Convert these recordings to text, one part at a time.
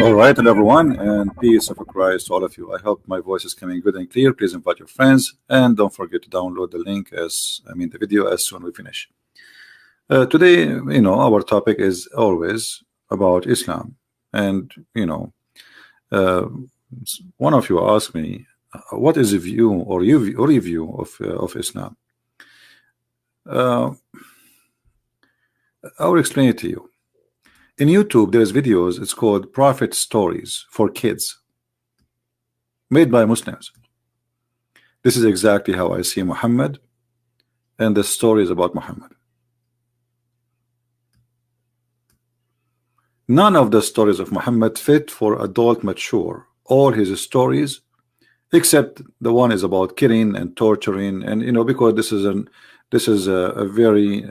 All right, hello everyone, and peace of Christ to all of you. I hope my voice is coming good and clear. Please invite your friends, and don't forget to download the link the video as soon as we finish. Today, our topic is always about Islam, and uh, one of you asked me, what is a view or review of Islam? I'll explain it to you. In YouTube, there's videos. It's called Prophet Stories for Kids, made by Muslims. This is exactly how I see Muhammad and the stories about Muhammad. None of the stories of Muhammad fit for adult mature. All his stories, except the one is about killing and torturing, and because this is a very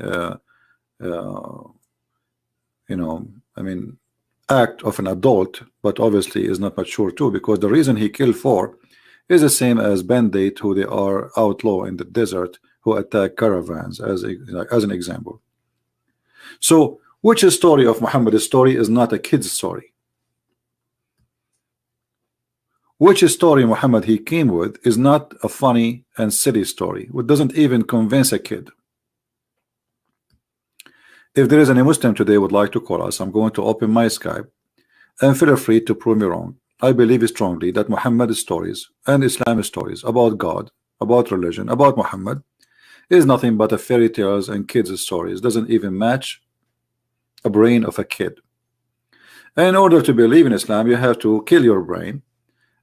act of an adult, but obviously is not mature too, because the reason he killed 4 is the same as Bandit, who they are outlaw in the desert, who attack caravans as an example. So which story of Muhammad's story is not a kid's story? Which story Muhammad he came with is not a funny and silly story, which doesn't even convince a kid? If there is any Muslim today would like to call us, I'm going to open my Skype, and feel free to prove me wrong. I believe strongly that Muhammad's stories and Islam's stories about God, about religion, about Muhammad is nothing but a fairy tales and kids' stories. Doesn't even match a brain of a kid. And in order to believe in Islam, you have to kill your brain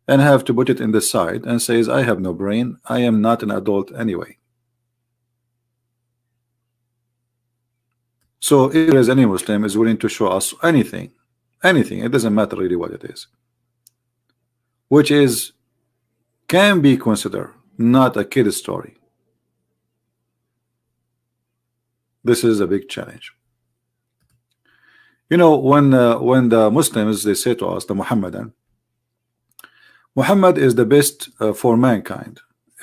and have to put it in the side and says, I have no brain, I am not an adult anyway. So if there is any Muslim is willing to show us anything, it doesn't matter really what it is, which can be considered not a kid story. This is a big challenge. When the Muslims, they say to us, the Muhammadan, Muhammad is the best for mankind.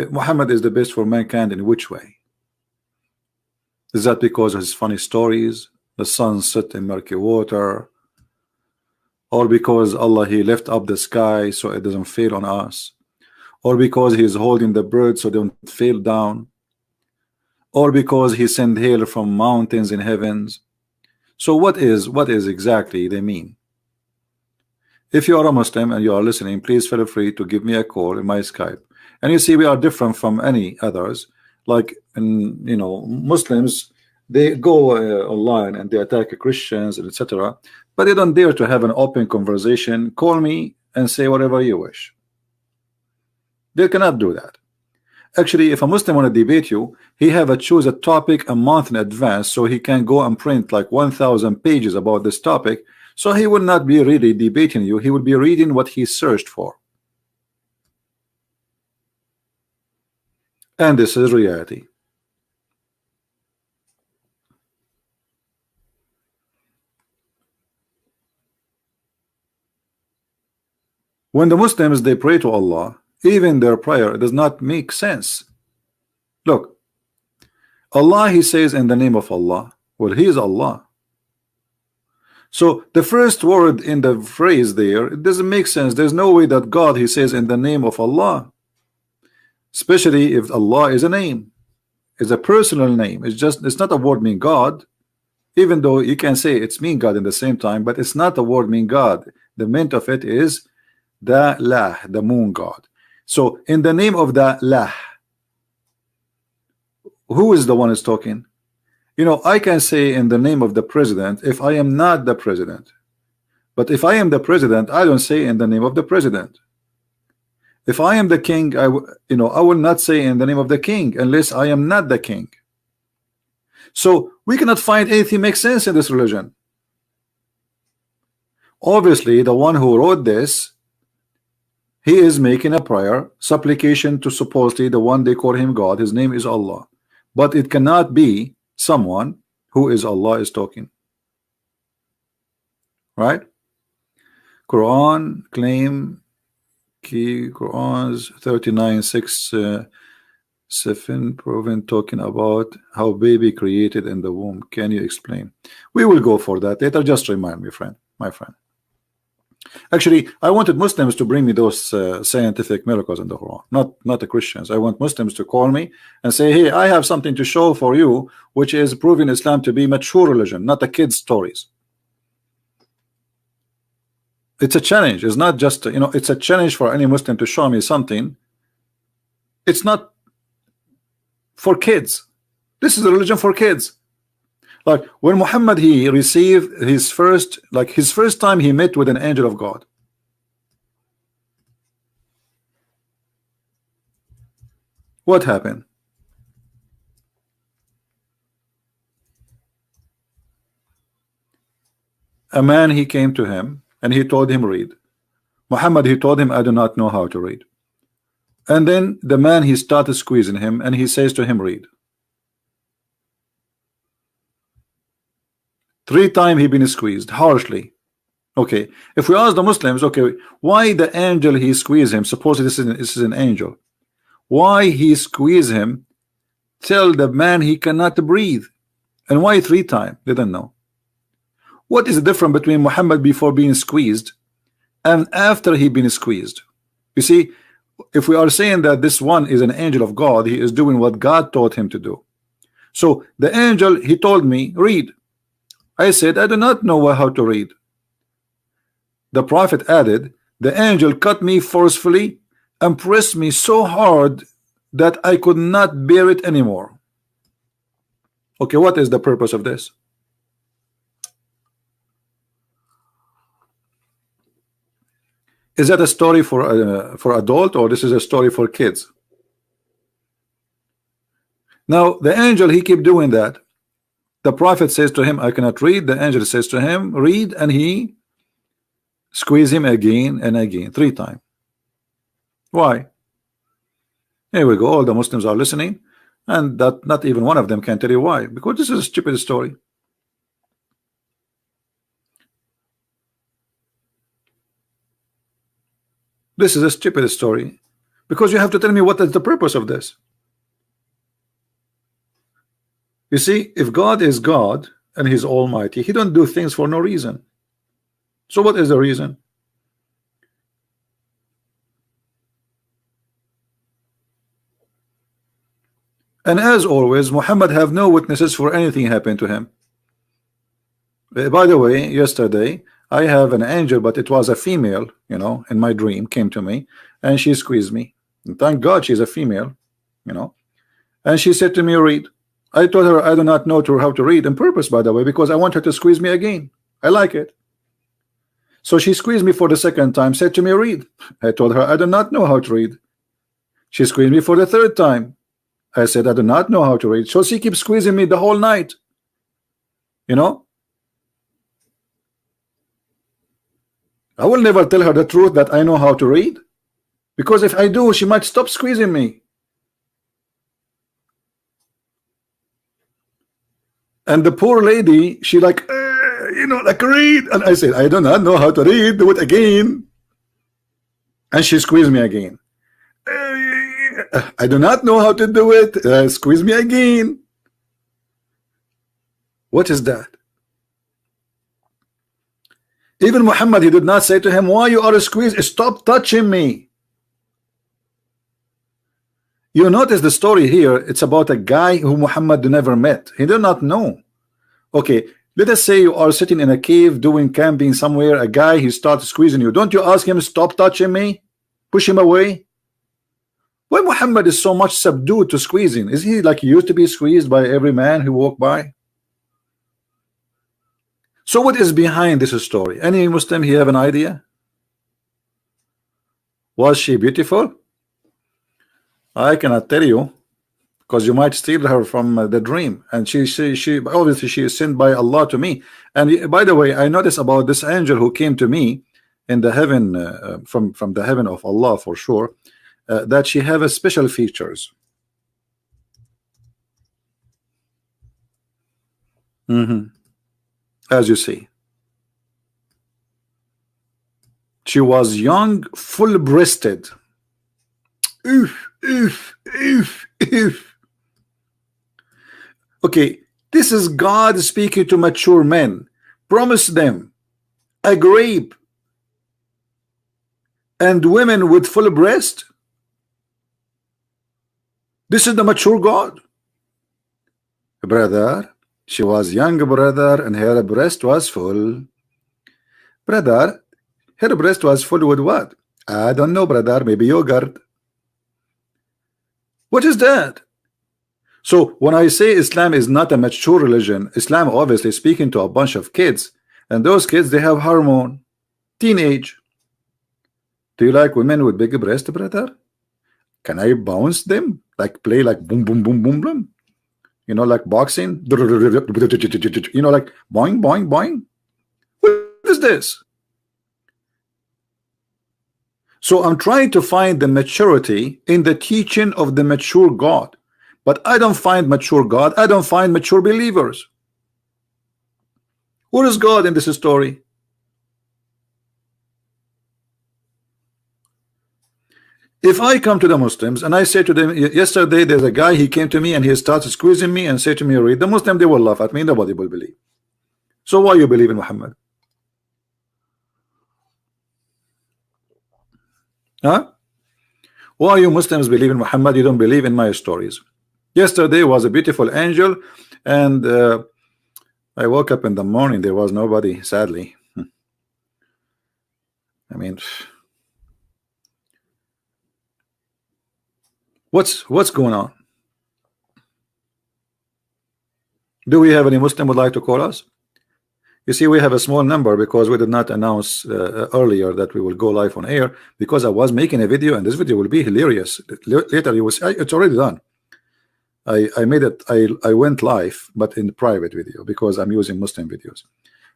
Muhammad is the best for mankind in which way? Is that because of his funny stories, the sun set in murky water, or because Allah he left up the sky so it doesn't fail on us, or because he's holding the birds so they don't fail down, or because he sent hail from mountains in heavens? So what is exactly they mean? If you are a Muslim and you are listening, please feel free to give me a call in my Skype. And you see, we are different from any others. Like Muslims, they go online and they attack Christians and etc., but they don't dare to have an open conversation. Call me and say whatever you wish. They cannot do that. Actually, if a Muslim want to debate you, he have to choose a topic a month in advance, so he can go and print like 1,000 pages about this topic. So he will not be really debating you, he will be reading what he searched for. And this is reality. When the Muslims they pray to Allah, even their prayer does not make sense. Look, Allah, he says in the name of Allah. Well, he is Allah. So the first word in the phrase there, it doesn't make sense. There's no way that God, he says in the name of Allah, especially if Allah is a name, is a personal name. It's not a word mean God, even though you can say it's mean God in the same time, but it's not a word mean God. The meaning of it is the Laghw, the moon god. So in the name of the Laghw, who is the one is talking? I can say in the name of the president if I am not the president, but if I am the president, I don't say in the name of the president. If I am the king, I will not say in the name of the king unless I am not the king. So we cannot find anything makes sense in this religion. Obviously, the one who wrote this, he is making a prayer, supplication to supposedly the one they call him God. His name is Allah, but it cannot be someone who is Allah is talking, right? Quran claim key Quran's 39:6 proven talking about how baby created in the womb. Can you explain? We will go for that later. Just remind me, my friend. Actually, I wanted Muslims to bring me those scientific miracles in the Quran, not the Christians. I want Muslims to call me and say, hey, I have something to show for you, which is proving Islam to be mature religion, not the kids' stories. It's a challenge. It's not just, you know, it's a challenge for any Muslim to show me something. It's not for kids. This is a religion for kids. Like when Muhammad, he received his first, like his first time he met with an angel of God. What happened? A man, he came to him and he told him read. Muhammad, he told him, I do not know how to read. And then the man, he started squeezing him and he says to him, read. 3 times he been squeezed harshly. Okay, if we ask the Muslims, okay, why the angel he squeezed him? Suppose this is an angel. Why he squeeze him? Tell the man he cannot breathe. And why 3 times? They don't know. What is the difference between Muhammad before being squeezed and after he been squeezed? You see, if we are saying that this one is an angel of God, he is doing what God taught him to do. So the angel, he told me, read. I said, I do not know how to read. The prophet added, the angel cut me forcefully and pressed me so hard that I could not bear it anymore. Okay, what is the purpose of this? Is that a story for adult, or this is a story for kids? Now the angel, he keep doing that. The prophet says to him, I cannot read. The angel says to him, read, and he squeeze him again and again, 3 times. Why? Here we go. All the Muslims are listening, and that not even one of them can tell you why. Because this is a stupid story. This is a stupid story. Because you have to tell me what is the purpose of this. You see, if God is God and He's Almighty, He don't do things for no reason. So what is the reason? And as always, Muhammad have no witnesses for anything happened to him. By the way, yesterday I have an angel, but it was a female, you know, in my dream, came to me and she squeezed me. And thank God she's a female, you know. And she said to me, read. I told her I do not know how to read on purpose, by the way, because I want her to squeeze me again. I like it. So she squeezed me for the 2nd time, said to me, read. I told her I do not know how to read. She squeezed me for the 3rd time. I said I do not know how to read. So she keeps squeezing me the whole night. You know, I will never tell her the truth that I know how to read, because if I do, she might stop squeezing me. And the poor lady, she like, you know, like read. And I said, I do not know how to read. Do it again. And she squeezed me again. I do not know how to do it. Squeeze me again. What is that? Even Muhammad, he did not say to him, why you are squeezed? Stop touching me. You notice the story here, it's about a guy who Muhammad never met. He did not know. Okay, let us say you are sitting in a cave doing camping somewhere, a guy, he starts squeezing you. Don't you ask him, stop touching me? Push him away? Why Muhammad is so much subdued to squeezing? Is he like he used to be squeezed by every man who walked by? So what is behind this story? Any Muslim here have an idea? Was she beautiful? I cannot tell you, because you might steal her from the dream, and she obviously she is sent by Allah to me. And by the way, I noticed about this angel who came to me in the heaven, from the heaven of Allah for sure, that she have a special features. As you see, she was young, full-breasted. Okay, this is God speaking to mature men. Promise them a grape and women with full breast. This is the mature God. Brother, she was young, brother, and her breast was full. Brother, her breast was full with what? I don't know, brother. Maybe yogurt. What is that? So when I say Islam is not a mature religion, Islam obviously speaking to a bunch of kids, and those kids, they have hormone, teenage. Do you like women with big breast, brother? Can I bounce them? Like play like boom, boom, boom, boom, boom? You know, like boxing? You know, like boing, boing, boing? What is this? So I'm trying to find the maturity in the teaching of the mature God. But I don't find mature God. I don't find mature believers. Where is God in this story? If I come to the Muslims and I say to them, yesterday there's a guy, he came to me and he started squeezing me and said to me, read, the Muslim, they will laugh at me, nobody will believe. So why you believe in Muhammad? Huh? Why you Muslims believe in Muhammad? You don't believe in my stories. Yesterday was a beautiful angel, and I woke up in the morning, there was nobody, sadly. I mean, what's going on? Do we have any Muslim would like to call us? You see, we have a small number because we did not announce earlier that we will go live on air, because I was making a video, and this video will be hilarious. Later you will see it's already done. I made it, I went live, but in private video, because I'm using Muslim videos.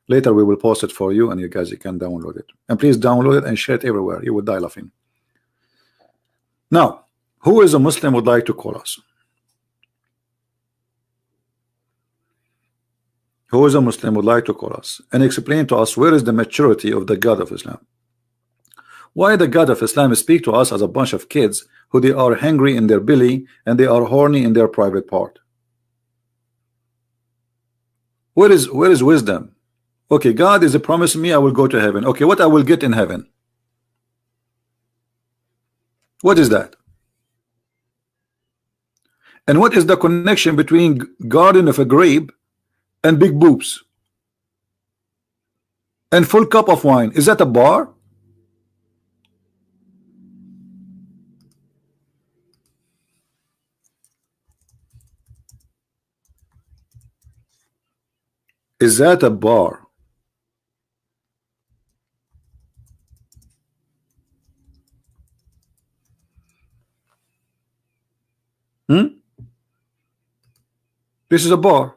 Later we will post it for you, and you guys, you can download it. And please download it and share it everywhere. You will die laughing. Now, who is a Muslim would like to call us? Who is a Muslim would like to call us and explain to us where is the maturity of the God of Islam? Why the God of Islam speak to us as a bunch of kids who they are hungry in their belly and they are horny in their private part? Where is wisdom? Okay, God is promising me I will go to heaven. Okay, what I will get in heaven? What is that? And what is the connection between garden of a grape and big boobs and full cup of wine? Is that a bar? Is that a bar? This is a bar.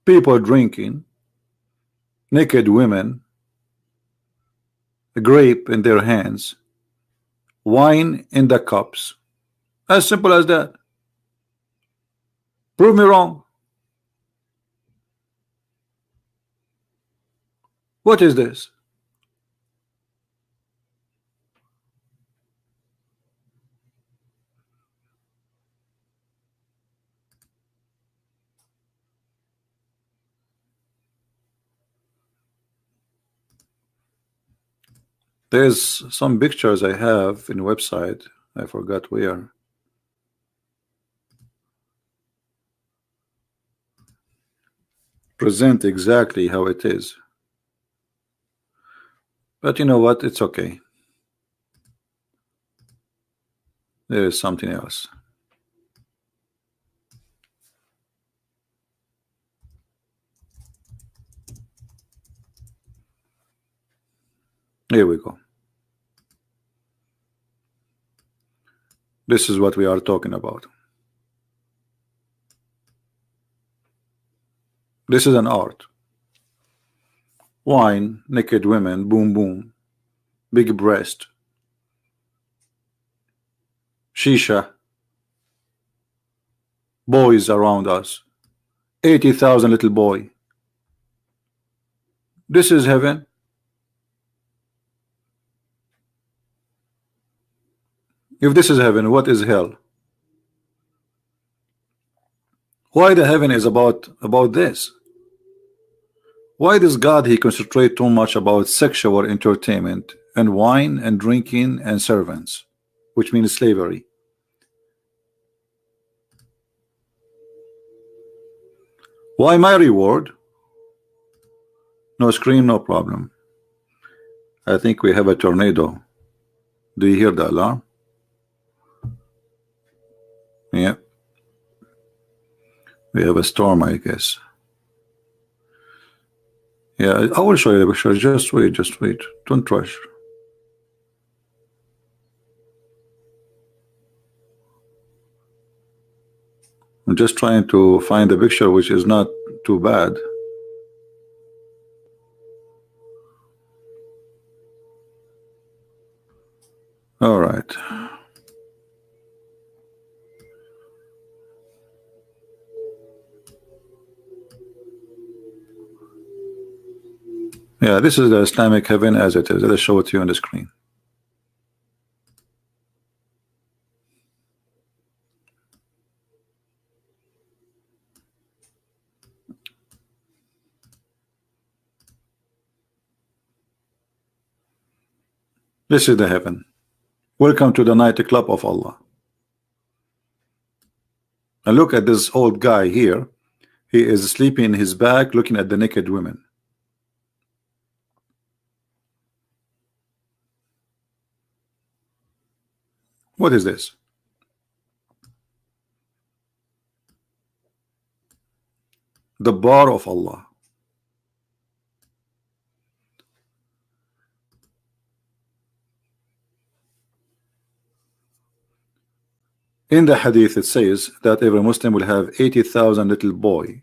People drinking, naked women, a grape in their hands, wine in the cups. As simple as that. Prove me wrong. What is this? There's some pictures I have in website. I forgot where. Present exactly how it is. But you know what? It's okay. There is something else. Here we go. This is what we are talking about. This is an art. Wine, naked women, boom boom, big breast, shisha, boys around us, 80,000 little boy. This is heaven. If this is heaven, what is hell? Why the heaven is about this? Why does God he concentrate too much about sexual entertainment and wine and drinking and servants, which means slavery? Why my reward? No scream, no problem. I think we have a tornado. Do you hear the alarm? Yeah. We have a storm, I guess. Yeah, I will show you the picture. Just wait, just wait. Don't rush. I'm just trying to find a picture which is not too bad. All right. Yeah, this is the Islamic heaven as it is. Let us show it to you on the screen. This is the heaven. Welcome to the nightclub of Allah. And look at this old guy here. He is sleeping in his back looking at the naked women. What is this? The bar of Allah. In the hadith it says that every Muslim will have 80,000 little boy.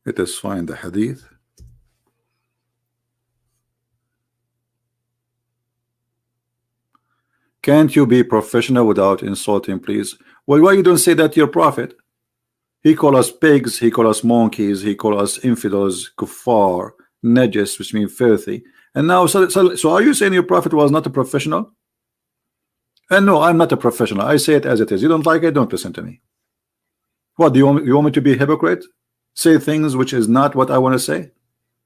Let us find the hadith. Can't you be professional without insulting, please? Well, why you don't say that to your prophet? He call us pigs, he call us monkeys, he call us infidels, kuffar, najis, which means filthy. And now, so are you saying your prophet was not a professional? And no, I'm not a professional. I say it as it is. You don't like it, don't listen to me. What, do you want me to be a hypocrite? Say things which is not what I want to say?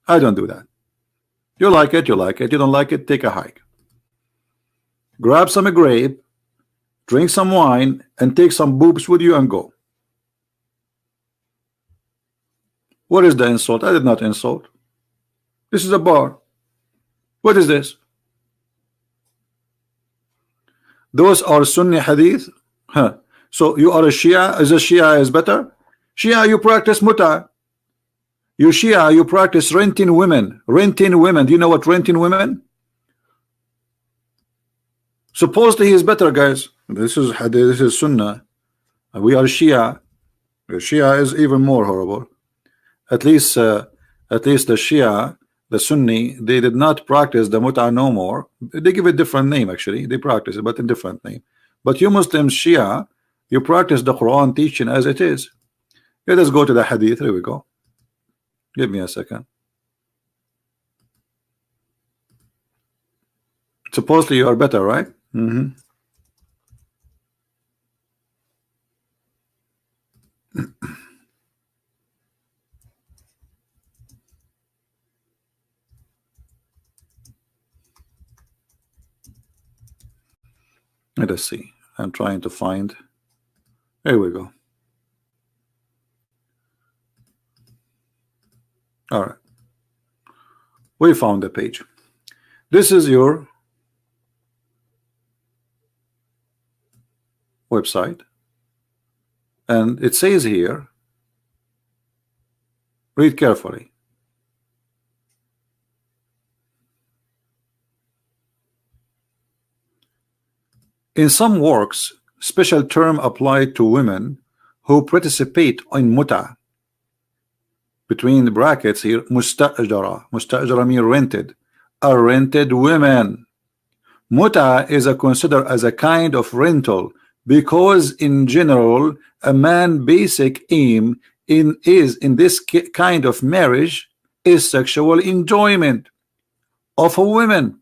I don't do that. You like it, you like it. You don't like it, take a hike. Grab some grape, drink some wine, and take some boobs with you and go. What is the insult? I did not insult. This is a bar. What is this? Those are Sunni hadith. Huh. So you are a Shia. Is a Shia is better? Shia, you practice muta. You Shia, you practice renting women. Renting women. Do you know what renting women? Supposedly he is better, guys. This is hadith. This is Sunnah. We are Shia. The Shia is even more horrible. At least the Shia, the Sunni, they did not practice the muta no more. They give it a different name actually. They practice it, but a different name. But you Muslims, Shia, you practice the Quran teaching as it is. Let us go to the hadith. Here we go. Give me a second. Supposedly you are better, right? Mm-hmm. Let us see. I'm trying to find. There we go. All right. We found the page. This is your website. And it says here, read carefully. In some works, special term applied to women who participate in muta. Between the brackets here, mustajara. Mustajara means rented. Are rented women. Muta is considered as a kind of rental because in general a man basic aim in this kind of marriage is sexual enjoyment of a woman,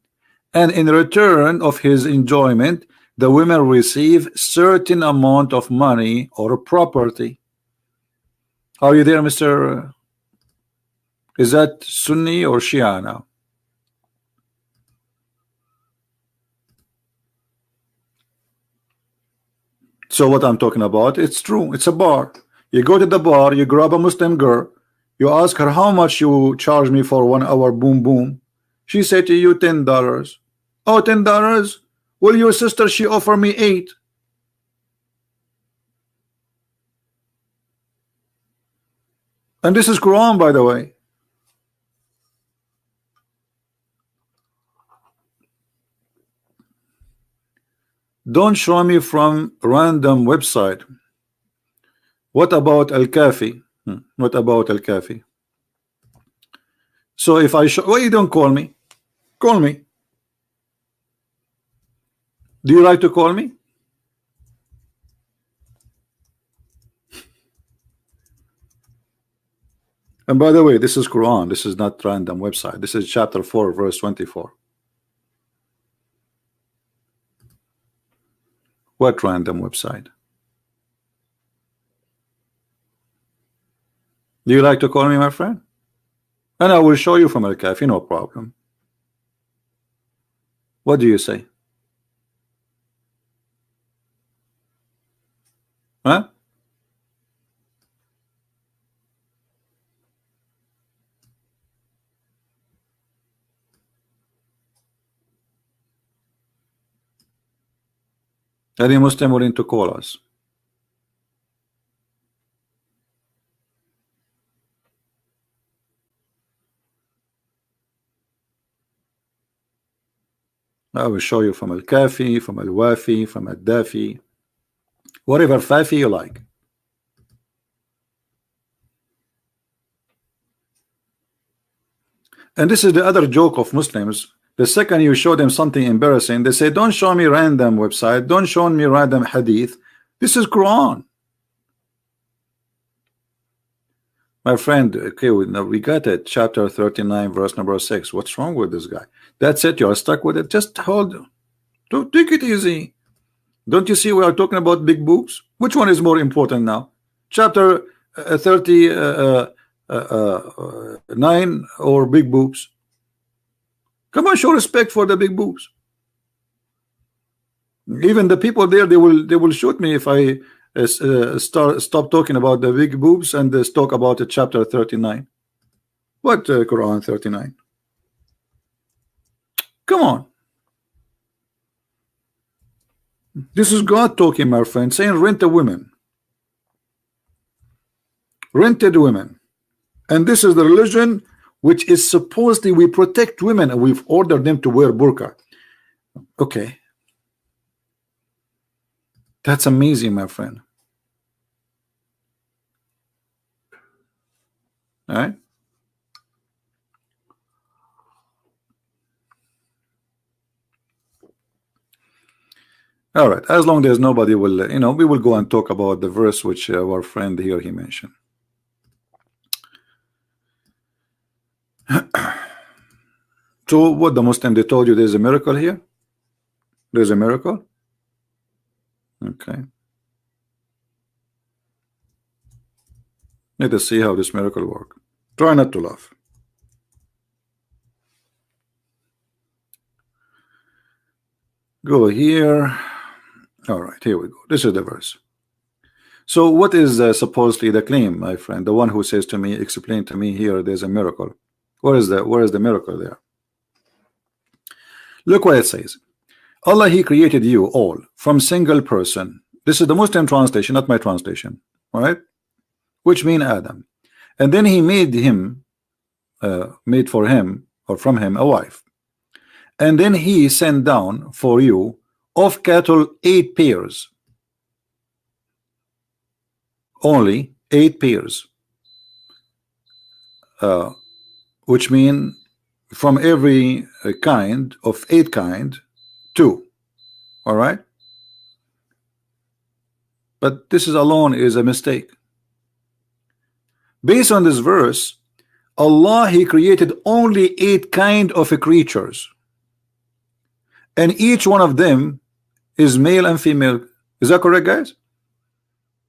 and in return of his enjoyment the women receive certain amount of money or property. Are you there, Mr.? Is that Sunni or Shia now? So what I'm talking about, it's true. It's a bar. You go to the bar, you grab a Muslim girl, you ask her how much you charge me for 1 hour boom boom. She said to you $10. Oh, $10? Well, your sister, she offered me 8. And this is Quran, by the way. Don't show me from random website. What about Al-Kafi? What about Al-Kafi? So if I show, why you don't call me? Call me. Do you like to call me? And by the way, this is Quran. This is not random website. This is chapter 4, verse 24. What random website? Do you like to call me, my friend? And I will show you from Al-Kafi, no problem. What do you say? Huh? Any Muslim willing to call us? I will show you from Al-Kafi, from Al-Wafi, from Al-Dafi, whatever Fafi you like. And this is the other joke of Muslims. The second you show them something embarrassing, they say, don't show me random website, don't show me random hadith. This is Quran. My friend, okay, we got it. Chapter 39, verse number 6. What's wrong with this guy? That's it. You're stuck with it. Just hold. Don't take it easy. Don't you see we are talking about big boobs? Which one is more important now? Chapter 39 or big boobs? Come on, show respect for the big boobs. Even the people there, they will shoot me if I stop talking about the big boobs and talk about the chapter 39. What Quran 39? Come on. This is God talking, my friend, saying rented women. Rented women. And this is the religion which is supposedly we protect women and we've ordered them to wear burqa. Okay. That's amazing, my friend. All right. All right. As long as nobody will, we will go and talk about the verse which our friend here he mentioned. So what the Muslim, they told you there's a miracle here? There's a miracle? Okay. Let us see how this miracle works. Try not to laugh. Go here. All right, here we go. This is the verse. So what is supposedly the claim, my friend? The one who says to me, explain to me here, there's a miracle. Where is the miracle there? Look what it says. Allah, he created you all from single person. This is the Muslim translation, not my translation. All right, which mean Adam. And then he made him, made for him or from him a wife. And then he sent down for you of cattle 8 pairs. Only 8 pairs. Which mean from every kind of 8 kind 2. All right. But this is alone is a mistake. Based on this verse, Allah, he created only 8 kind of creatures, and each one of them is male and female. Is that correct, guys?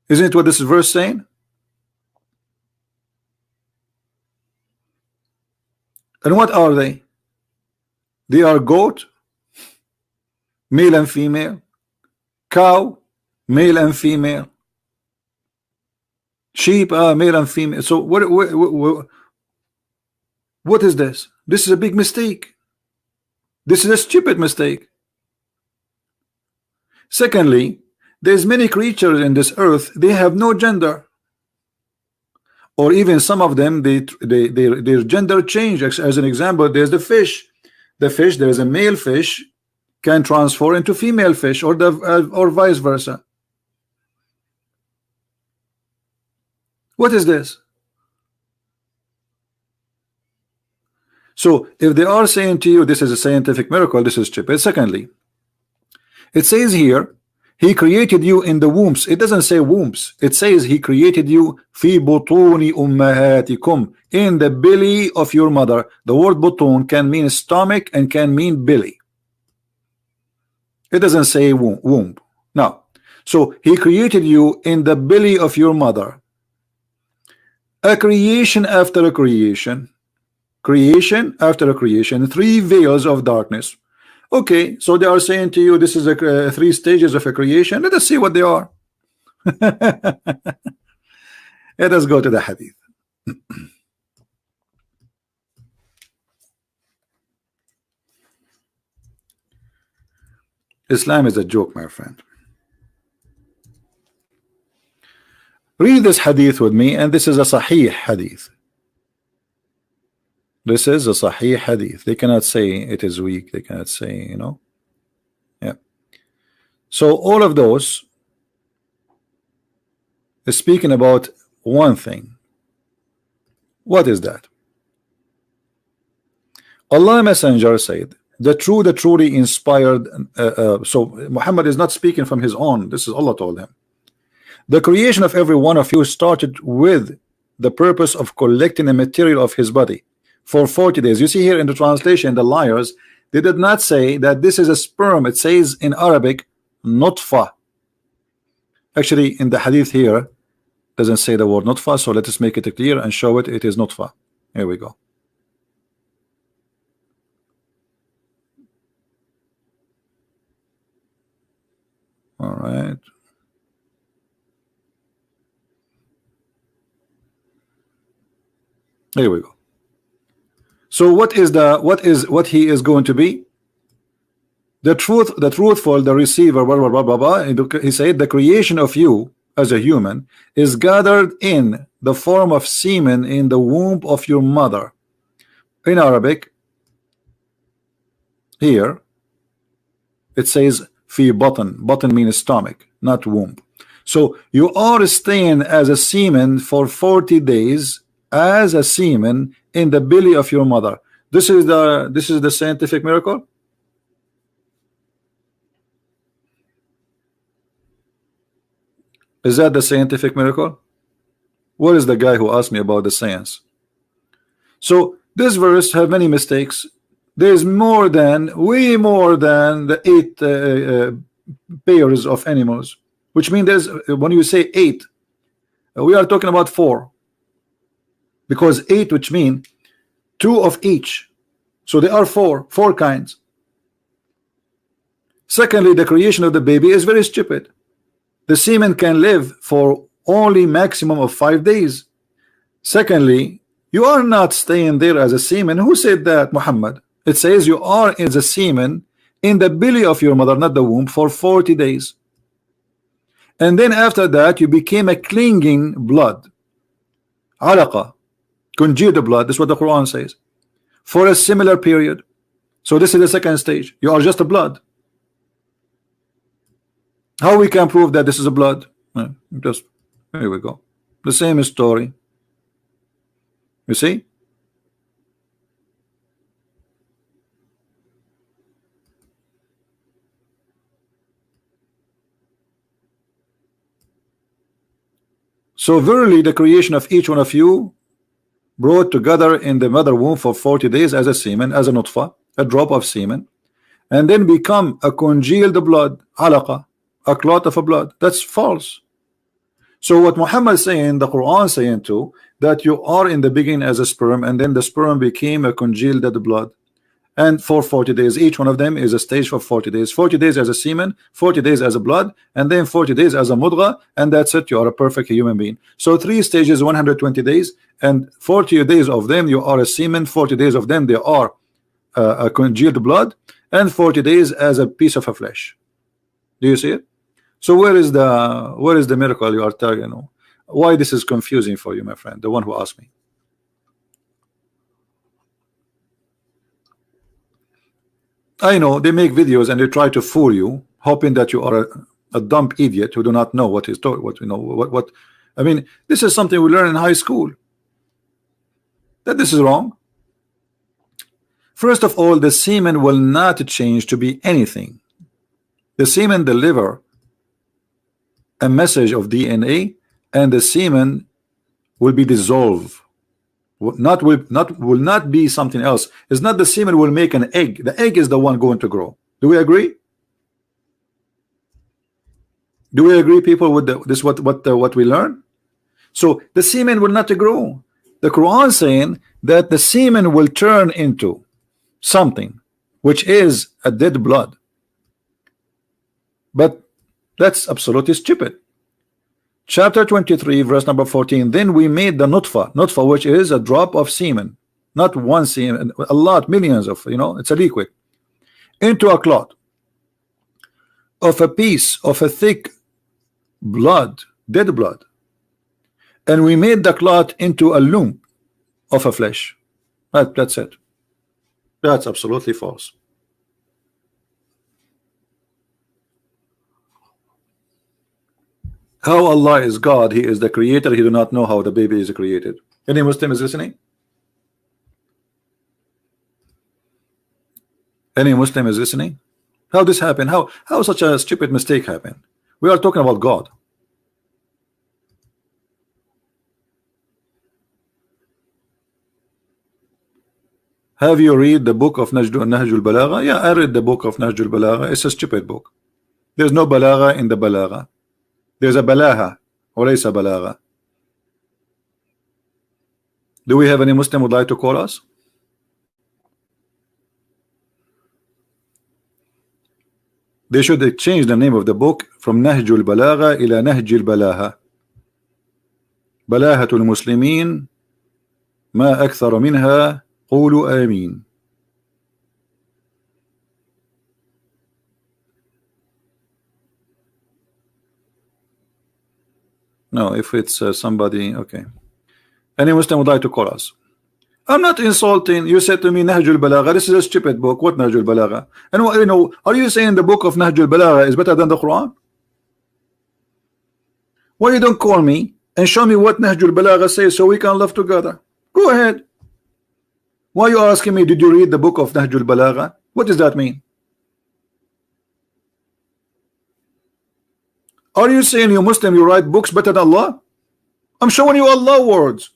Isn't it what this verse saying? And what are they? They are goat, male and female, cow, male and female, sheep, male and female. So what is this? This is a big mistake. This is a stupid mistake. Secondly, there's many creatures in this earth, they have no gender, or even some of them their gender change. As an example, there's the fish. The fish, there is a male fish can transform into female fish, or or vice versa. What is this? So if they are saying to you this is a scientific miracle, this is stupid. Secondly, it says here he created you in the wombs. It doesn't say wombs. It says he created you fi butuni ummahatikum, in the belly of your mother. The word butun can mean stomach and can mean belly. It doesn't say womb. Now, so he created you in the belly of your mother. A creation after a creation, creation after a creation, 3 veils of darkness. Okay, so they are saying to you this is a 3 stages of a creation. Let us see what they are. Let us go to the hadith. Islam is a joke, my friend. Read this hadith with me, and this is a sahih hadith. This is a sahih hadith. They cannot say it is weak. They cannot say, you know. Yeah. So all of those is speaking about one thing. What is that? Allah Messenger said, the truly inspired. So Muhammad is not speaking from his own. This is Allah told him. The creation of every one of you started with the purpose of collecting the material of his body for 40 days. You see here in the translation, the liars, they did not say that this is a sperm. It says in Arabic, nutfa. Actually, in the hadith here, doesn't say the word nutfa, so let us make it clear and show it. It is nutfa. Here we go. All right. Here we go. So what he is going to be? The truthful, the receiver, blah, blah, blah, blah, blah. He said the creation of you as a human is gathered in the form of semen in the womb of your mother. In Arabic, here it says fi button. Button means stomach, not womb. So you are staying as a semen for 40 days as a semen in the belly of your mother. This is the scientific miracle. Is that the scientific miracle? What is the guy who asked me about the science? So this verse have many mistakes. There's way more than the 8 pairs of animals, which means there's, when you say 8, we are talking about 4, because 8, which mean 2 of each, so there are 4 kinds. Secondly, the creation of the baby is very stupid. The semen can live for only maximum of 5 days. Secondly, you are not staying there as a semen. Who said that, Muhammad? It says you are as a semen in the belly of your mother, not the womb, for 40 days. And then after that, you became a clinging blood. Alaqa, congealed blood. That's what the Quran says. For a similar period. So this is the second stage. You are just a blood. How we can prove that this is a blood? Just here we go. The same story. You see? So verily the creation of each one of you brought together in the mother womb for 40 days as a semen, as a nutfa, a drop of semen, and then become a congealed blood, alaqa, a clot of a blood. That's false. So what Muhammad is saying, the Quran is saying too, that you are in the beginning as a sperm, and then the sperm became a congealed blood, and for 40 days, each one of them is a stage for 40 days. 40 days as a semen, 40 days as a blood, and then 40 days as a mudgha, and that's it. You are a perfect human being. So 3 stages, 120 days, and 40 days of them you are a semen, 40 days of them they are a congealed blood, and 40 days as a piece of a flesh. Do you see it? So where is the miracle you are telling? You know, why this is confusing for you, my friend, the one who asked me? I know they make videos and they try to fool you, hoping that you are a dumb idiot who do not know what is what you know what I mean. This is something we learn in high school, that this is wrong. First of all, the semen will not change to be anything. The semen deliver a message of DNA, and the semen will be dissolved. Will not be something else. It's not the semen will make an egg. The egg is the one going to grow. Do we agree? Do we agree, people, with this? What we learn? So the semen will not grow. The Quran saying that the semen will turn into something which is a dead blood. But that's absolutely stupid. Chapter 23, verse number 14. Then we made the nutfa, which is a drop of semen, not one semen, a lot, millions of, you know, it's a liquid, into a clot of a piece of a thick blood, dead blood, and we made the clot into a lump of a flesh. That's it. That's absolutely false. How Allah is God, He is the creator, He do not know how the baby is created. Any Muslim is listening? Any Muslim is listening? How this happened? How such a stupid mistake happened? We are talking about God. Have you read the book of Nahjul Balagha? Yeah, I read the book of Nahjul Balagha. It's a stupid book. There's no balagha in the balagha. There's a balaha, walaysa balagha. Do we have any Muslim would like to call us? They should change the name of the book from Nahjul Balagha ila Nahjil Balaha. Balahatul Muslimin ma akthar minha qulu Amin. No, if it's somebody, okay. Any Muslim would like to call us? I'm not insulting. You said to me Nahjul Balagha. This is a stupid book. What Nahjul Balagha? And you know, are you saying the book of Nahjul Balagha is better than the Quran? Why you don't call me and show me what Nahjul Balagha says so we can live together? Go ahead. Why are you asking me, did you read the book of Nahjul Balagha? What does that mean? Are you saying you Muslim, you write books better than Allah? I'm showing you Allah words.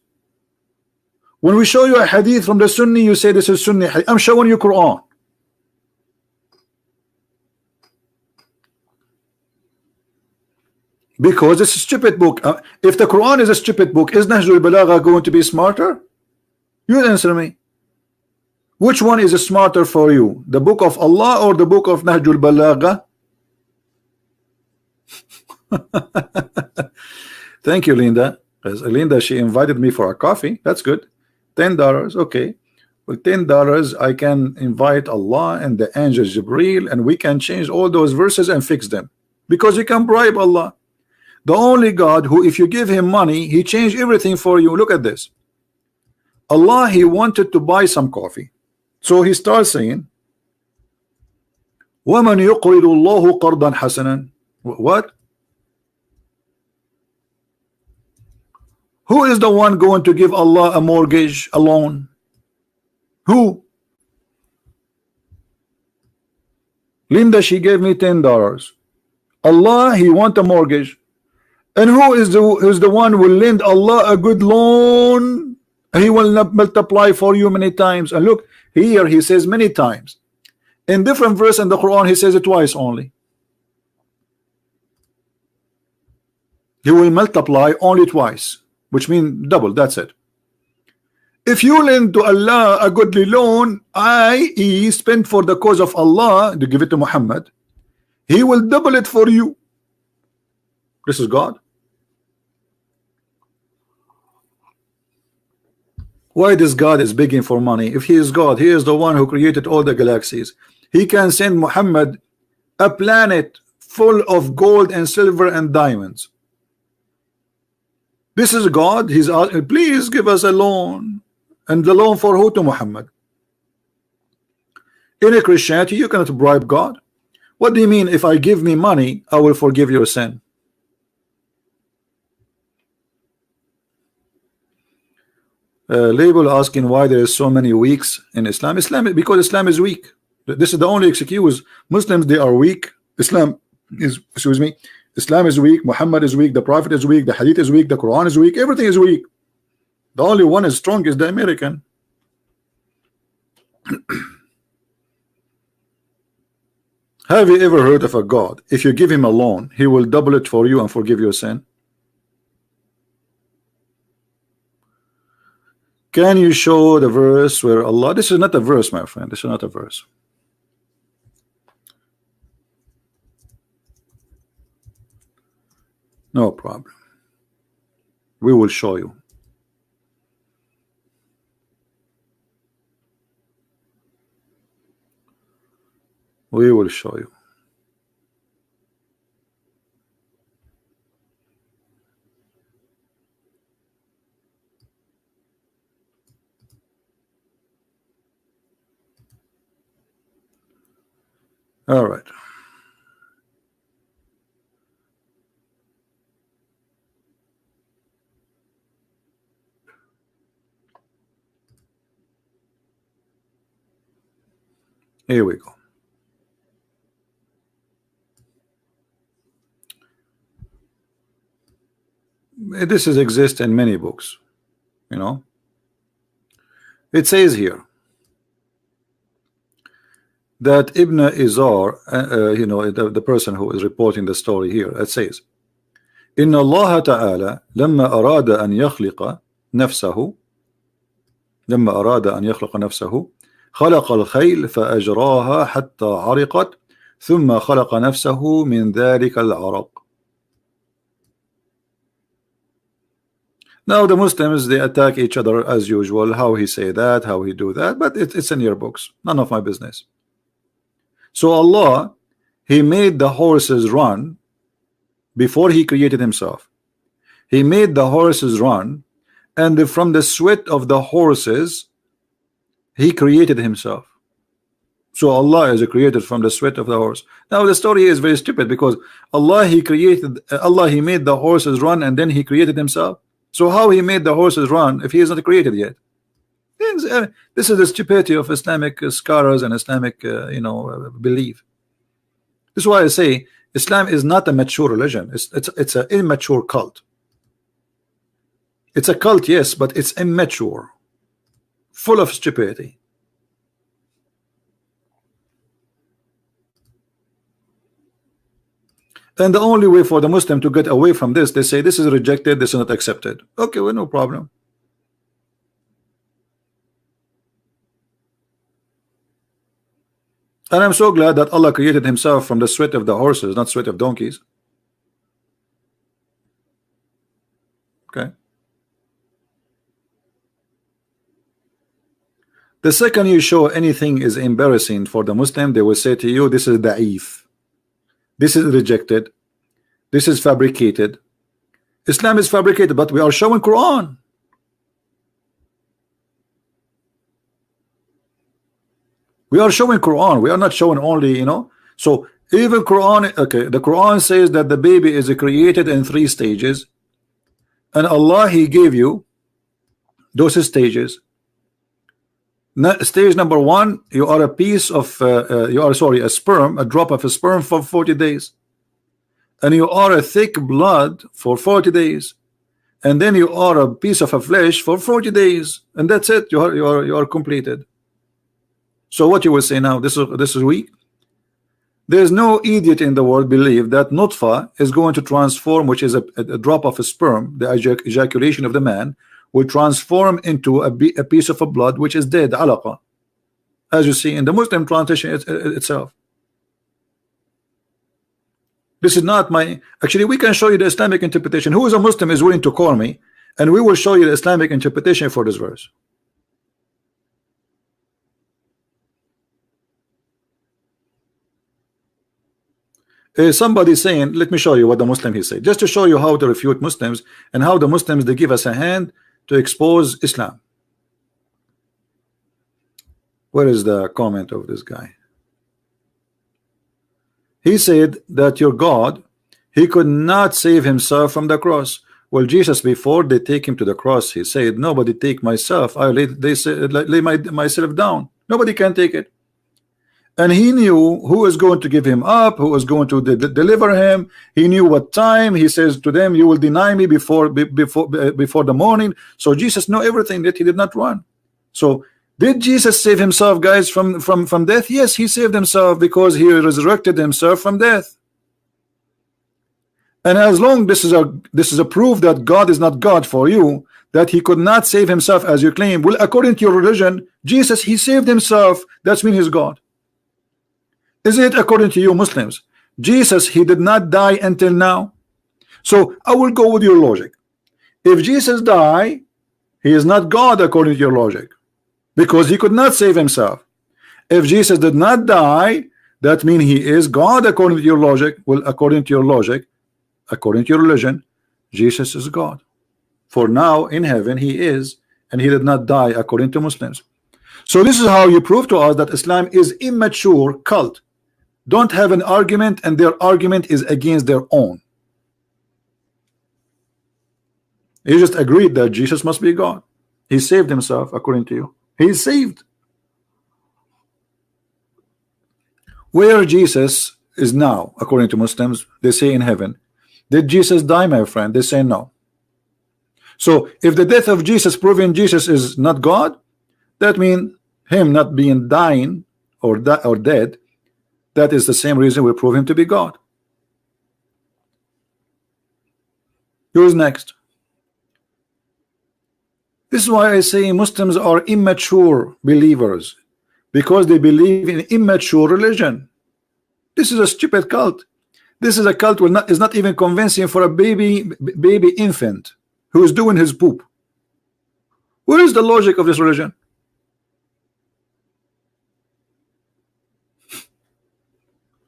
When we show you a hadith from the Sunni, you say this is Sunni hadith. I'm showing you Quran. Because it's a stupid book. If the Quran is a stupid book, is Nahjul Balagha going to be smarter? You answer me. Which one is smarter for you? The book of Allah or the book of Nahjul Balagha? Thank you, Linda. Linda, she invited me for a coffee. That's good. $10. Okay. With $10 I can invite Allah and the angel Jibreel, and we can change all those verses and fix them, because you can bribe Allah, the only God who if you give him money he changed everything for you. Look at this. Allah, he wanted to buy some coffee, so he starts saying وَمَنْ يُقْرِضُ اللَّهُ قَرْضًا حَسَنًا. What? Who is the one going to give Allah a mortgage, a loan? Who? Linda, she gave me $10. Allah, he want a mortgage. And who is the one who will lend Allah a good loan? He will not multiply for you many times. And look, here he says many times In different verse in the Quran, he says it twice only. He will multiply only twice, which means double. That's it. If you lend to Allah a godly loan, i.e. spend for the cause of Allah, to give it to Muhammad, he will double it for you. This is God. Why this God is begging for money? If he is God, he is the one who created all the galaxies. He can send Muhammad a planet full of gold and silver and diamonds. This is God. He's asking, please give us a loan. And the loan for who? To Muhammad. In a Christianity, you cannot bribe God. What do you mean, if I give me money, I will forgive your sin? Label asking why there is so many weaks in Islam. Because Islam is weak. This is the only excuse. Muslims, they are weak. Islam is, excuse me, Islam is weak. Muhammad is weak. The Prophet is weak. The Hadith is weak. The Quran is weak. Everything is weak. The only one is strong is the American. Have you ever heard of a God? If you give him a loan, he will double it for you and forgive your sin. Can you show the verse where Allah? This is not a verse, my friend. This is not a verse. No problem. We will show you. We will show you. All right. Here we go. This is exist in many books, you know. It says here that Ibn Izar, you know, the person who is reporting the story here, it says, إن الله تعالى لما أراد أن يخلق نفسه خلق الخيل فأجراها حتى عرقت ثم خلق نفسه من ذلك العرق. Now the Muslims, they attack each other as usual. How he say that, how he do that, but it's in your books. None of my business. So Allah, he made the horses run before he created himself. He made the horses run, and from the sweat of the horses he created himself. So Allah is created from the sweat of the horse. Now the story is very stupid, because Allah, he made the horses run and then he created himself. So how he made the horses run if he is not created yet? This is the stupidity of Islamic scholars and Islamic you know, belief. This is why I say Islam is not a mature religion. It's an immature cult. It's a cult, yes, but it's immature, full of stupidity. And the only way for the Muslim to get away from this, they say this is rejected, this is not accepted. Okay, well, no problem. And I'm so glad that Allah created himself from the sweat of the horses, not sweat of donkeys. Okay. The second you show anything is embarrassing for the Muslim, they will say to you, this is da'if. This is rejected. This is fabricated. Islam is fabricated, but we are showing Quran. We are showing Quran. We are not showing only, you know. So even Quran, okay, the Quran says that the baby is created in 3 stages, and Allah, he gave you those stages. Stage number 1, you are a piece of a sperm, a drop of a sperm for 40 days, and you are a thick blood for 40 days, and then you are a piece of a flesh for 40 days, and that's it. You are completed. So what you will say now, this is weak. There's no idiot in the world believe that nutfa is going to transform, which is a drop of a sperm, the ejaculation of the man, will transform into a piece of a blood which is dead, alaqa, as you see in the Muslim translation itself. This is not my, actually we can show you the Islamic interpretation. Who is a Muslim is willing to call me, and we will show you the Islamic interpretation for this verse. Somebody saying, let me show you what the Muslim he said, just to show you how to refute Muslims and how the Muslims they give us a hand to expose Islam. Where is the comment of this guy? He said that your God, he could not save himself from the cross. Well, Jesus, before they take him to the cross, he said, nobody take myself, I lay myself down, nobody can take it. And he knew who was going to give him up, who was going to deliver him. He knew what time. He says to them, you will deny me before the morning. So Jesus knew everything, that he did not run. So did Jesus save himself, guys, from death? Yes, he saved himself because he resurrected himself from death. And as long this is a proof that God is not God for you, that he could not save himself as you claim. Well, according to your religion, Jesus, he saved himself. That's mean he's God. Is it according to you Muslims? Jesus, he did not die until now. So I will go with your logic. If Jesus died, he is not God according to your logic, because he could not save himself. If Jesus did not die, that means he is God according to your logic. Well, according to your logic, according to your religion, Jesus is God. For now in heaven he is, and he did not die according to Muslims. So this is how you prove to us that Islam is immature cult. Don't have an argument, and their argument is against their own. You just agreed that Jesus must be God. He saved himself according to you. He is saved. Where Jesus is now, according to Muslims, they say in heaven. Did Jesus die, my friend? They say no. So if the death of Jesus proving Jesus is not God, that means him not being dying or dead. That is the same reason we prove him to be God. Who's next? This is why I say Muslims are immature believers, because they believe in immature religion. This is a stupid cult. This is a cult is not even convincing for a baby infant who is doing his poop. Where is the logic of this religion?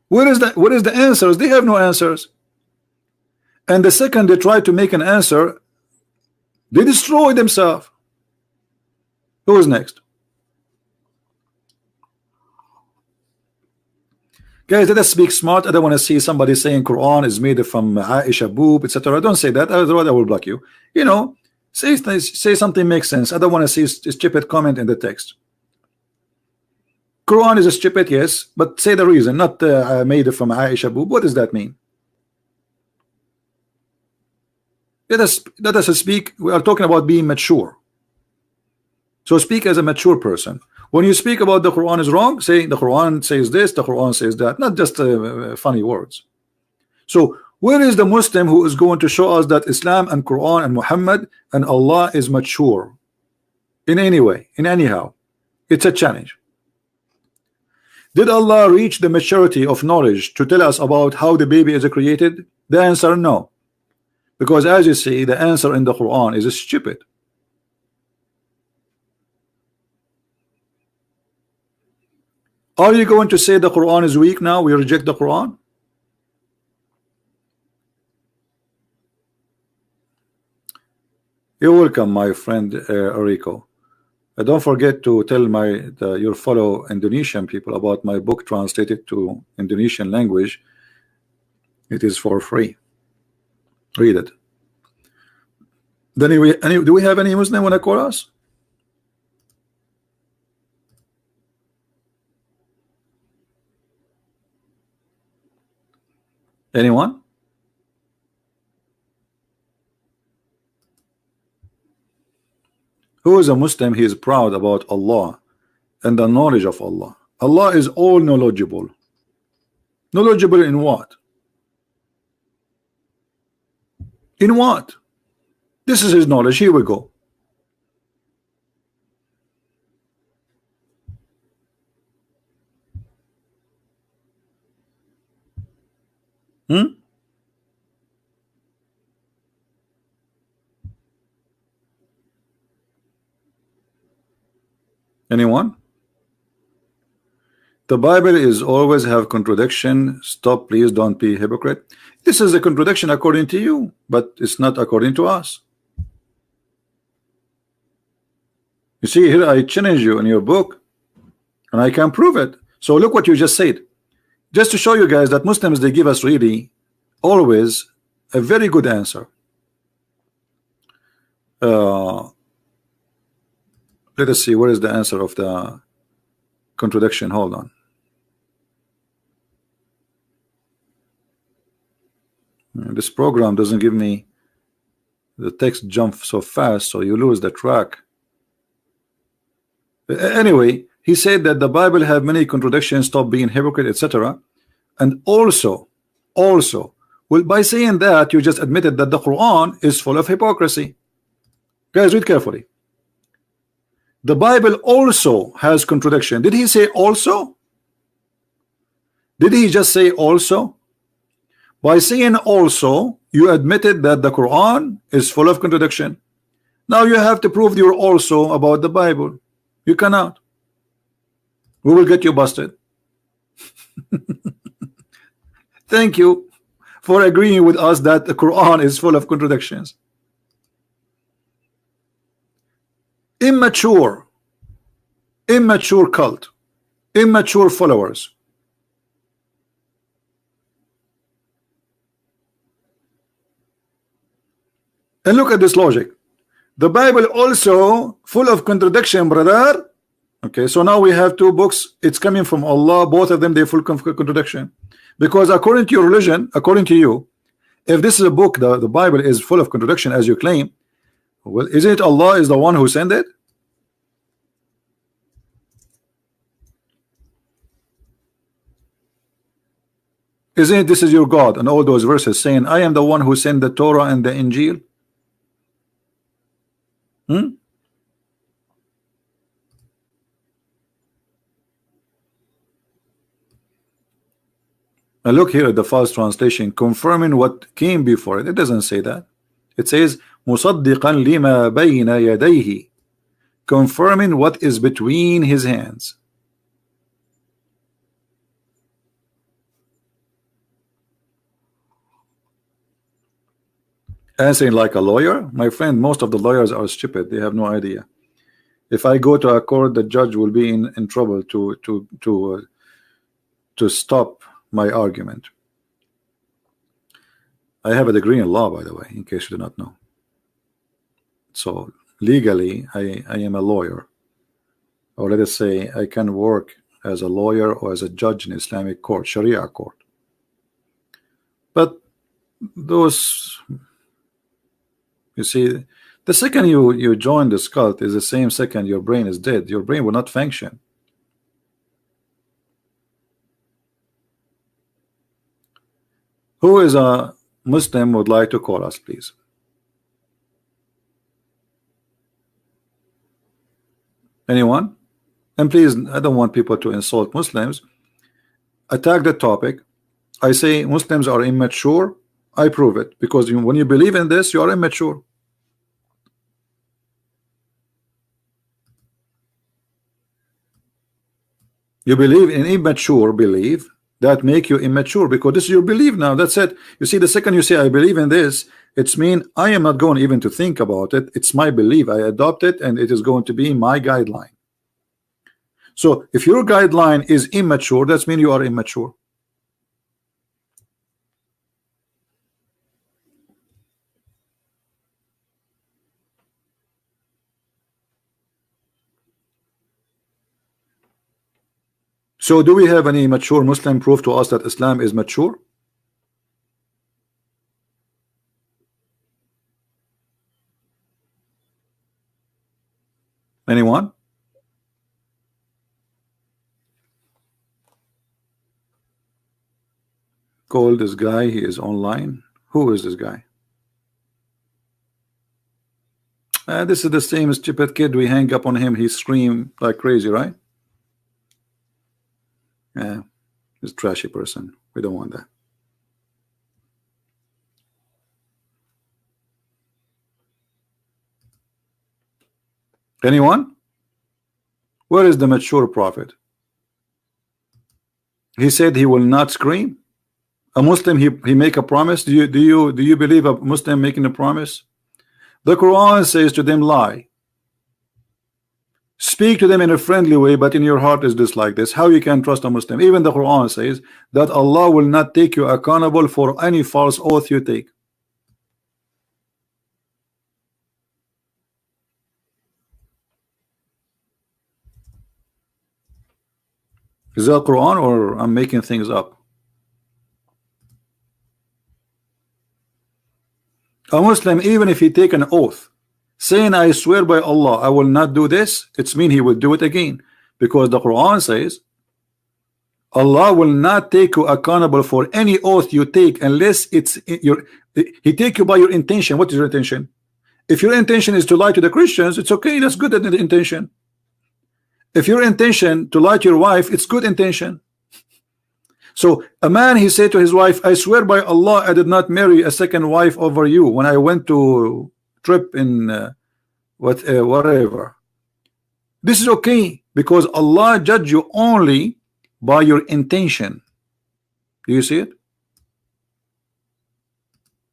What is the answers? They have no answers. And the second they try to make an answer, they destroy themselves. Who is next? Guys, let us speak smart. I don't want to see somebody saying Quran is made from Aisha boob, etc. Don't say that, otherwise I will block you. You know, say something makes sense. I don't want to see a stupid comment in the text. Quran is a stupid, yes, but say the reason, not made from Aisha boob. What does that mean? Let us speak. We are talking about being mature. So speak as a mature person. When you speak about the Quran is wrong, say the Quran says this, the Quran says that, not just funny words. So where is the Muslim who is going to show us that Islam and Quran and Muhammad and Allah is mature in any way, in anyhow? It's a challenge. Did Allah reach the maturity of knowledge to tell us about how the baby is created? The answer, no. Because as you see, the answer in the Quran is stupid. Are you going to say the Quran is weak now? We reject the Quran? You're welcome, my friend Rico. Don't forget to tell your fellow Indonesian people about my book translated to Indonesian language. It is for free. Read it. Then do we have any Muslim want to call us? Anyone? Who is a Muslim? He is proud about Allah and the knowledge of Allah. Allah is all knowledgeable. Knowledgeable in what? In what? This is his knowledge. Here we go. Anyone? The Bible is always have contradiction. Stop, please, don't be hypocrite. This is a contradiction according to you, but it's not according to us. You see, here I challenge you in your book, and I can prove it. So look what you just said. Just to show you guys that Muslims, they give us really always a very good answer. Let us see, what is the answer of the contradiction? Hold on. This program doesn't give me the text jump so fast, so you lose the track. Anyway, he said that the Bible have many contradictions, stop being hypocrite, etc. And also, well, by saying that, you just admitted that the Quran is full of hypocrisy. Guys, read carefully. The Bible also has contradiction. Did he say also? Did he just say also? By saying also, you admitted that the Quran is full of contradiction. Now you have to prove your also about the Bible. You cannot. We will get you busted. Thank you for agreeing with us that the Quran is full of contradictions. Immature cult, immature followers. And look at this logic. The Bible also full of contradiction, brother. Okay, so now we have two books. It's coming from Allah. Both of them, they're full of contradiction. Because according to your religion, according to you, if this is a book, the Bible is full of contradiction as you claim, well, isn't it Allah is the one who sent it? Isn't it this is your God? And all those verses saying, I am the one who sent the Torah and the Injil. And look here at the false translation, confirming what came before it. It doesn't say that. It says مُصَدِّقًا لِمَا بَيْنَ يَدَيْهِ, confirming what is between his hands. Answering like a lawyer, my friend. Most of the lawyers are stupid. They have no idea. If I go to a court, the judge will be in trouble to stop my argument. I have a degree in law, by the way, in case you do not know. So legally, I am a lawyer, or let us say I can work as a lawyer or as a judge in Islamic court, Sharia court. But those, you see, the second you join this cult is the same second your brain is dead. Your brain will not function. Who is a Muslim would like to call us, please? Anyone? And please, I don't want people to insult Muslims. Attack the topic. I say Muslims are immature. I prove it, because when you believe in this, you are immature. You believe in immature belief that make you immature, because this is your belief now. That's it. You see, the second you say I believe in this, it's mean I am not going even to think about it. It's my belief. I adopt it, and it is going to be my guideline. So if your guideline is immature, that's mean you are immature. So do we have any mature Muslim proof to us that Islam is mature? Anyone? call this guy. He is online. Who is this guy? This is the same stupid kid. We hang up on him. He scream like crazy, right? Yeah, he's a trashy person. We don't want that. Anyone? Where is the mature prophet? He said he will not scream. A Muslim, he make a promise. Do you believe a Muslim making a promise? The Quran says to them, lie. Speak to them in a friendly way, but in your heart is this like this. How you can trust a Muslim? Even the Quran says that Allah will not take you accountable for any false oath you take. Is that Quran or I'm making things up? A Muslim, even if he take an oath saying I swear by Allah I will not do this, it's mean he will do it again, because the Quran says Allah will not take you accountable for any oath you take unless it's your he take you by your intention. What is your intention? If your intention is to lie to the Christians, it's okay, that's good intention. If your intention to lie to your wife, it's good intention. So a man, he said to his wife, I swear by Allah I did not marry a second wife over you when I went to trip in whatever. This is okay because Allah judge you only by your intention. Do you see it?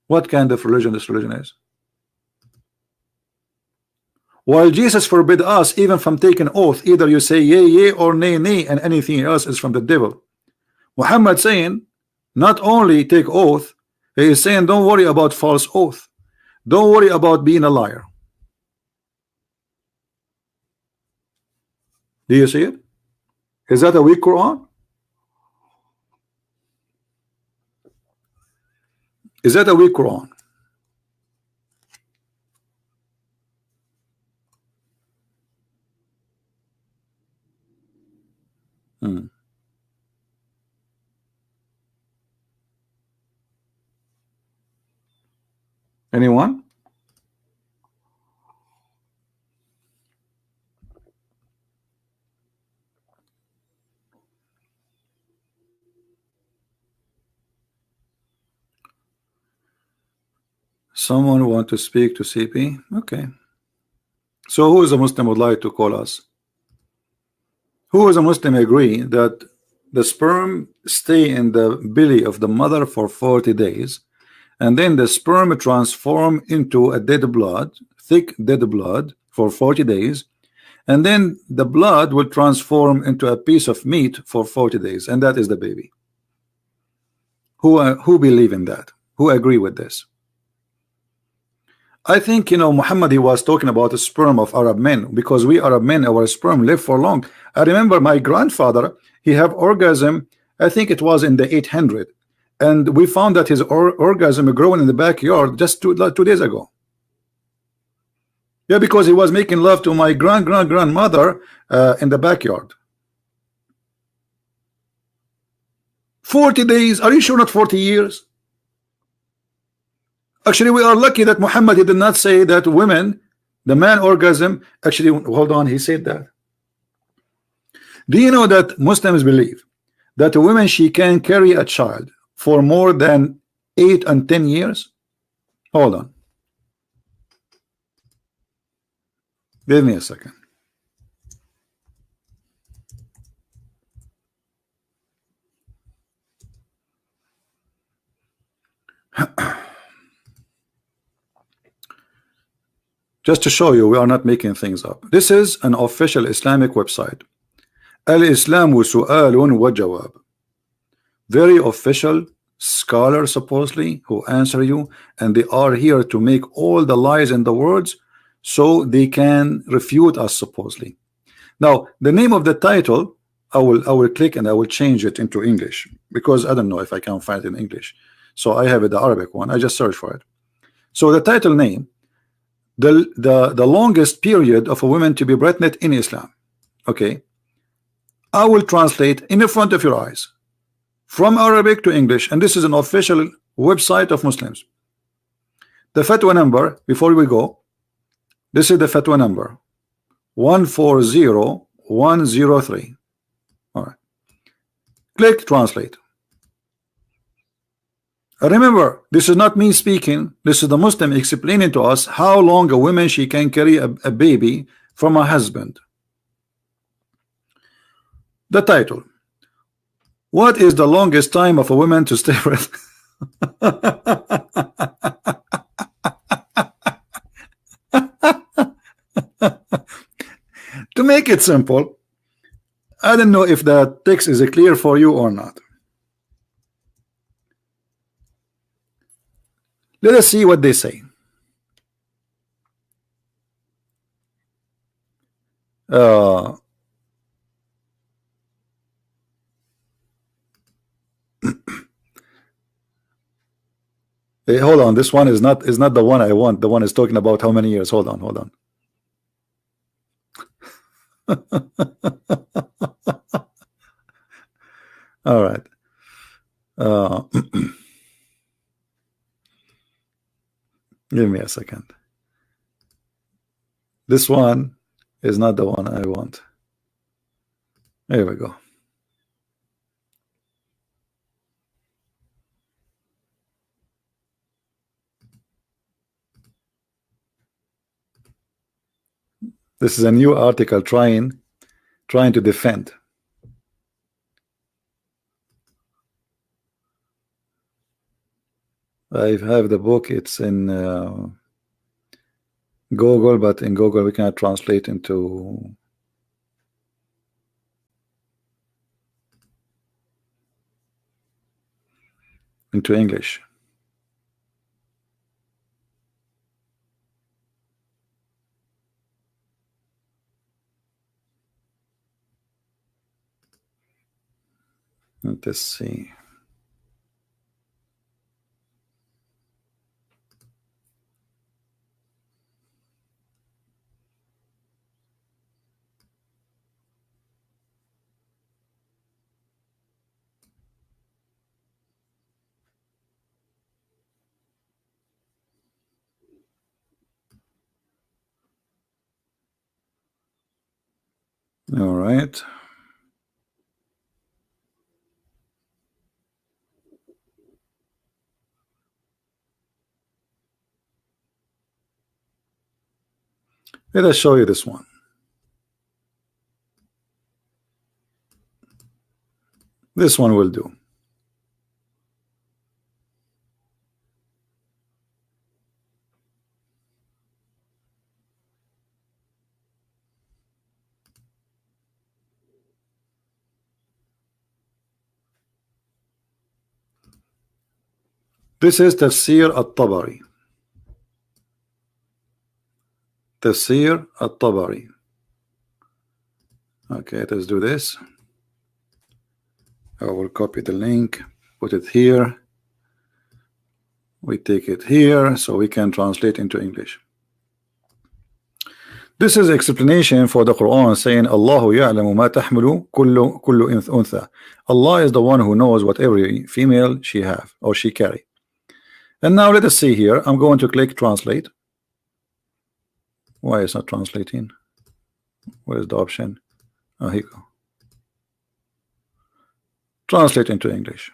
What kind of religion this religion is? While Jesus forbid us even from taking oath, either you say yea, yea, or nay, nay, and anything else is from the devil. Muhammad saying not only take oath, he is saying don't worry about false oath, don't worry about being a liar. Do you see it? Is that a weak Quran? Is that a weak Quran? Anyone? Someone want to speak to CP? Okay. So who is a Muslim would like to call us? Who is a Muslim agree that the sperm stay in the belly of the mother for 40 days and then the sperm transform into a dead blood, thick dead blood for 40 days, and then the blood will transform into a piece of meat for 40 days, and that is the baby? Who believe in that? Who agree with this? I think, you know, Muhammad, he was talking about the sperm of Arab men, because we Arab men, our sperm live for long. I remember my grandfather, he have orgasm, I think it was in the 800, and we found that his orgasm growing in the backyard just two days ago. Yeah, because he was making love to my grandmother in the backyard. 40 days, are you sure not 40 years? Actually, we are lucky that Muhammad, he did not say that women, the man orgasm, actually, hold on, he said that. Do you know that Muslims believe that a woman, she can carry a child for more than 8 and 10 years? Hold on. Give me a second. Just to show you, we are not making things up. This is an official Islamic website. Al-Islamu su'alun wa jawab. Very official scholar, supposedly, who answer you, and they are here to make all the lies in the words so they can refute us, supposedly. Now, the name of the title, I will click and I will change it into English, because I don't know if I can find it in English. So I have it, the Arabic one. I just search for it. So the title name, the longest period of a woman to be pregnant in Islam. Okay, I will translate in the front of your eyes from Arabic to English, and this is an official website of Muslims. The fatwa number, before we go, this is the fatwa number 140103. All right, click translate. Remember, this is not me speaking. This is the Muslim explaining to us how long a woman she can carry a baby from a husband. The title: what is the longest time of a woman to stay with? To make it simple, I don't know if the text is clear for you or not. Let us see what they say. Hey, hold on, this one is not the one I want. The one is talking about how many years. Hold on. All right. Give me a second. This one is not the one I want. There we go. This is a new article trying to defend. I have the book. It's in Google, but in Google we cannot translate into English. Let's see. All right. Let us show you this one. This one will do. This is Tafsir al-Tabari. Tafsir al-Tabari. Okay, let's do this. I will copy the link, put it here. We take it here so we can translate into English. This is explanation for the Quran saying Allahu ya'lamu ma tahmilu kullu untha. Allah is the one who knows what every female she have or she carry. And now let us see here. I'm going to click translate. Why is not translating? Where is the option? Oh, here you go. Translate into English.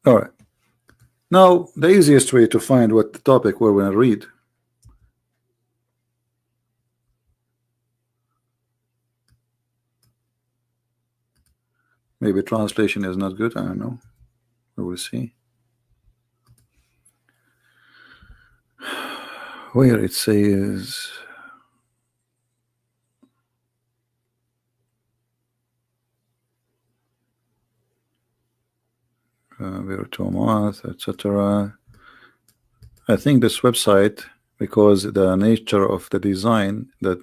All right. Now the easiest way to find what the topic we're going to read. Maybe translation is not good. I don't know. We will see. Where it says virtual month, etc. I think this website, because the nature of the design, that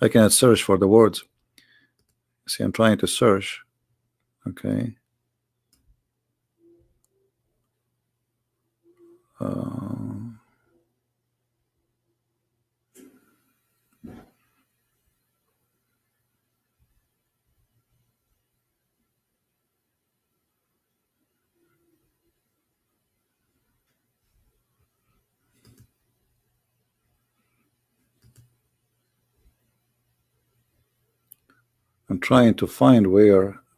I cannot search for the words. See, I'm trying to search. Okay. I'm trying to find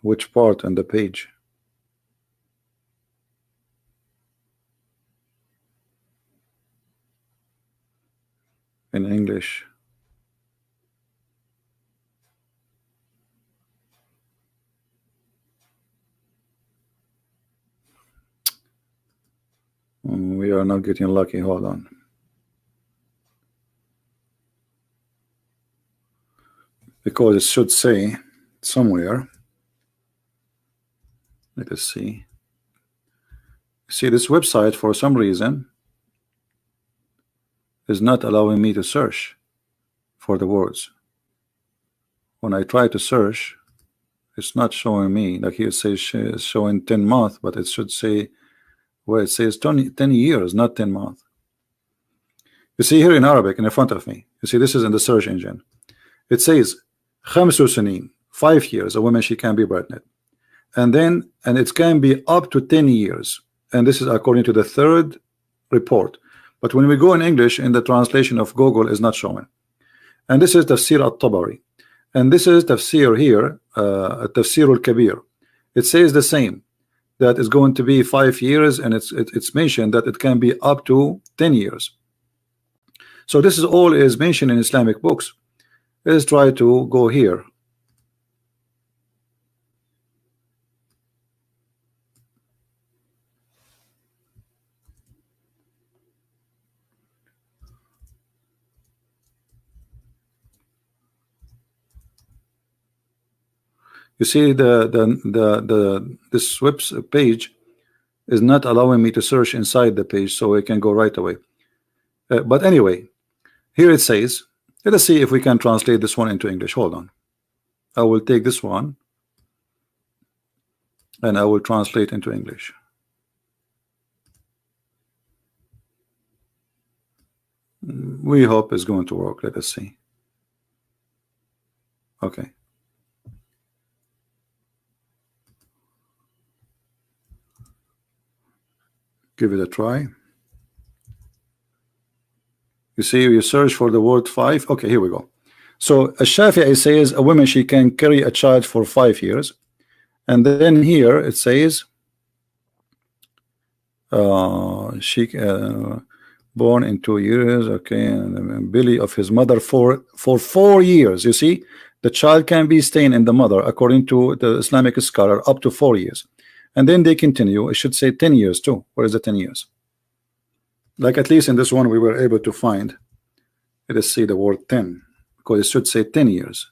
which part on the page. In English. We are not getting lucky. Hold on. Because it should say somewhere. Let us see. See, this website for some reason is not allowing me to search for the words. When I try to search, it's not showing me. Like here it says it's showing 10 months, but it should say, well, it says 10 years, not 10 months. You see here in Arabic in front of me, you see this is in the search engine. It says 5 سنين, 5 years a woman she can be pregnant, and it can be up to 10 years, and this is according to the third report. But when we go in English, in the translation of Google is not showing. And this is Tafsir al-Tabari, and this is Tafsir here, Tafsir al-Kabir. It says the same, that is going to be 5 years, and it's mentioned that it can be up to 10 years. So this is all is mentioned in Islamic books. Let's try to go here. You see this web page is not allowing me to search inside the page, so I can go right away. But anyway, here it says, let us see if we can translate this one into English. Hold on. I will take this one and I will translate into English. We hope it's going to work. Let us see. Okay. Give it a try. You see, you search for the word 5. Okay, here we go. So Shafi'i says a woman she can carry a child for 5 years, and then here it says she born in 2 years. Okay, and belly of his mother for 4 years. You see, the child can be staying in the mother according to the Islamic scholar up to 4 years, and then they continue. It should say 10 years too. Where is the 10 years? Like at least in this one we were able to find. Let us see the word 10, because it should say 10 years.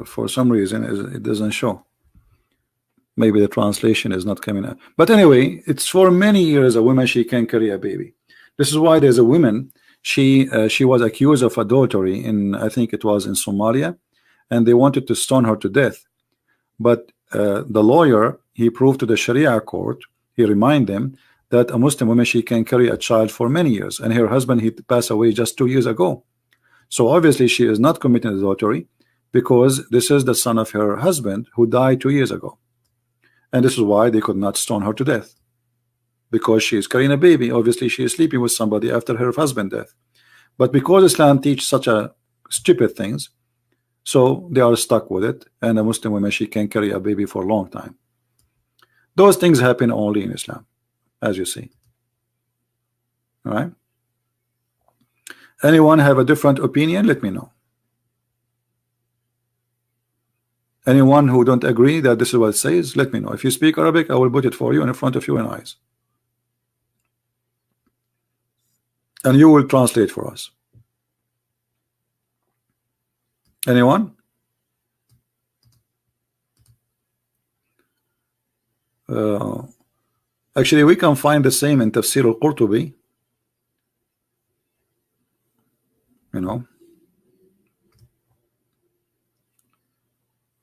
For some reason it doesn't show. Maybe the translation is not coming out. But anyway, it's for many years a woman she can carry a baby. This is why there's a woman, she was accused of adultery in, I think it was in Somalia, and they wanted to stone her to death. But the lawyer, he proved to the Sharia court, he reminded them that a Muslim woman she can carry a child for many years, and her husband he passed away just 2 years ago. So obviously she is not committing adultery, because this is the son of her husband who died 2 years ago, and this is why they could not stone her to death, because she is carrying a baby. Obviously she is sleeping with somebody after her husband's death. But because Islam teaches such a stupid things, so they are stuck with it, and a Muslim woman she can carry a baby for a long time. Those things happen only in Islam, as you see. All right. Anyone have a different opinion? Let me know. Anyone who don't agree that this is what it says, let me know. If you speak Arabic, I will put it for you in front of you in eyes, and you will translate for us. Anyone? Actually, we can find the same in Tafsir al-Qurtubi. You know,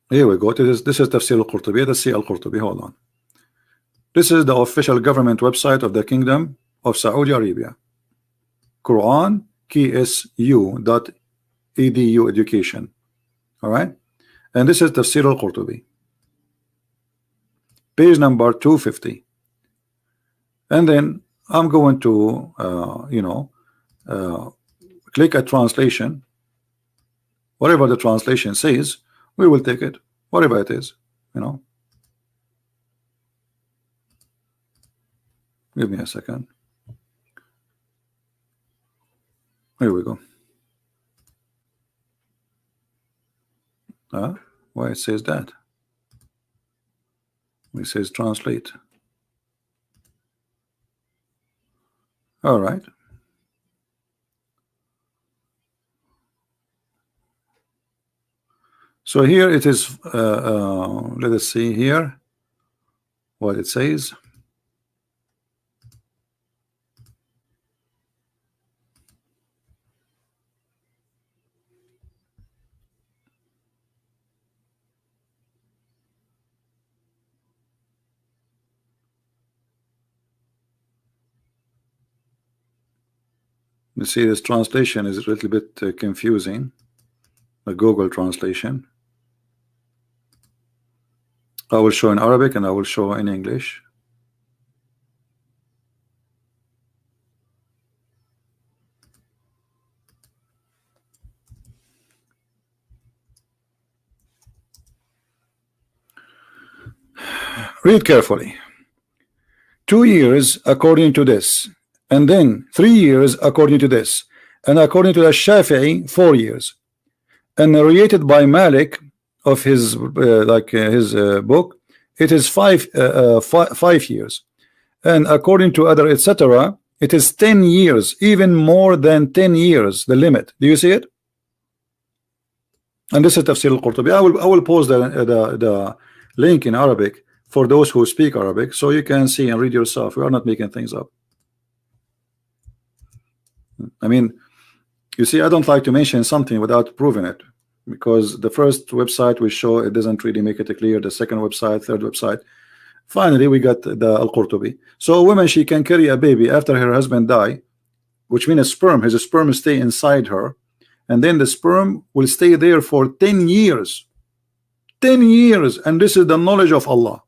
here we go. This is Tafsir al-Qurtubi. Let's see al-Qurtubi. Hold on. This is the official government website of the Kingdom of Saudi Arabia. Quran ksu.edu education. All right, and this is Tafsir al-Qurtubi, page number 250. And then I'm going to click a translation, Whatever the translation says, we will take it, whatever it is, you know. Give me a second. Here we go. Why it says that? It says translate. All right. So here it is. Let us see here what it says. You see, this translation is a little bit confusing. The Google translation. I will show in Arabic and I will show in English. Read carefully. 2 years according to this, and then 3 years according to this, and according to the Shafi'i 4 years, and narrated by Malik of his book, it is 5 years, and according to other etc. it is 10 years, even more than 10 years, the limit. Do you see it? And this is Tafsir al-Qurtubi. I will post the link in Arabic for those who speak Arabic, so you can see and read yourself. We are not making things up. I mean, you see, I don't like to mention something without proving it, because the first website we show, it doesn't really make it clear. The second website, third website, finally we got the Al-Qurtubi. So a woman, she can carry a baby after her husband die, which means his sperm stay inside her, and then the sperm will stay there for 10 years. 10 years, and this is the knowledge of Allah.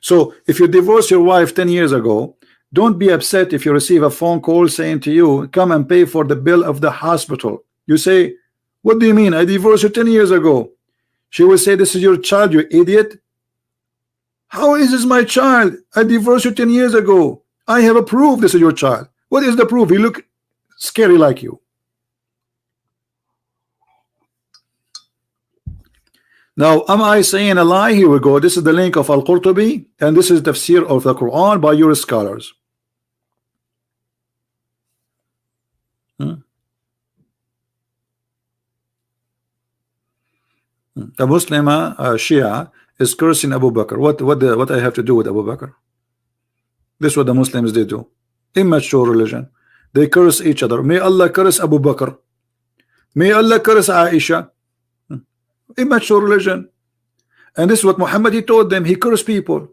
So if you divorce your wife 10 years ago, don't be upset if you receive a phone call saying to you, come and pay for the bill of the hospital. You say, what do you mean? I divorced you 10 years ago. She will say, this is your child, you idiot. How is this my child? I divorced you 10 years ago. I have a proof this is your child. What is the proof? He look scary like you. Now, am I saying a lie? Here we go. This is the link of Al-Qurtubi, and this is tafsir of the Quran by your scholars. The Muslim Shia is cursing Abu Bakr. What I have to do with Abu Bakr? This is what the Muslims they do. Immature religion. They curse each other. May Allah curse Abu Bakr. May Allah curse Aisha. Immature religion. And this is what Muhammad, he told them. He cursed people.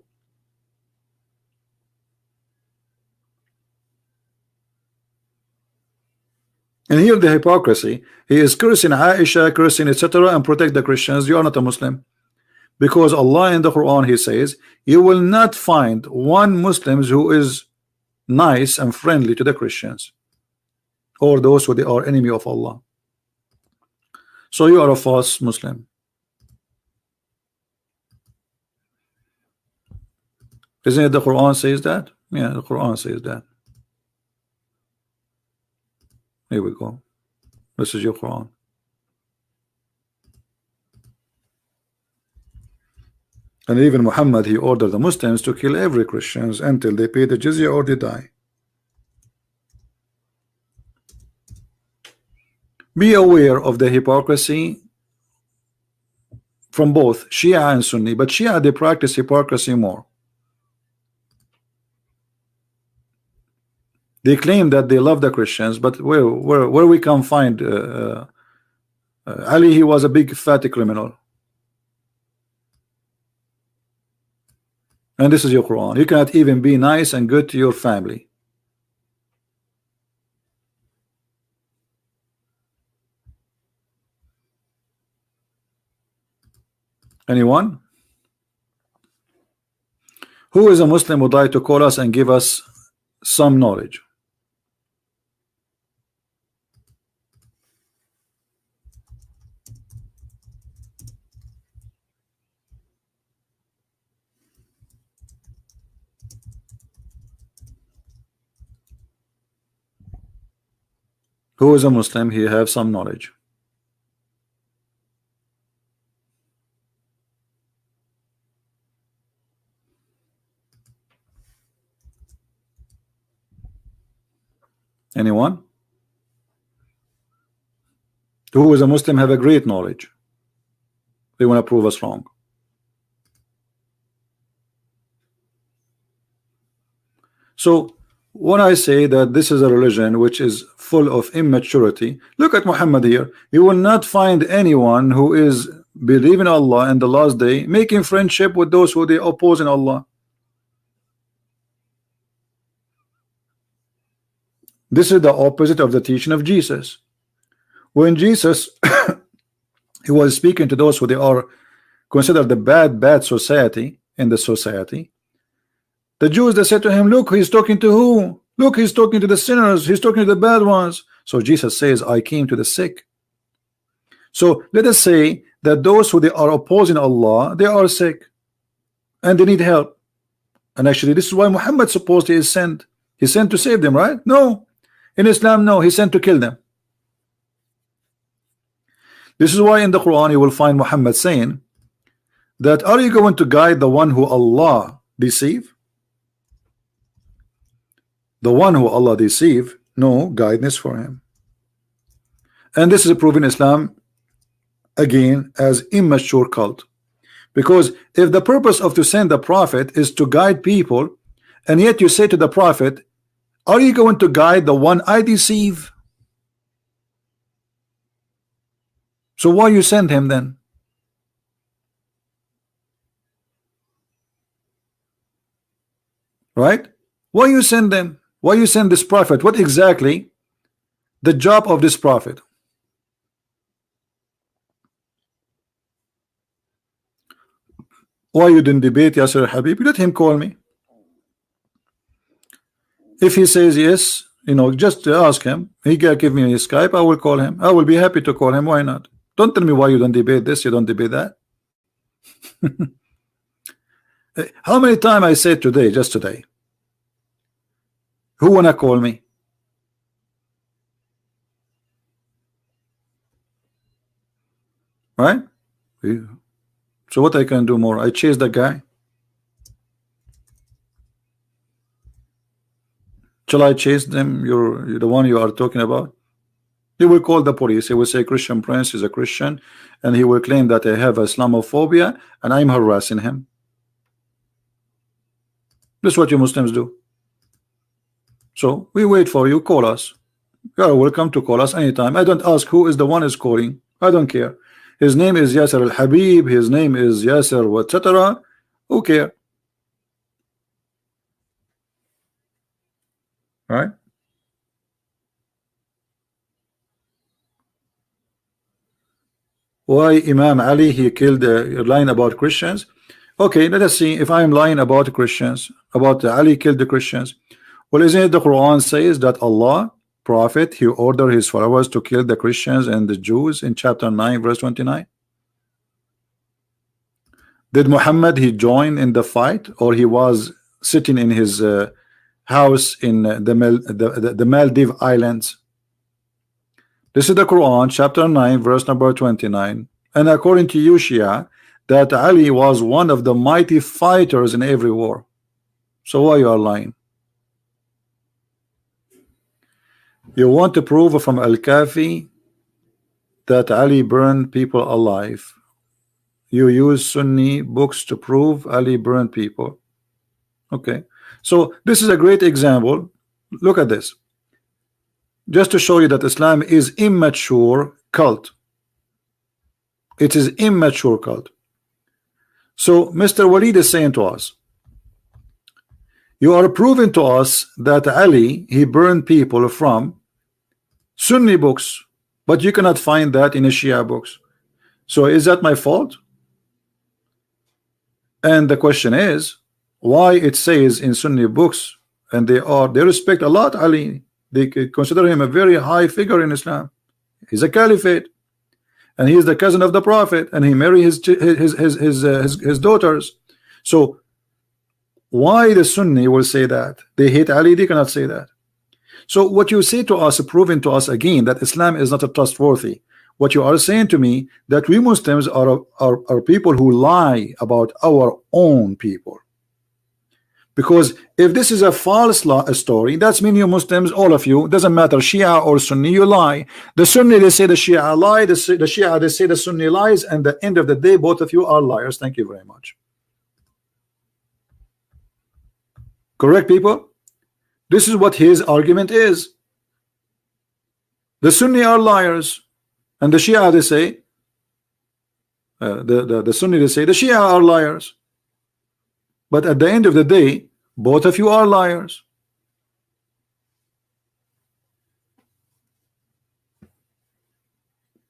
And here the hypocrisy. He is cursing Aisha, cursing etc. and protect the Christians. You are not a Muslim. Because Allah in the Quran, he says, you will not find one Muslim who is nice and friendly to the Christians or those who they are enemy of Allah. So you are a false Muslim. Isn't it the Quran says that? Yeah, the Quran says that. Here we go. This is your Quran. And even Muhammad, he ordered the Muslims to kill every Christians until they pay the jizya or they die. Be aware of the hypocrisy from both Shia and Sunni, but Shia, they practice hypocrisy more. They claim that they love the Christians, but where we can find Ali, he was a big fat criminal. And this is your Quran. You cannot even be nice and good to your family. Anyone? Who is a Muslim who would like to call us and give us some knowledge? Who is a Muslim? He have some knowledge. Anyone? Who is a Muslim have a great knowledge? They want to prove us wrong. So when I say that this is a religion which is full of immaturity, look at Muhammad here. You will not find anyone who is believing Allah and the last day making friendship with those who they oppose in Allah. This is the opposite of the teaching of Jesus. When Jesus he was speaking to those who they are considered the bad society in the society, the Jews, they said to him, look, he's talking to who? Look, he's talking to the sinners, he's talking to the bad ones. So Jesus says, I came to the sick. So let us say that those who they are opposing Allah, they are sick and they need help. And actually this is why Muhammad supposedly is sent. He's sent to save them, right? No. In Islam, no, he's sent to kill them. This is why in the Quran you will find Muhammad saying that, are you going to guide the one who Allah deceive? The one who Allah deceive, no guidance for him. And this is proven Islam again as immature cult. Because if the purpose of to send the prophet is to guide people, and yet you say to the prophet, are you going to guide the one I deceive? So why you send him then? Right? Why you send them? Why you send this prophet? What exactly the job of this prophet? Why you didn't debate Yasser Habib? Let him call me. If he says yes, you know, just ask him. He can give me his Skype. I will call him. I will be happy to call him. Why not? Don't tell me why you don't debate this, you don't debate that. How many times I said today, just today, who wanna call me? Right? So what I can do more? I chase the guy. Shall I chase them? You're the one you are talking about. He will call the police. He will say Christian Prince is a Christian, and he will claim that I have Islamophobia and I'm harassing him. This is what you Muslims do. So we wait for you. Call us. You are welcome to call us anytime. I don't ask who is the one is calling. I don't care. His name is Yasser Al Habib. His name is Yasser, etc. Who care? Right? Why Imam Ali he killed lying about Christians? Okay, let us see if I am lying about Christians, about Ali killed the Christians. Well, isn't it the Quran says that Allah, Prophet, he ordered his followers to kill the Christians and the Jews in chapter 9 verse 29? Did Muhammad he join in the fight, or he was sitting in his house in the Maldives Islands? This is the Quran chapter 9 verse number 29, and according to you Shia, that Ali was one of the mighty fighters in every war. So why you are lying? You want to prove from Al-Kafi that Ali burned people alive. You use Sunni books to prove Ali burned people. Okay, so this is a great example. Look at this. Just to show you that Islam is immature cult. It is immature cult. So Mr. Walid is saying to us, you are proving to us that Ali he burned people from Sunni books, but you cannot find that in the Shia books. So is that my fault? And the question is, why it says in Sunni books, and they respect a lot Ali. They consider him a very high figure in Islam. He's a caliphate, and he is the cousin of the Prophet, and he married his daughters. So why the Sunni will say that they hate Ali? They cannot say that. So what you say to us, proving to us again that Islam is not a trustworthy. What you are saying to me that we Muslims are people who lie about our own people. Because if this is a false story, that's mean you Muslims, all of you, doesn't matter Shia or Sunni, you lie. The Sunni they say the Shia lie, the Shia they say the Sunni lies, and at the end of the day both of you are liars. Thank you very much. Correct, people? This is what his argument is. The Sunni are liars, and the Shia they say the Sunni they say the Shia are liars. But at the end of the day, both of you are liars.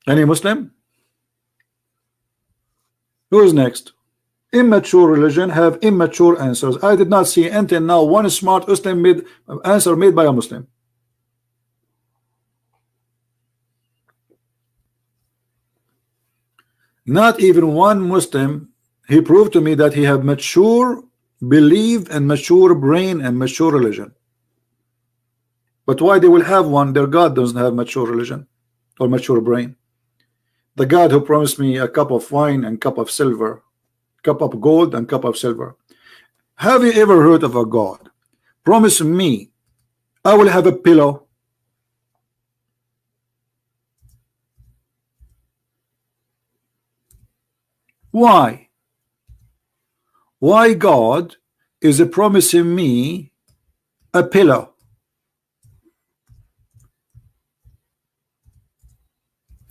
Any Muslim? Who is next? Immature religion have immature answers. I did not see until now one smart Muslim answer made by a Muslim. Not even one Muslim. He proved to me that he have mature belief and mature brain and mature religion. But why they will have one? Their God doesn't have mature religion or mature brain. The God who promised me a cup of wine and cup of silver, cup of gold and cup of silver. Have you ever heard of a God promise me I will have a pillow? Why? Why God is promising me a pillow?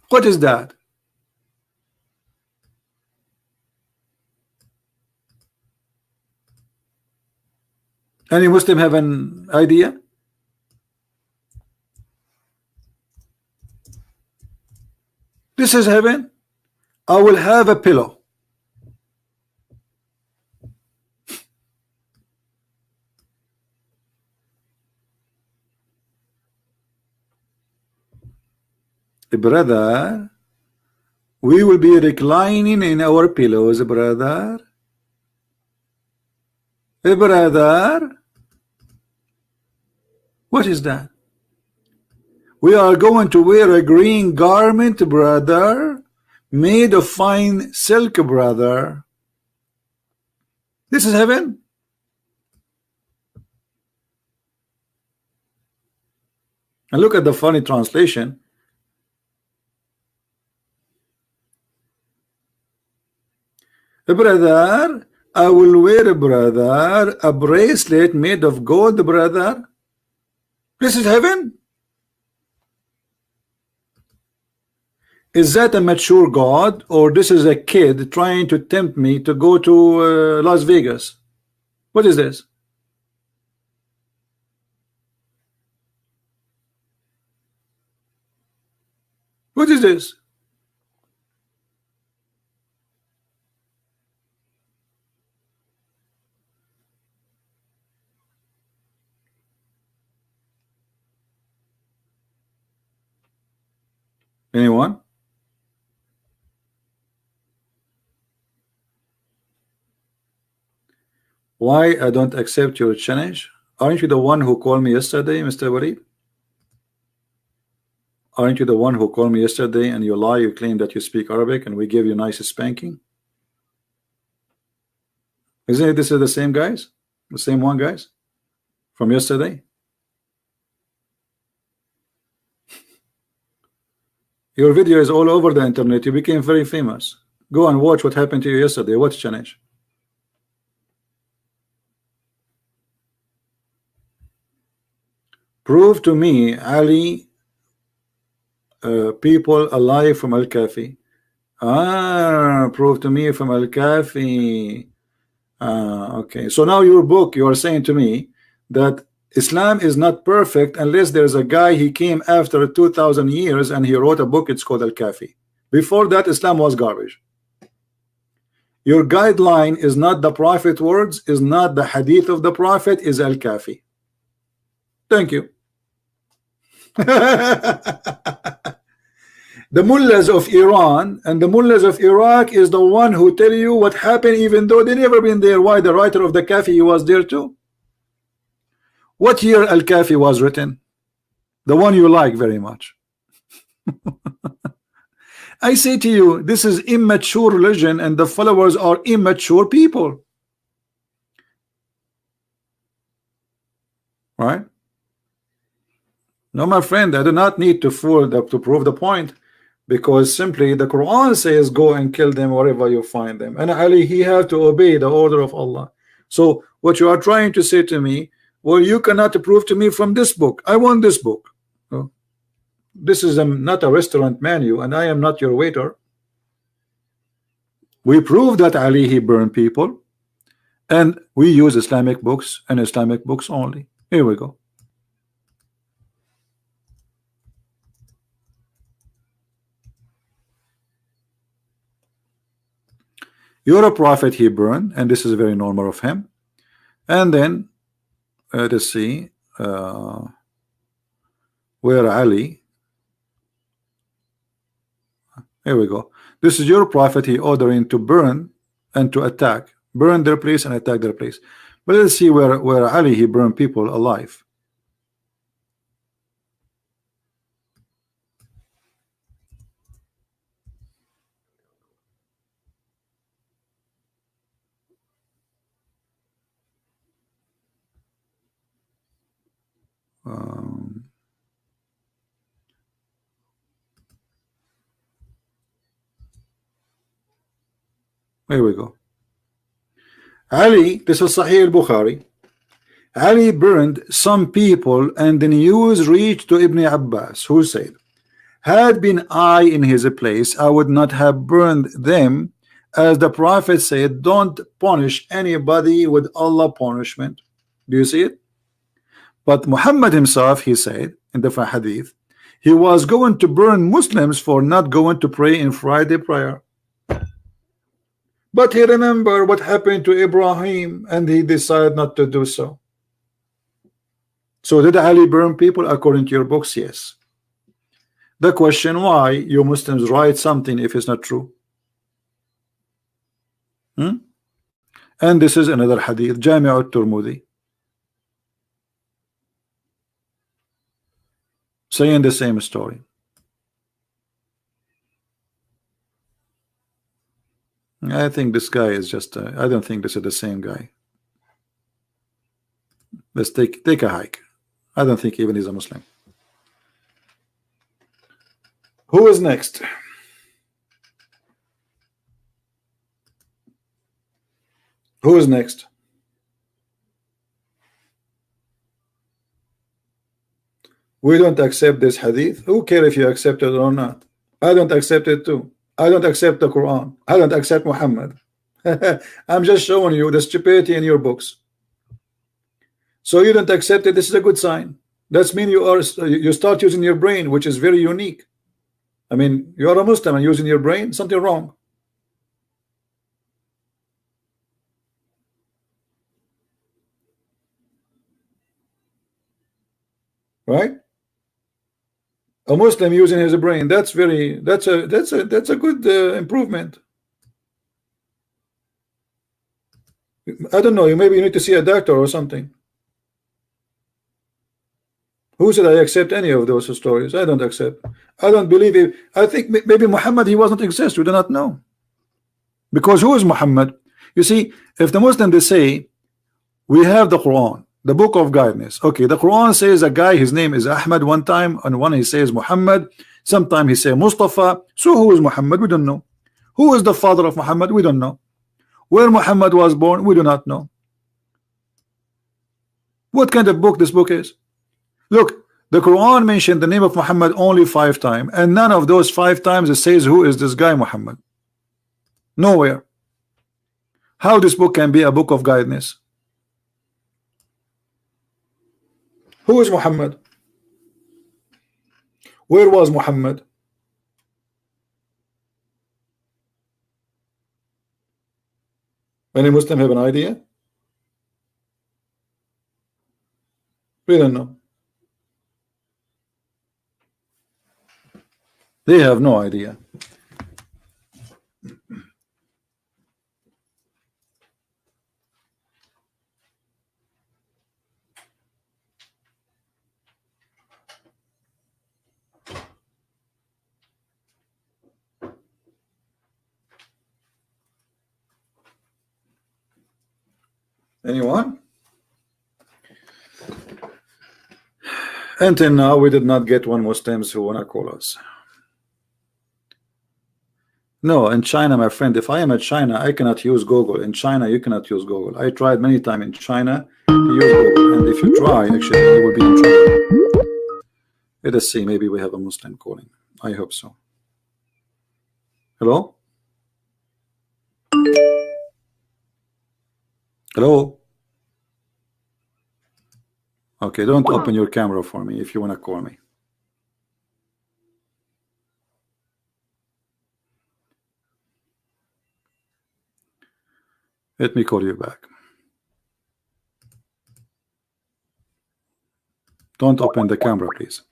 What is that? Any Muslim have an idea? This is heaven. I will have a pillow. Brother, we will be reclining in our pillows, brother. Brother, what is that? We are going to wear a green garment, brother, made of fine silk, brother. This is heaven. And look at the funny translation. Brother, I will wear, brother, a bracelet made of gold, brother. This is heaven. Is that a mature God, or this is a kid trying to tempt me to go to Las Vegas? What is this? What is this? Anyone? Why I don't accept your challenge? Aren't you the one who called me yesterday, Mr. Wari? Aren't you the one who called me yesterday and you lie, you claim that you speak Arabic and we gave you nice spanking? Isn't it this is the same guys? The same one guys from yesterday? Your video is all over the internet. You became very famous. Go and watch what happened to you yesterday. What challenge? Prove to me, Ali, people alive from Al-Kafi. Prove to me from Al-Kafi. Okay. So now your book, you are saying to me that Islam is not perfect unless there's a guy he came after 2,000 years and he wrote a book. It's called Al-Kafi. Before that, Islam was garbage. Your guideline is not the Prophet words, is not the hadith of the Prophet, is Al-Kafi. Thank you. The mullahs of Iran and the mullahs of Iraq is the one who tell you what happened even though they never been there. Why? The writer of the Kafi, he was there too. What year Al-Kafi was written? the one you like very much. I say to you, this is immature religion, and the followers are immature people, right? No, my friend, I do not need to prove the point, because simply the Quran says go and kill them wherever you find them, and Ali, he had to obey the order of Allah. So what you are trying to say to me, well, you cannot prove to me from this book. I want this book. No. This is not a restaurant menu, and I am not your waiter. We prove that Ali, he burned people, and we use Islamic books and Islamic books only. Here we go. You're a prophet, he burned, and this is very normal of him. And then let's see where Ali. Here we go. This is your prophet, he ordering to burn and to attack, burn their place and attack their place. But let's see where Ali, he burned people alive. Here we go. Ali, this is Sahih al-Bukhari. Ali burned some people, and the news reached to Ibn Abbas, who said, had been I in his place, I would not have burned them, as the Prophet said, don't punish anybody with Allah punishment. Do you see it? But Muhammad himself, he said in the hadith, he was going to burn Muslims for not going to pray in Friday prayer. But he remembered what happened to Ibrahim, and he decided not to do so. So did Ali burn people according to your books? Yes. The question, why you Muslims write something if it's not true? And this is another hadith, Jami' al-Turmudi, saying the same story. I think this guy is just I don't think this is the same guy. Let's take a hike. I don't think even he's a Muslim. Who is next? Who is next? We don't accept this hadith. Who cares if you accept it or not? I don't accept it too. I don't accept the Quran. I don't accept Muhammad. I'm just showing you the stupidity in your books. So you don't accept it. This is a good sign. That means you start using your brain, which is very unique. I mean, you are a Muslim and using your brain, something wrong. Right? A Muslim using his brain, that's a good improvement. I don't know, maybe you need to see a doctor or something. Who said I accept any of those stories? I don't accept. I don't believe it. I think maybe Muhammad, he wasn't exist. We do not know. Because who is Muhammad? You see, if the Muslim, they say we have the Quran, the book of guidance. Okay, the Quran says a guy, his name is Ahmad one time, and one he says Muhammad. Sometime he say Mustafa. So who is Muhammad? We don't know. Who is the father of Muhammad? We don't know. Where Muhammad was born? We do not know. What kind of book this book is? Look, the Quran mentioned the name of Muhammad only 5 times, and none of those 5 times it says who is this guy Muhammad. Nowhere. How this book can be a book of guidance? Who is Muhammad? Where was Muhammad? Any Muslim have an idea? We don't know. They have no idea. Anyone? Until now, we did not get one Muslims who wanna call us. No, in China, my friend, if I am at China, I cannot use Google. In China, you cannot use Google. I tried many times in China to use Google, and if you try, actually, you will be in trouble. Let us see, maybe we have a Muslim calling. I hope so. Hello? Hello? Okay, don't open your camera for me if you want to call me. Let me call you back. Don't open the camera, please.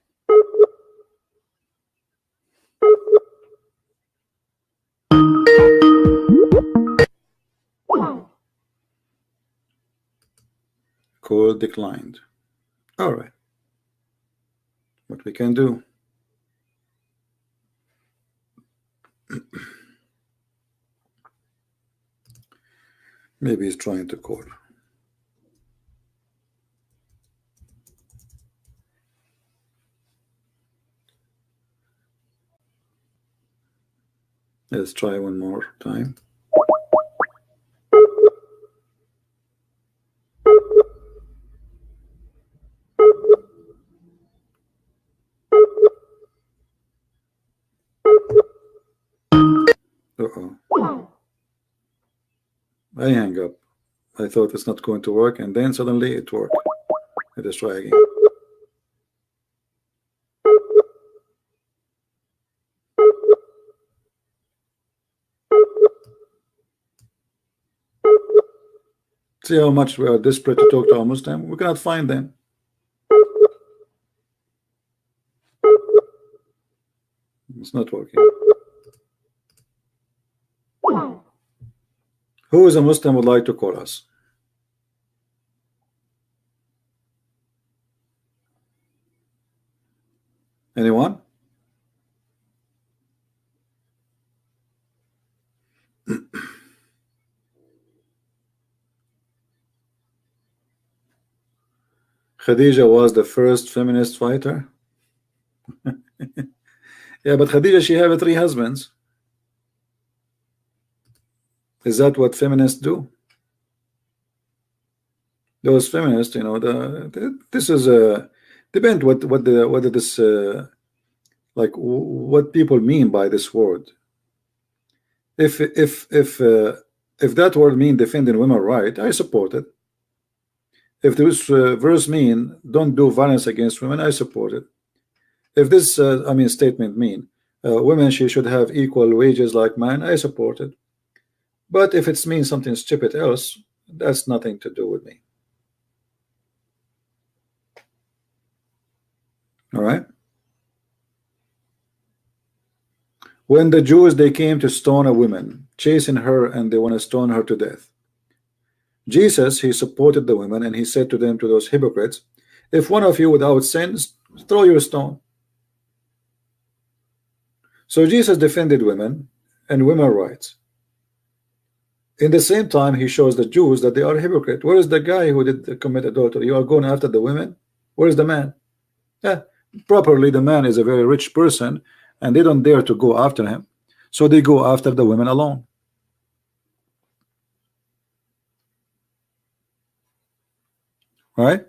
Call declined. All right. What we can do? Maybe he's trying to call. Let's try one more time. Uh-oh. I hang up. I thought it's not going to work, and then suddenly it worked. Let us try again. See how much we are desperate to talk to our Muslim. We cannot find them. It's not working. Who is a Muslim would like to call us? Anyone? Khadija was the first feminist fighter. Yeah, but Khadija, she had 3 husbands. Is that what feminists do? Those feminists, you know, this is a depend whether this like what people mean by this word. If that word mean defending women's right, I support it. If this verse mean don't do violence against women, I support it. If this statement mean women she should have equal wages like men, I support it. But if it means something stupid else, that's nothing to do with me. All right. When the Jews they came to stone a woman, chasing her, and they want to stone her to death, Jesus he supported the women, and he said to them, to those hypocrites, if one of you without sins, throw your stone. So Jesus defended women and women's rights. In the same time, he shows the Jews that they are hypocrite. Where is the guy who did commit adultery? You are going after the women. Where is the man? Yeah, properly, the man is a very rich person, and they don't dare to go after him, so they go after the women alone. All right.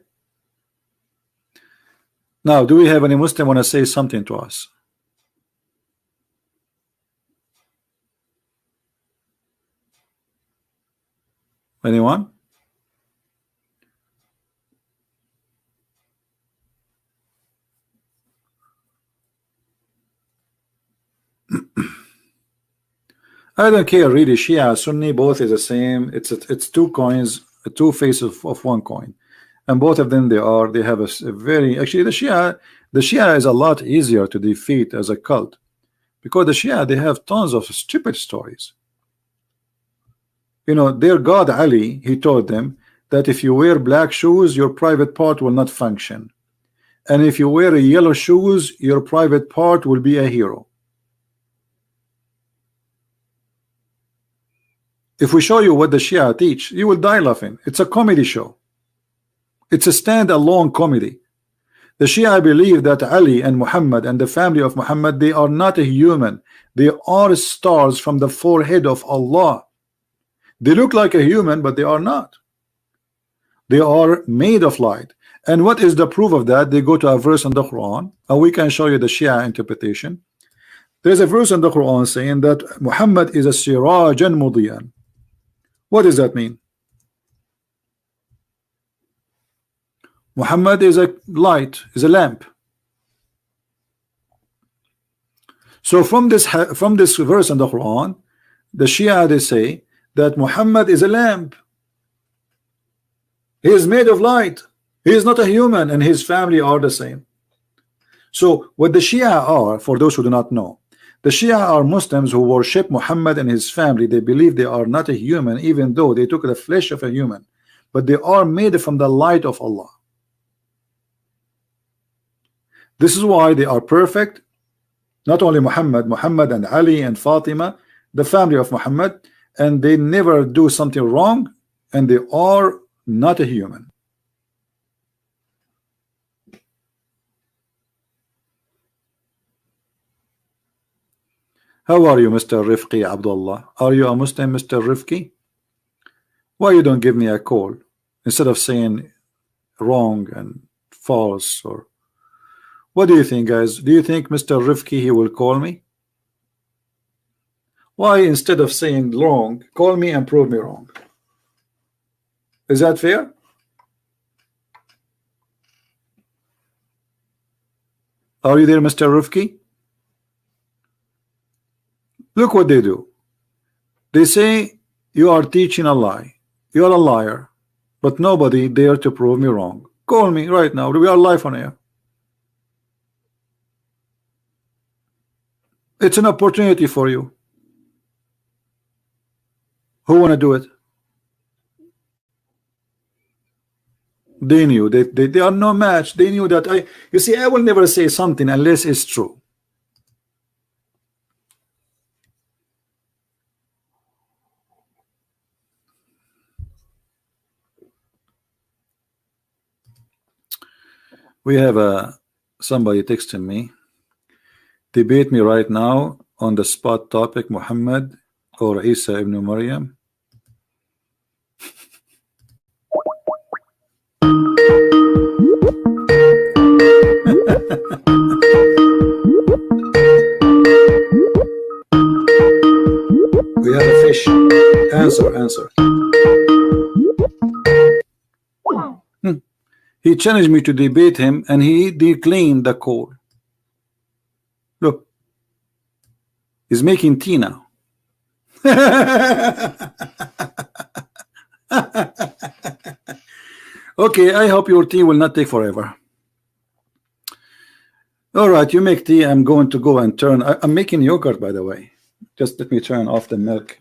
Now, do we have any Muslim want to say something to us? Anyone? I don't care really. Shia, Sunni, both is the same. It's 2 coins, 2 faces of 1 coin, and both of them they have a very actually the Shia is a lot easier to defeat as a cult, because the Shia they have tons of stupid stories. You know, their God Ali, he told them that if you wear black shoes, your private part will not function, and if you wear yellow shoes, your private part will be a hero. If we show you what the Shia teach, you will die laughing. It's a comedy show. It's a stand-alone comedy. The Shia believe that Ali and Muhammad and the family of Muhammad, they are not a human. They are stars from the forehead of Allah. They look like a human, but they are not. They are made of light. And what is the proof of that? They go to a verse in the Quran, and we can show you the Shia interpretation. There's a verse in the Quran saying that Muhammad is a sirajan mudiyan. What does that mean? Muhammad is a light, is a lamp. So from this verse in the Quran, the Shia, they say that Muhammad is a lamp. He is made of light. He is not a human, and his family are the same. So what the Shia are, for those who do not know, the Shia are Muslims who worship Muhammad and his family. They believe they are not a human, even though they took the flesh of a human, but they are made from the light of Allah. This is why they are perfect. Not only Muhammad and Ali and Fatima, the family of Muhammad, and they never do something wrong, and they are not a human. How are you, Mr. Rifqi Abdullah? Are you a Muslim, Mr. Rifqi? Why you don't give me a call instead of saying wrong and false? Or what do you think, guys? Do you think Mr. Rifqi, he will call me? Why instead of saying wrong, call me and prove me wrong? Is that fair? Are you there, Mr. Rifqi? Look what they do. They say you are teaching a lie. You are a liar, but nobody dare to prove me wrong. Call me right now. We are live on air. It's an opportunity for you. Who want to do it? They knew they are no match. They knew that you see, I will never say something unless it's true. We have somebody texting me. Debate me right now on the spot topic, Muhammad or Isa ibn Maryam. We have a fish. Answer. He challenged me to debate him, and he declined the call. Look, he's making tea now. Okay, I hope your tea will not take forever. All right, you make tea. I'm going to go and turn. I'm making yogurt, by the way. Just let me turn off the milk.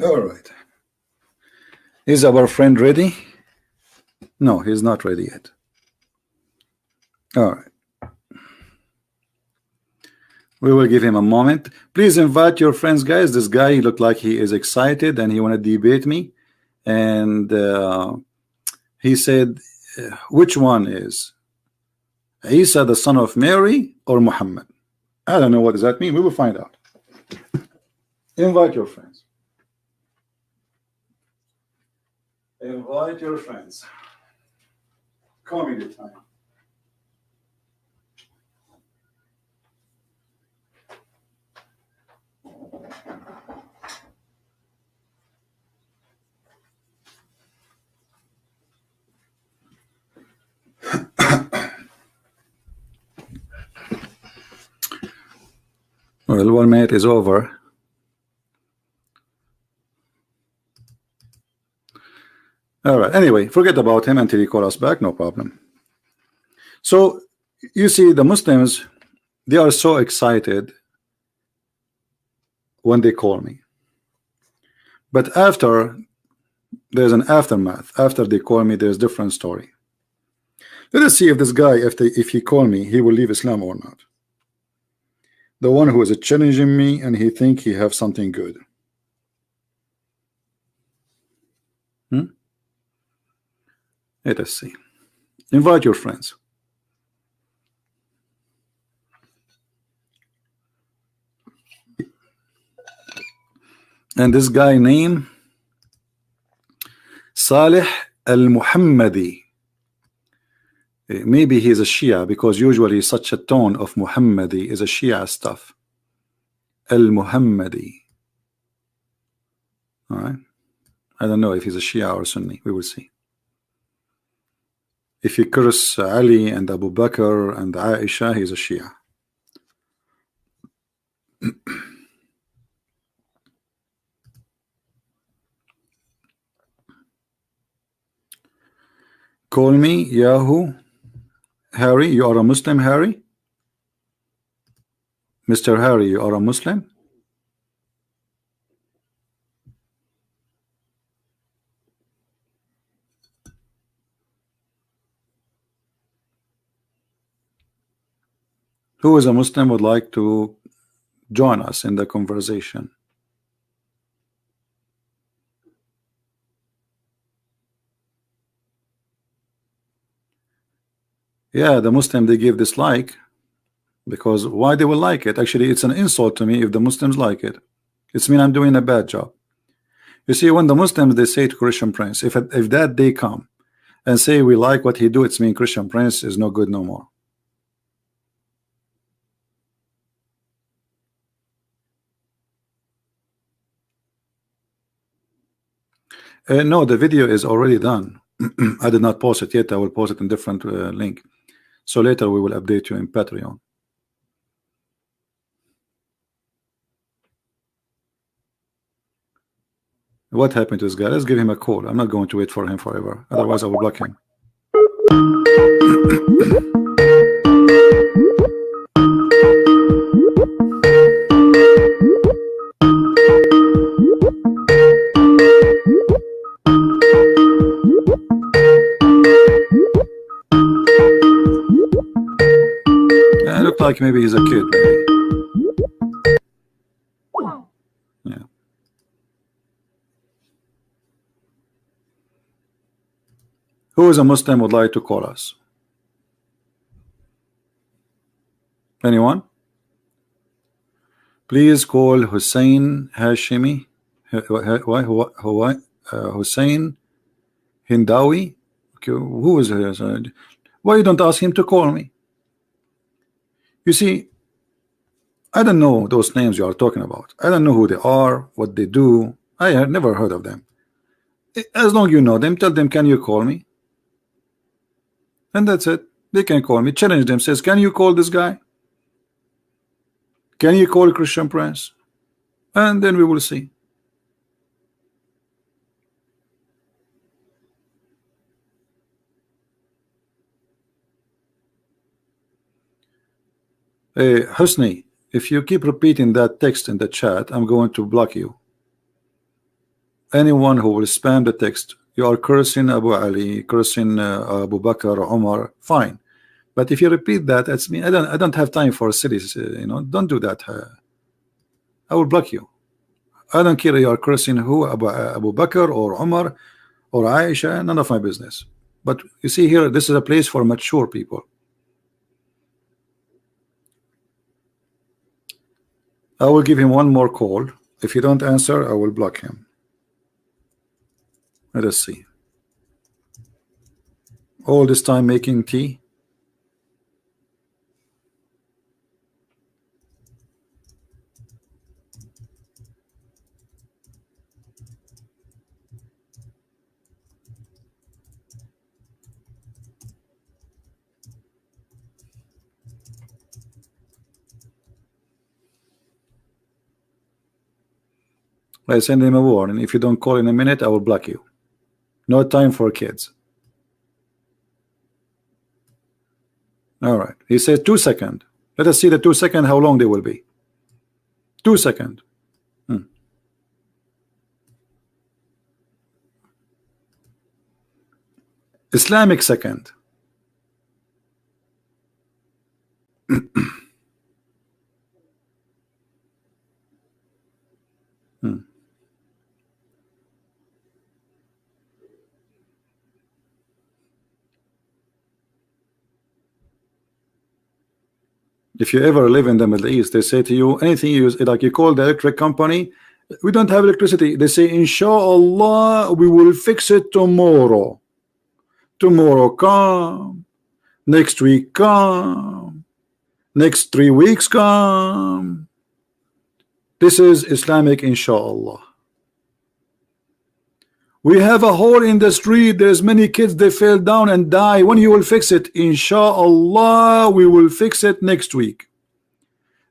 All right. Is our friend ready? No, he's not ready yet. All right. We will give him a moment. Please invite your friends, guys. This guy, he looked like he is excited and he want to debate me. And he said, which one is Isa, the son of Mary, or Muhammad? I don't know what does that mean. We will find out. Invite your friends. Invite your friends. Comedy time. Well, 1 minute is over. All right. Anyway, forget about him until he calls us back. No problem. So you see, the Muslims, they are so excited when they call me. But after, there's an aftermath. After they call me, there's a different story. Let us see if this guy, if he call me, he will leave Islam or not. The one who is challenging me and he think he have something good. Let us see. Invite your friends. And this guy named Salih al-Muhammadi. Maybe he's a Shia, because usually such a tone of Muhammadi is a Shia stuff. Al-Muhammadi. All right. I don't know if he's a Shia or Sunni. We will see. If he curse Ali and Abu Bakr and Aisha, he's a Shia. Call me Yahoo. Harry, you are a Muslim, Harry? Mr. Harry, you are a Muslim? Who is a Muslim would like to join us in the conversation? Yeah, the Muslim, they give dislike, because why they will like it? Actually, it's an insult to me if the Muslims like it. It's mean I'm doing a bad job. You see, when the Muslims, they say to Christian Prince, if that day come and say we like what he do, it's mean Christian Prince is no good no more. No, the video is already done. I did not post it yet. I will post it in different link. So later we will update you in Patreon. What happened to this guy? Let's give him a call. I'm not going to wait for him forever. Otherwise I will block him. Yeah, it looked like maybe he's a kid. Maybe. Yeah. Who is a Muslim would like to call us? Anyone? Please call Hussein Hashimi. Hussein Hindawi. Okay, who is he? Why you don't ask him to call me? You see, I don't know those names you are talking about. I don't know who they are, what they do. I have never heard of them. As long as you know them, tell them, can you call me? And that's it. They can call me. Challenge them. Says, can you call this guy? Can you call Christian Prince? And then we will see. Husni, if you keep repeating that text in the chat, I'm going to block you. Anyone who will spam the text, you are cursing Abu Ali, cursing Abu Bakr, Omar, fine. But if you repeat that, that's me. I don't have time for cities. You know, don't do that. I will block you. I don't care you are cursing who, Abu Bakr or Omar or Aisha, none of my business. But you see here, this is a place for mature people. I will give him one more call. If you don't answer, I will block him. Let us see. All this time making tea. I send him a warning. If you don't call in a minute, I will block you. No time for kids. All right. He says 2 seconds. Let us see the 2 seconds, how long they will be. 2 seconds. Islamic second. If you ever live in the Middle East, they say to you, anything you use, like you call the electric company, we don't have electricity. They say, Inshallah, we will fix it tomorrow. Tomorrow come. Next week come. Next 3 weeks come. This is Islamic Inshallah. We have a hole in the street. There's many kids, they fell down and die. When you will fix it? Inshallah, we will fix it next week.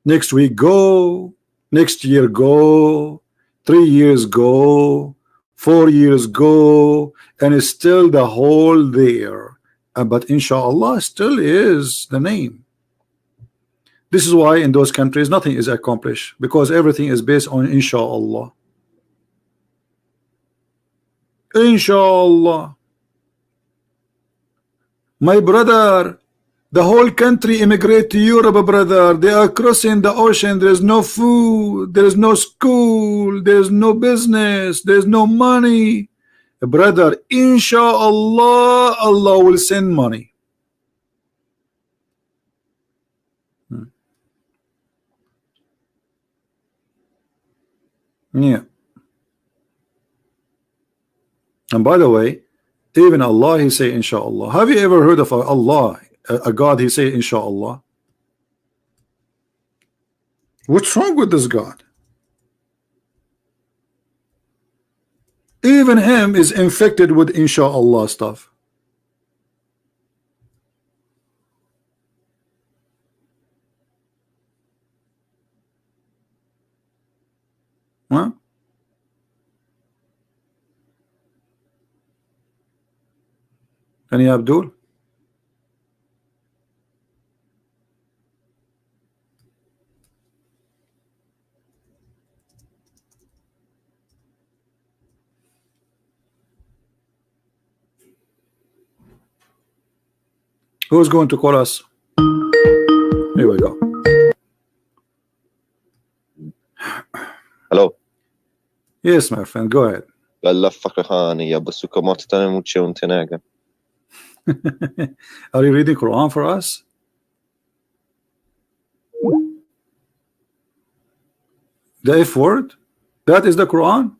Next week go. Next year go. 3 years go. 4 years go. And it's still the hole there. But Inshallah still is the name. This is why in those countries nothing is accomplished, because everything is based on Inshallah. Inshallah. My brother, the whole country immigrate to Europe, brother. They are crossing the ocean. There is no food. There is no school. There is no business. There is no money. Brother, Inshallah, Allah will send money. Yeah. And by the way, even Allah, he say Inshallah. Have you ever heard of Allah, a God, he say Inshallah? What's wrong with this God? Even him is infected with Inshallah stuff. Huh? Any Abdul? Who's going to call us? Here we go. Hello. Yes, my friend, go ahead. Are you reading Quran for us? The F word? That is the Quran?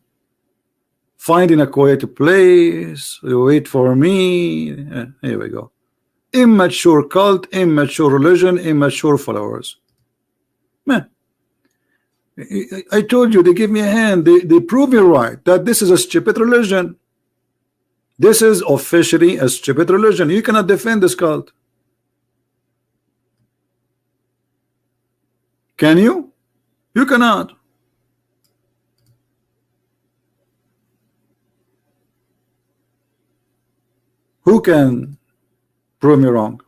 Finding a quiet place, wait for me. Here we go. Immature cult, immature religion, immature followers. Man, I told you, they give me a hand. They prove me right that this is a stupid religion. This is officially a stupid religion. You cannot defend this cult. Can you? You cannot. Who can prove me wrong?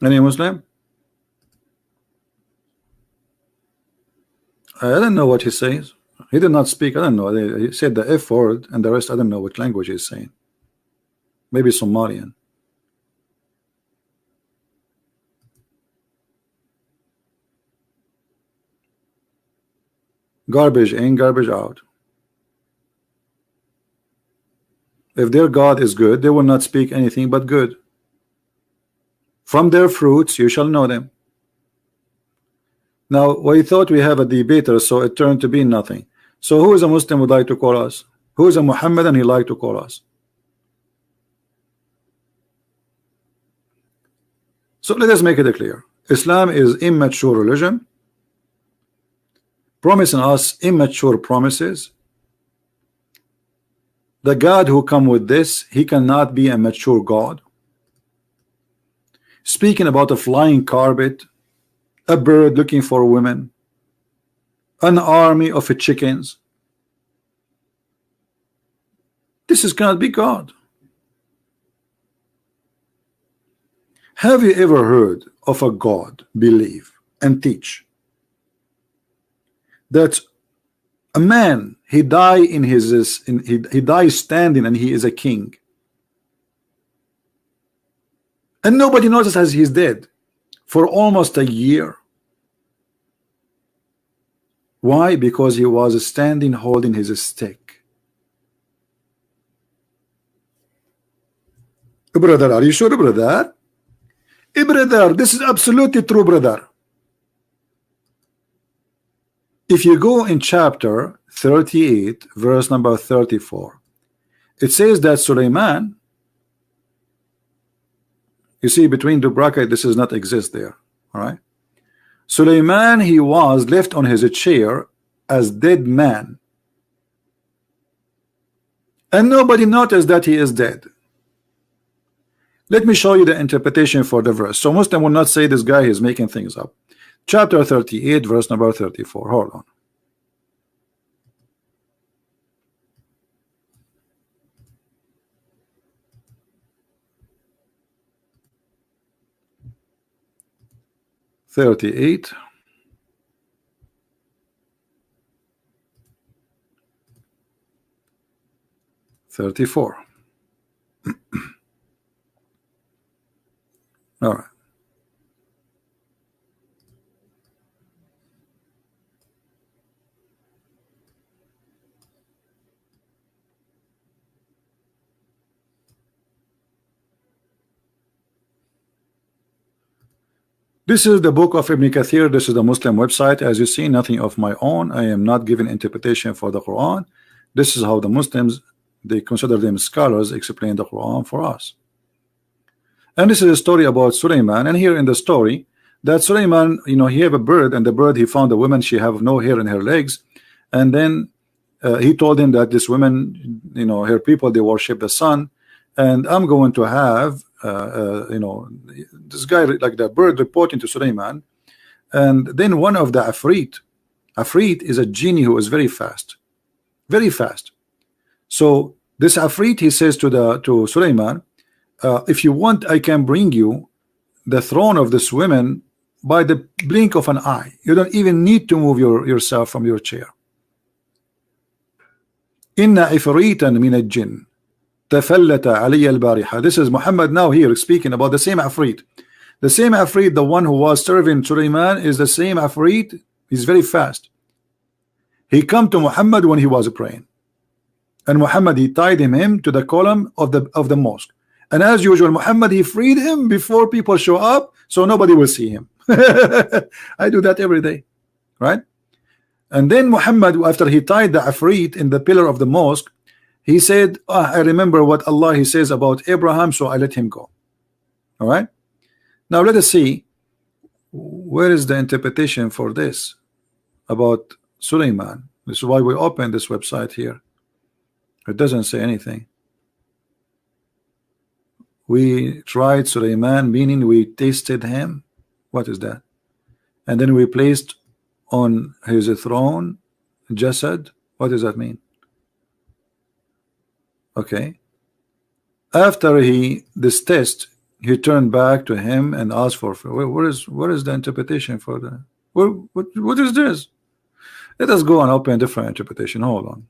Any Muslim? I don't know what he says. He did not speak. I don't know. He said the F word and the rest. I don't know what language he's saying. Maybe Somalian. Garbage in, garbage out. If their God is good, they will not speak anything but good. From their fruits you shall know them. Now we thought we have a debater, so it turned to be nothing. So who is a Muslim would like to call us? Who is a Muhammadan he like to call us? So let us make it clear. Islam is immature religion, promising us immature promises. The God who come with this, he cannot be a mature God. Speaking about a flying carpet, a bird looking for women, an army of chickens. This is cannot be God. Have you ever heard of a God believe and teach that a man he die in his he dies standing and he is a king, and nobody notices as he's dead for almost a year? Why? Because he was standing holding his stick. Brother, are you sure, brother? Brother, this is absolutely true, brother. If you go in chapter 38 verse number 34, it says that Sulaiman, you see between the bracket, this does not exist there. All right, Sulaiman, he was left on his chair as dead man, and nobody noticed that he is dead. Let me show you the interpretation for the verse, so Muslim will not say this guy is making things up. Chapter 38 verse number 34. Hold on. (38) 34. All right. This is the book of Ibn Kathir. This is the Muslim website. As you see, nothing of my own. I am not giving interpretation for the Quran. This is how the Muslims, they consider them scholars, explain the Quran for us. And this is a story about Sulaiman. And here in the story, that Sulaiman, you know, he have a bird, and the bird, he found a woman, she have no hair in her legs. And then he told him that this woman, you know, her people, they worship the sun, and I'm going to have you know, this guy, like the bird, reporting to Sulaiman. And then one of the Afrit is a genie who is very fast, very fast. So this Afrit, he says to Sulaiman, if you want, I can bring you the throne of this woman by the blink of an eye. You don't even need to move yourself from your chair. Inna ifritan min al-jinn tafallata alayya al-bariha. This is Muhammad now here speaking about the same Afrit. The same Afrit, the one who was serving Sulaiman, is the same Afrit. He's very fast. He come to Muhammad when he was praying, and Muhammad, he tied him to the column of the mosque. And as usual, Muhammad, he freed him before people show up, so nobody will see him. I do that every day, right? And then Muhammad, after he tied the Afrit in the pillar of the mosque, he said, I remember what Allah, he says about Abraham, so I let him go. All right, now let us see where is the interpretation for this about Sulaiman. This is why we open this website here. It doesn't say anything. We tried Sulaiman, meaning we tasted him. What is that? And then we placed on his throne Jasad. What does that mean? Okay. After this test, he turned back to him and asked for where is the interpretation for the what is this? Let us go and open a different interpretation. Hold on.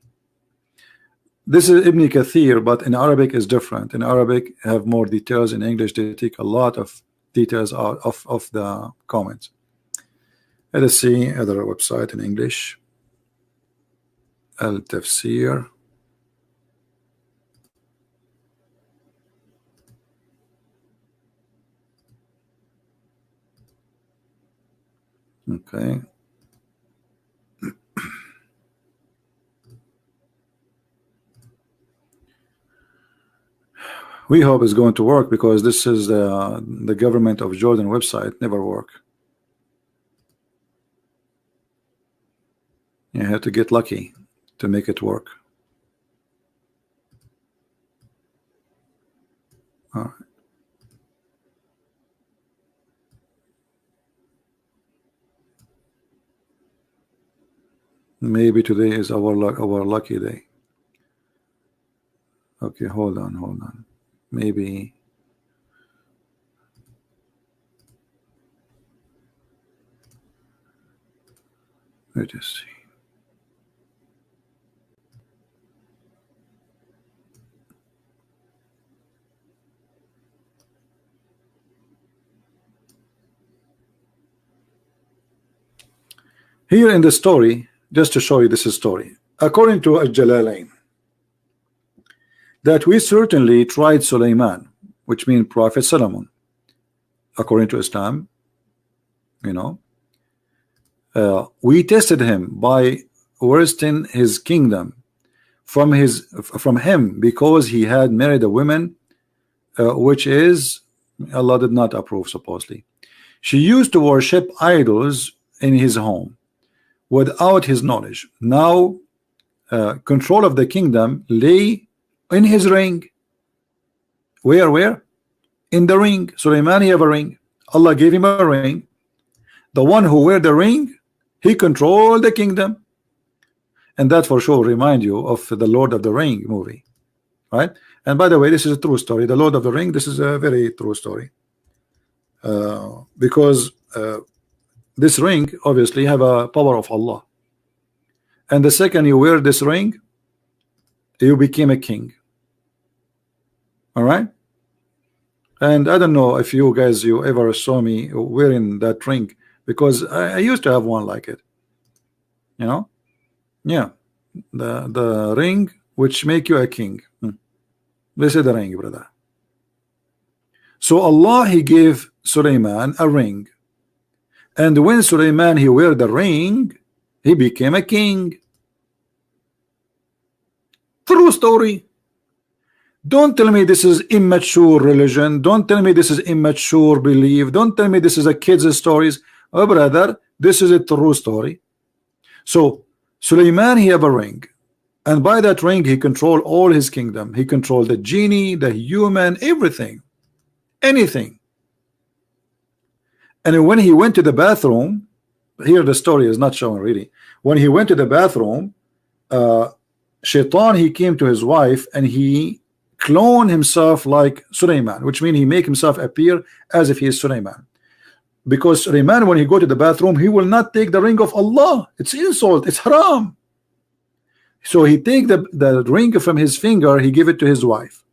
This is Ibn Kathir, but in Arabic is different. In Arabic have more details. In English they take a lot of details out of the comments. Let us see other website in English. Al Tafsir. Okay. We hope it's going to work, because this is the government of Jordan website. Never work. You have to get lucky to make it work. All right. Maybe today is our lucky day. Okay, hold on. Maybe let us see. Here in the story, just to show you this is story, according to Al-Jalalain, that we certainly tried Sulaiman, which means Prophet Solomon, according to Islam, you know, we tested him by worsting his kingdom from him, because he had married a woman which is Allah did not approve. Supposedly she used to worship idols in his home without his knowledge. Now control of the kingdom lay in his ring. Where? In the ring. Sulaiman, he have a ring. Allah gave him a ring. The one who wear the ring, he controlled the kingdom. And that for sure remind you of the Lord of the Ring movie, right? And by the way, this is a true story. The Lord of the Ring, this is a very true story, because this ring obviously have a power of Allah, and the second you wear this ring, you became a king. All right. And I don't know if you guys ever saw me wearing that ring, because I used to have one like it, you know. Yeah, the ring which make you a king. This is the ring, brother. So Allah, he gave Sulaiman a ring, and when Sulaiman he wear the ring, he became a king. True story. Don't tell me this is immature religion. Don't tell me this is immature belief. Don't tell me this is a kid's stories. Oh brother, this is a true story. So Sulaiman, he have a ring, and by that ring he controlled all his kingdom. He controlled the genie, the human, everything, anything. And when he went to the bathroom, here the story is not shown really. When he went to the bathroom, Shaitan, he came to his wife and he cloned himself like Sulaiman, which means he make himself appear as if he is Sulaiman. Because Sulaiman, when he go to the bathroom, he will not take the ring of Allah. It's insult, it's haram. So he take the ring from his finger, he give it to his wife,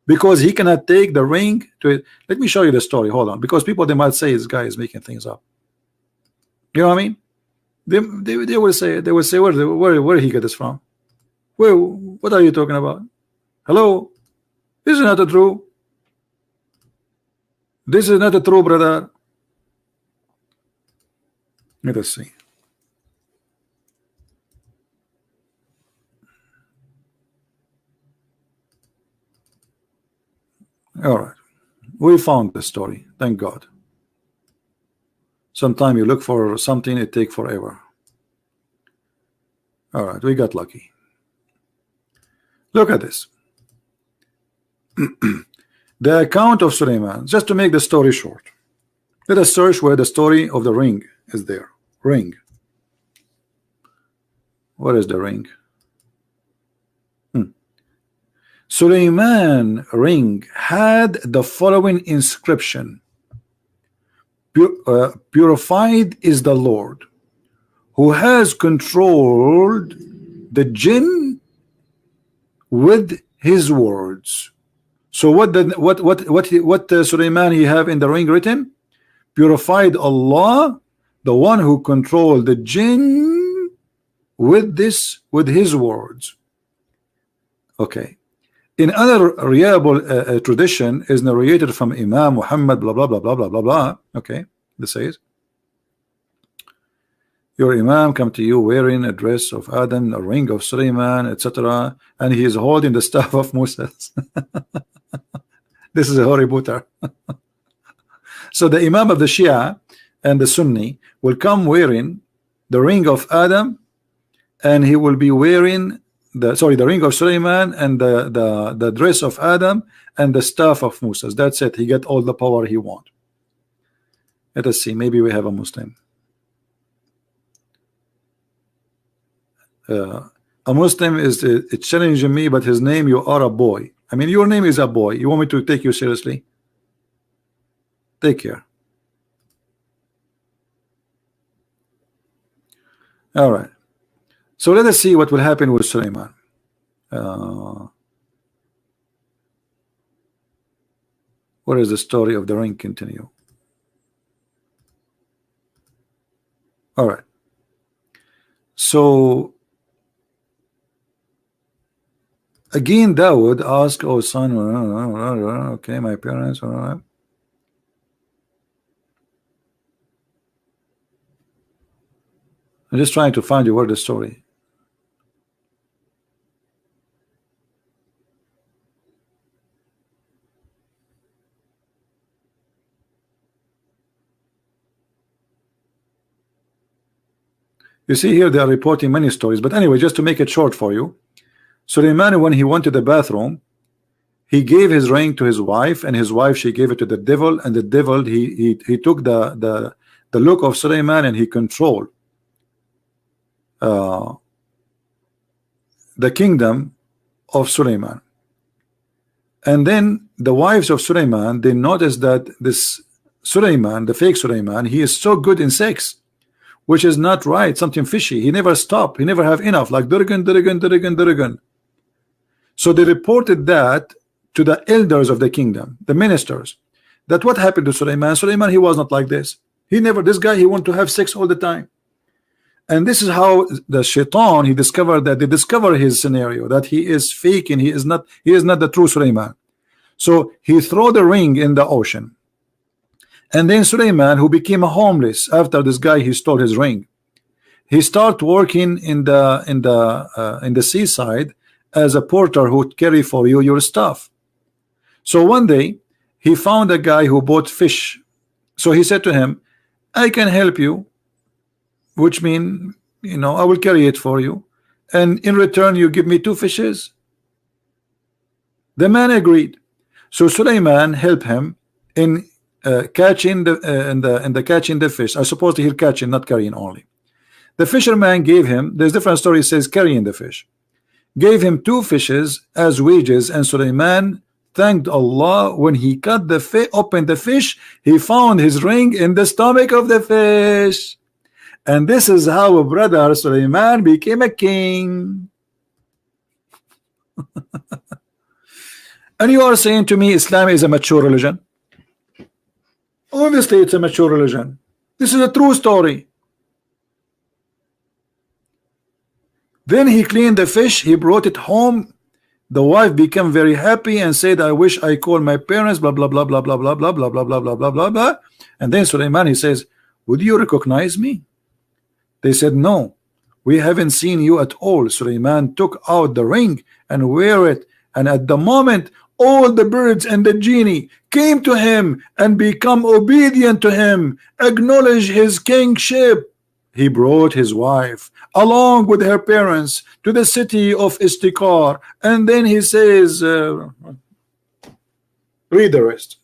because he cannot take the ring to it. Let me show you the story. Hold on, because people, they might say this guy is making things up. You know what I mean? They will say where he get this from? What are you talking about? Hello, this is not a true. This is not a true, brother. Let us see. All right, we found the story. Thank God. Sometimes you look for something, it takes forever. All right, we got lucky. Look at this. The account of Sulaiman, just to make the story short. Let us search where the story of the ring is there. Ring. What is the ring? Suleiman ring had the following inscription: purified is the Lord who has controlled the jinn with his words. So what Suleiman he have in the ring written? Purified Allah, the one who controlled the jinn with his words. Okay. In other reliable tradition is narrated from Imam Muhammad blah blah blah blah blah blah blah. Okay, this says your Imam come to you wearing a dress of Adam, a ring of Suleiman, etc., and he is holding the staff of Moses. This is a Harry Potter. So the Imam of the Shia and the Sunni will come wearing the ring of Adam, and he will be wearing the ring of Suleiman and the dress of Adam and the staff of Moses. That's it. He get all the power he want. Let us see. Maybe we have a Muslim. A Muslim is challenging me, but his name, you are a boy. I mean, your name is a boy. You want me to take you seriously? Take care. All right. So let us see what will happen with Suleiman. What is the story of the ring? Continue. All right. So again, Dawood asked, "Oh son, okay, my parents, all right." I'm just trying to find you where the story. You see here they are reporting many stories, but anyway, just to make it short for you, Suleiman, when he went to the bathroom, he gave his ring to his wife, and his wife, she gave it to the devil, and the devil he took the look of Suleiman and he controlled the kingdom of Suleiman. And then the wives of Suleiman, they noticed that this Suleiman, the fake Suleiman, he is so good in sex, which is not right, something fishy. He never stop, he never have enough, like Durgan. So they reported that to the elders of the kingdom, the ministers, that what happened to Suleiman. Suleiman, he was not like this. This guy, he wanted to have sex all the time. And this is how the shaitan, he discovered that they discover his scenario, that he is faking, he is not the true Suleiman. So he threw the ring in the ocean. And then Suleiman, who became homeless after this guy, he stole his ring, he started working in the seaside as a porter who would carry for you your stuff. So one day he found a guy who bought fish. So he said to him, "I can help you, which mean, I will carry it for you, and in return you give me 2 fishes." The man agreed. So Suleiman helped him in catching the fish. I suppose he's catching, not carrying only. The fisherman gave him, there's different story, says carrying the fish, gave him 2 fishes as wages, and Suleiman thanked Allah. When he cut opened the fish, he found his ring in the stomach of the fish. And this is how brother Suleiman became a king. And you are saying to me Islam is a mature religion? Obviously it's a mature religion. This is a true story. Then he cleaned the fish, he brought it home. The wife became very happy and said, "I wish I called my parents, blah blah blah blah blah blah blah blah blah blah blah blah blah blah." And then Suleiman, he says, "Would you recognize me?" They said, "No, we haven't seen you at all." Suleiman took out the ring and wear it, and at the moment all the birds and the genie came to him and become obedient to him, acknowledge his kingship. He brought his wife along with her parents to the city of Istikar, and then he says, read the rest.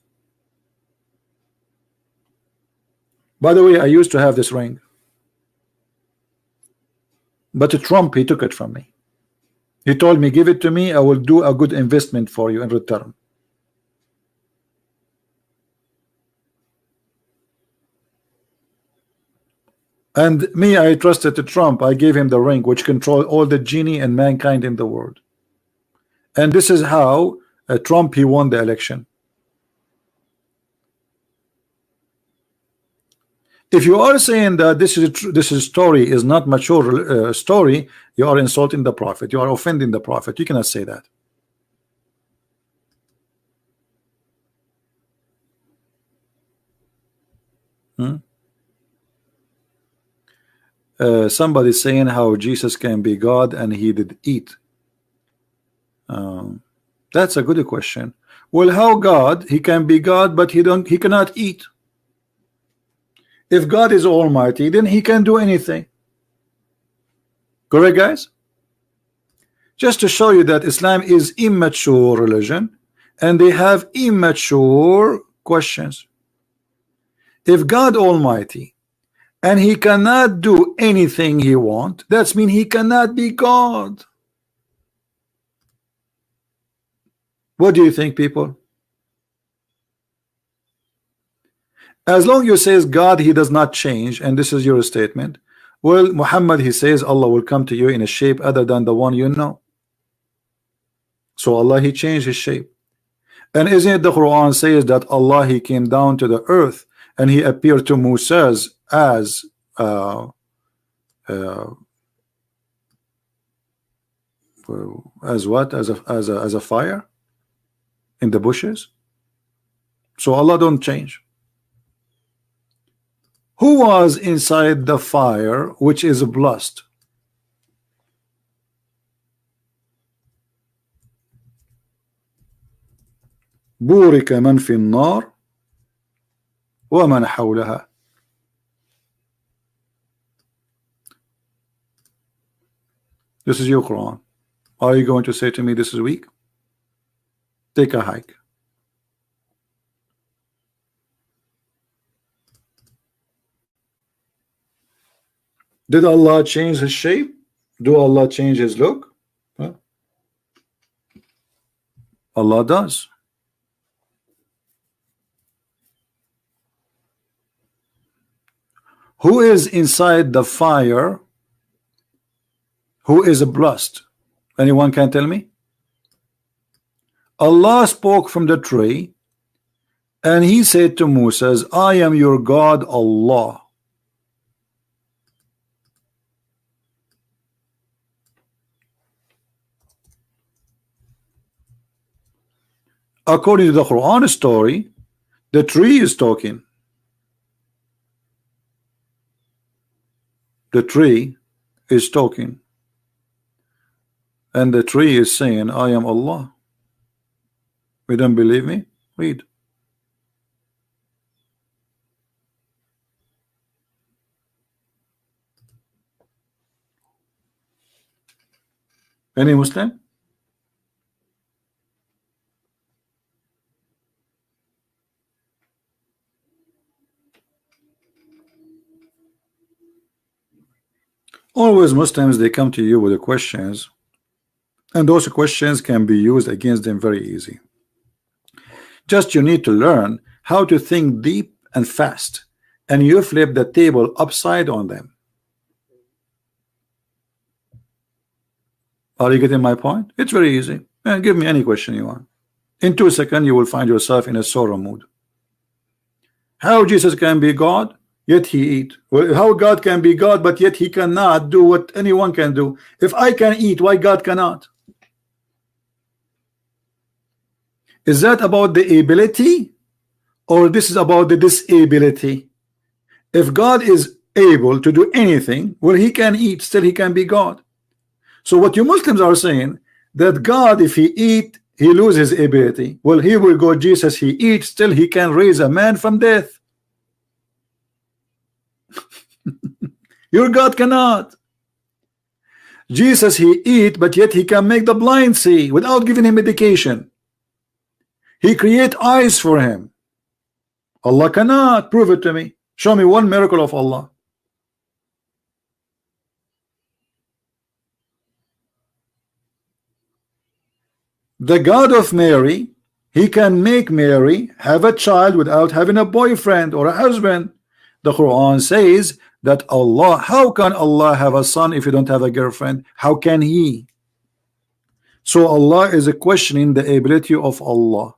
By the way, I used to have this ring, but Trump, he took it from me. He told me, give it to me, I will do a good investment for you in return. And me, I trusted to Trump. I gave him the ring which control all the genie and mankind in the world. And this is how Trump, he won the election. If you are saying that this is story is not mature story, you are insulting the prophet. You are offending the prophet. You cannot say that. Somebody saying how Jesus can be God and he did eat. That's a good question. Well, how God? He can be God, but he cannot eat. If God is almighty, then he can do anything. Correct, guys? Just to show you that Islam is immature religion and they have immature questions. If God almighty and he cannot do anything he wants, that means he cannot be God. What do you think, people? As long as you says God, he does not change, and this is your statement. Well, Muhammad, he says Allah will come to you in a shape other than the one you know. So Allah, he changed his shape. And isn't it the Quran says that Allah, he came down to the earth and he appeared to Moses as what? As a fire in the bushes. So Allah don't change. Who was inside the fire which is blessed? بورك من في النار ومن حولها. This is your Quran. Are you going to say to me this is weak? Take a hike. Did Allah change his shape? Do Allah change his look? Huh? Allah does. Who is inside the fire? Who is blessed? Anyone can tell me? Allah spoke from the tree and he said to Moses, I am your God, Allah. According to the Quran story, the tree is talking. The tree is talking. And the tree is saying, I am Allah. You don't believe me? Read. Any Muslim? Always Muslims, they come to you with the questions, and those questions can be used against them very easy. Just you need to learn how to think deep and fast, and you flip the table upside on them. Are you getting my point? It's very easy. Give me any question you want. In 2 seconds you will find yourself in a sorrow mood. How Jesus can be God, yet he eat? Well, how God can be God, but yet he cannot do what anyone can do? If I can eat, why God cannot? Is that about the ability, or this is about the disability? If God is able to do anything, well, he can eat, still he can be God. So what you Muslims are saying, that God, if he eat, he loses ability. Well, here we go, Jesus, he eats, still he can raise a man from death. Your God cannot. Jesus, he eat, but yet he can make the blind see without giving him medication. He create eyes for him. Allah cannot. Prove it to me. Show me one miracle of Allah. The God of Mary, he can make Mary have a child without having a boyfriend or a husband. The Quran says that Allah, how can Allah have a son if you don't have a girlfriend? How can he? So Allah is questioning the ability of Allah.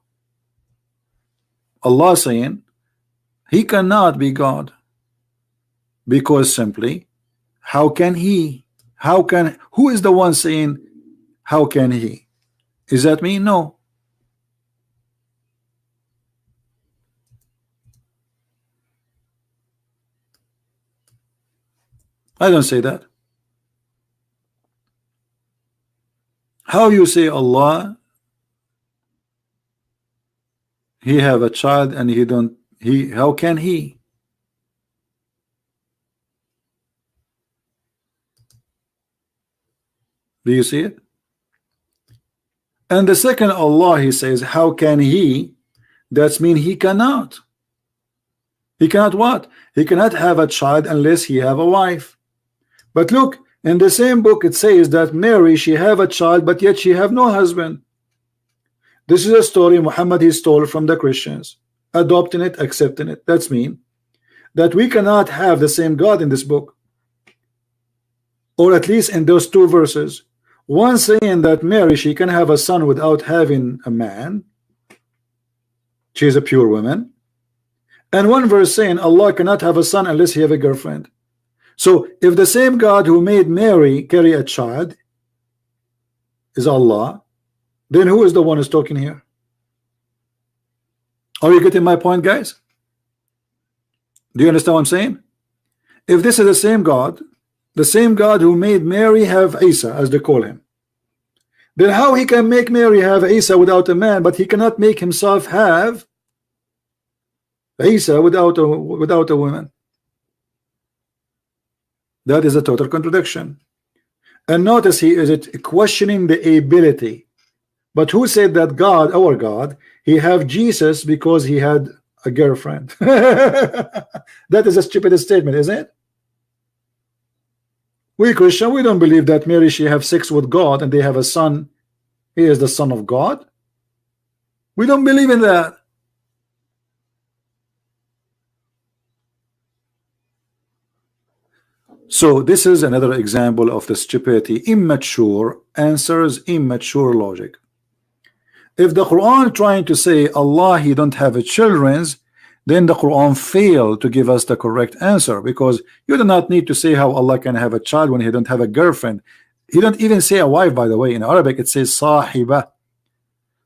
Allah saying he cannot be God, because simply, how can he? Who is the one saying how can he? Is that me? No. I don't say that. How you say Allah, he have a child and he don't, how can he? Do you see it? And the second Allah, he says how can he? That's mean he cannot. He cannot what? He cannot have a child unless he have a wife. But look, in the same book it says that Mary, she have a child, but yet she have no husband. This is a story Muhammad he stole from the Christians, adopting it, accepting it. That's mean that we cannot have the same God in this book, or at least in those two verses. One saying that Mary, she can have a son without having a man, she is a pure woman, and one verse saying Allah cannot have a son unless he have a girlfriend. So if the same God who made Mary carry a child is Allah, then who is the one who's talking here? Are you getting my point, guys? Do you understand what I'm saying? If this is the same God who made Mary have Isa, as they call him, then how he can make Mary have Isa without a man, but he cannot make himself have Isa without a woman? That is a total contradiction. And notice he is questioning the ability. But who said that God, our God, he have Jesus because he had a girlfriend? That is a stupid statement, isn't it? We Christian, we don't believe that Mary, she have sex with God and they have a son. He is the son of God. We don't believe in that. So this is another example of the stupidity. Immature answers, immature logic. If the Quran trying to say Allah, he don't have a children's, then the Quran failed to give us the correct answer, because you do not need to say how Allah can have a child when he don't have a girlfriend. He don't even say a wife, by the way. In Arabic it says sahiba.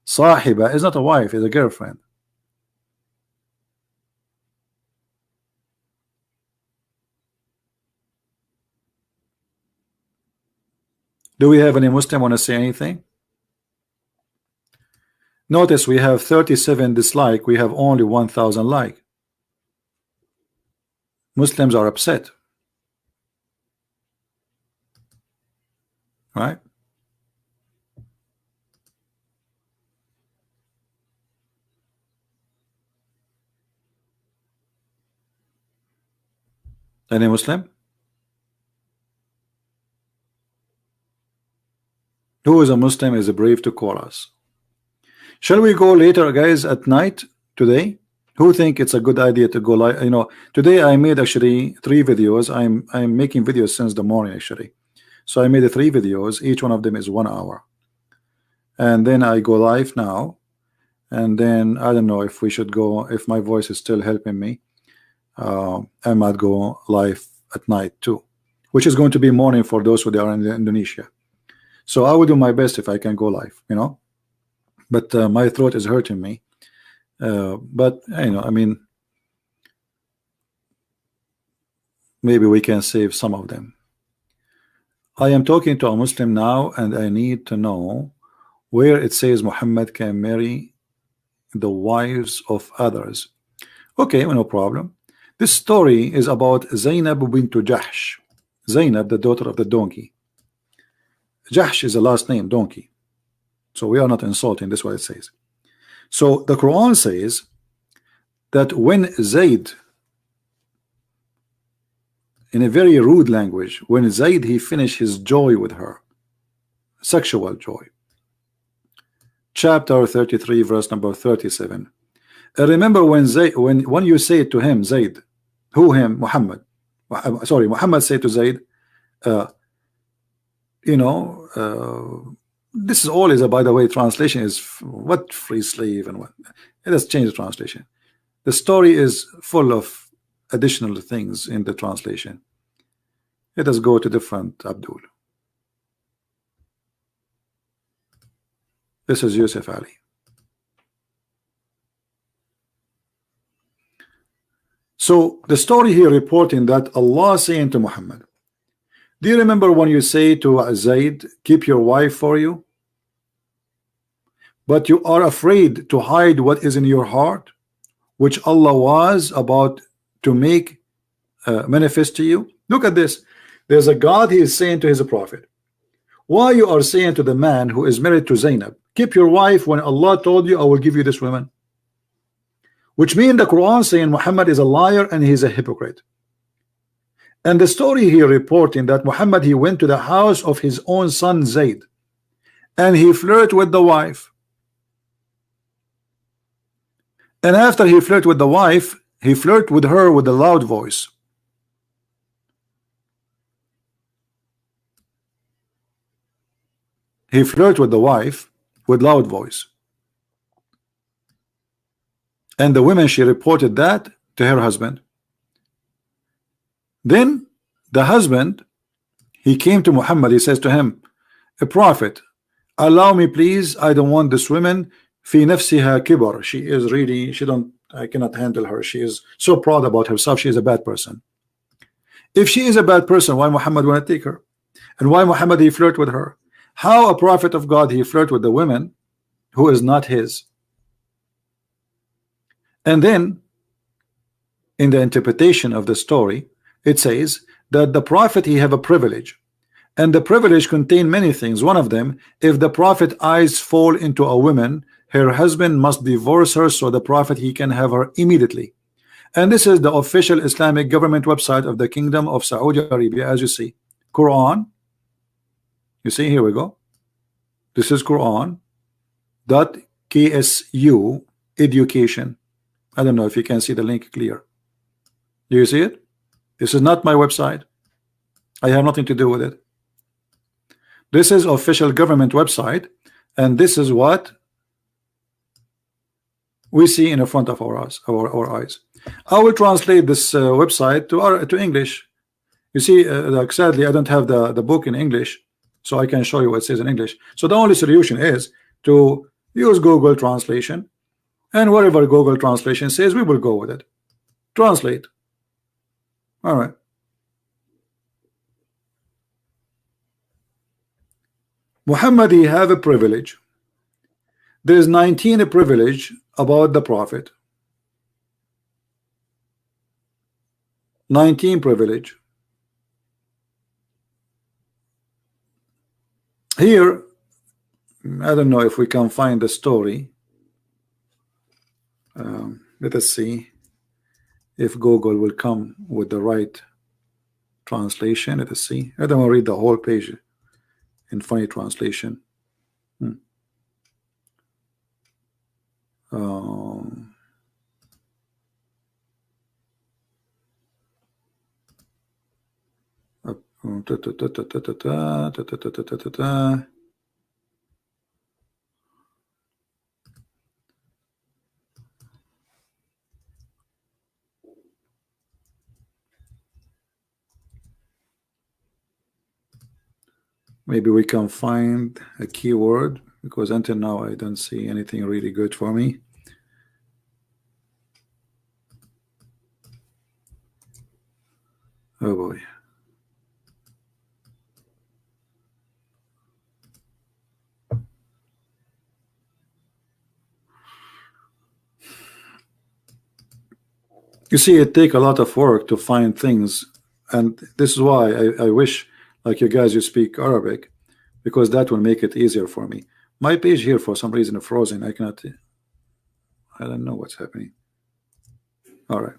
Sahiba is not a wife, it's a girlfriend. Do we have any Muslim want to say anything? Notice we have 37 dislike, we have only 1,000 like. Muslims are upset, right? Any Muslim? Who is a Muslim is brave to call us? Shall we go later, guys, at night today? Who think it's a good idea to go live? You know, today I made actually 3 videos. I'm making videos since the morning actually. So I made 3 videos. Each one of them is 1 hour. And then I go live now. And then I don't know if we should go, if my voice is still helping me. I might go live at night too, which is going to be morning for those who are in Indonesia. So I will do my best if I can go live, you know. But my throat is hurting me. But you know, I mean, maybe we can save some of them. I am talking to a Muslim now, and I need to know where it says Muhammad can marry the wives of others. Okay, no problem. This story is about Zainab bint Jahsh. Zainab, the daughter of the donkey. Jahsh is the last name, donkey. So we are not insulting, this is what it says. So the Quran says that when Zayd, in a very rude language, when Zayd he finished his joy with her, sexual joy, chapter 33, verse number 37. Remember when you say to him, Zayd, who him? Muhammad. Sorry, Muhammad said to Zayd, you know, this is all is by the way, translation is what free slave and what. It has changed the translation. The story is full of additional things in the translation. Let us go to different Abdul. This is Yusuf Ali. So the story here reporting that Allah saying to Muhammad, do you remember when you say to Zayd, keep your wife for you, but you are afraid to hide what is in your heart, which Allah was about to make manifest to you? Look at this. There's a God, he is saying to his prophet, why you are saying to the man who is married to Zainab, keep your wife, when Allah told you I will give you this woman? Which means the Quran saying Muhammad is a liar and he is a hypocrite. And the story here reporting that Muhammad, he went to the house of his own son Zayd and he flirted with the wife. And after he flirted with the wife, he flirted with her with a loud voice. He flirted with the wife with loud voice. And the woman, she reported that to her husband. Then the husband, he came to Muhammad, he says to him, a prophet, allow me please, I don't want this woman, fi nafsiha kibar, she is really, I cannot handle her, she is so proud about herself, she is a bad person. If she is a bad person, why Muhammad want to take her? And why Muhammad he flirt with her? How a prophet of God he flirt with the women who is not his? And then in the interpretation of the story, it says that the prophet he have a privilege, and the privilege contain many things. One of them, if the prophet eyes fall into a woman, her husband must divorce her, so the prophet he can have her immediately. And this is the official Islamic government website of the Kingdom of Saudi Arabia. As you see, Quran, you see, here we go, this is Quran.ksu education. I don't know if you can see the link clear. Do you see it? This is not my website. I have nothing to do with it. This is official government website, and this is what we see in the front of our eyes. I will translate this website to English. You see, sadly, I don't have the book in English, so I can show you what it says in English. So the only solution is to use Google translation, and whatever Google translation says, we will go with it. Translate. All right. Muhammad, he have a privilege. There's 19 privilege about the prophet. 19 privilege. Here, I don't know if we can find the story. Let us see if Google will come with the right translation. Let us see. I don't want to read the whole page in funny translation. Maybe we can find a keyword, because until now I don't see anything really good for me. Oh boy. You see, it takes a lot of work to find things, and this is why I wish, like you guys, you speak Arabic, because that will make it easier for me. My page here for some reason is frozen. I cannot, I don't know what's happening. All right.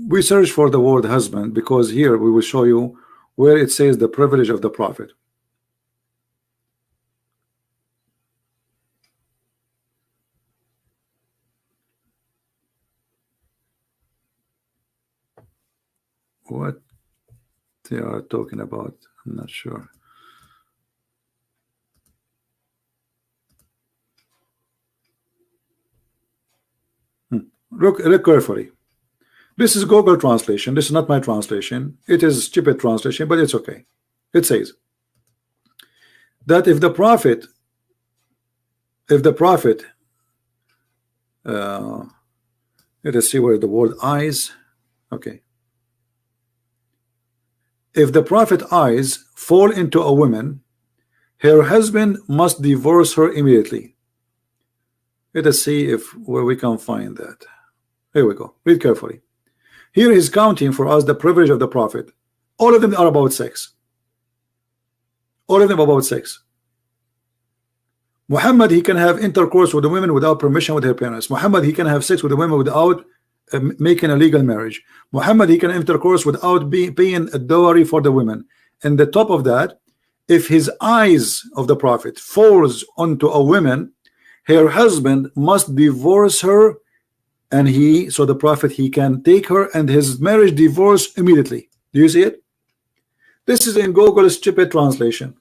We search for the word husband, because here we will show you where it says the privilege of the prophet. what they are talking about. I'm not sure. Look carefully. This is Google translation. This is not my translation. It is stupid translation, but it's okay. It says that if the prophet let us see where the word eyes. Okay. If the prophet eyes fall into a woman, her husband must divorce her immediately. Let us see if where we can find that. Here we go. Read carefully. Here is counting for us the privilege of the prophet. All of them are about sex. All of them about sex. Muhammad, he can have intercourse with the women without permission with her parents. Muhammad, he can have sex with the women without making a legal marriage. Muhammad, he can intercourse without paying a dowry for the women. And the top of that, if his eyes of the prophet falls onto a woman, her husband must divorce her, and so the prophet, he can take her and his marriage divorce immediately. Do you see it? This is in Google's stupid translation.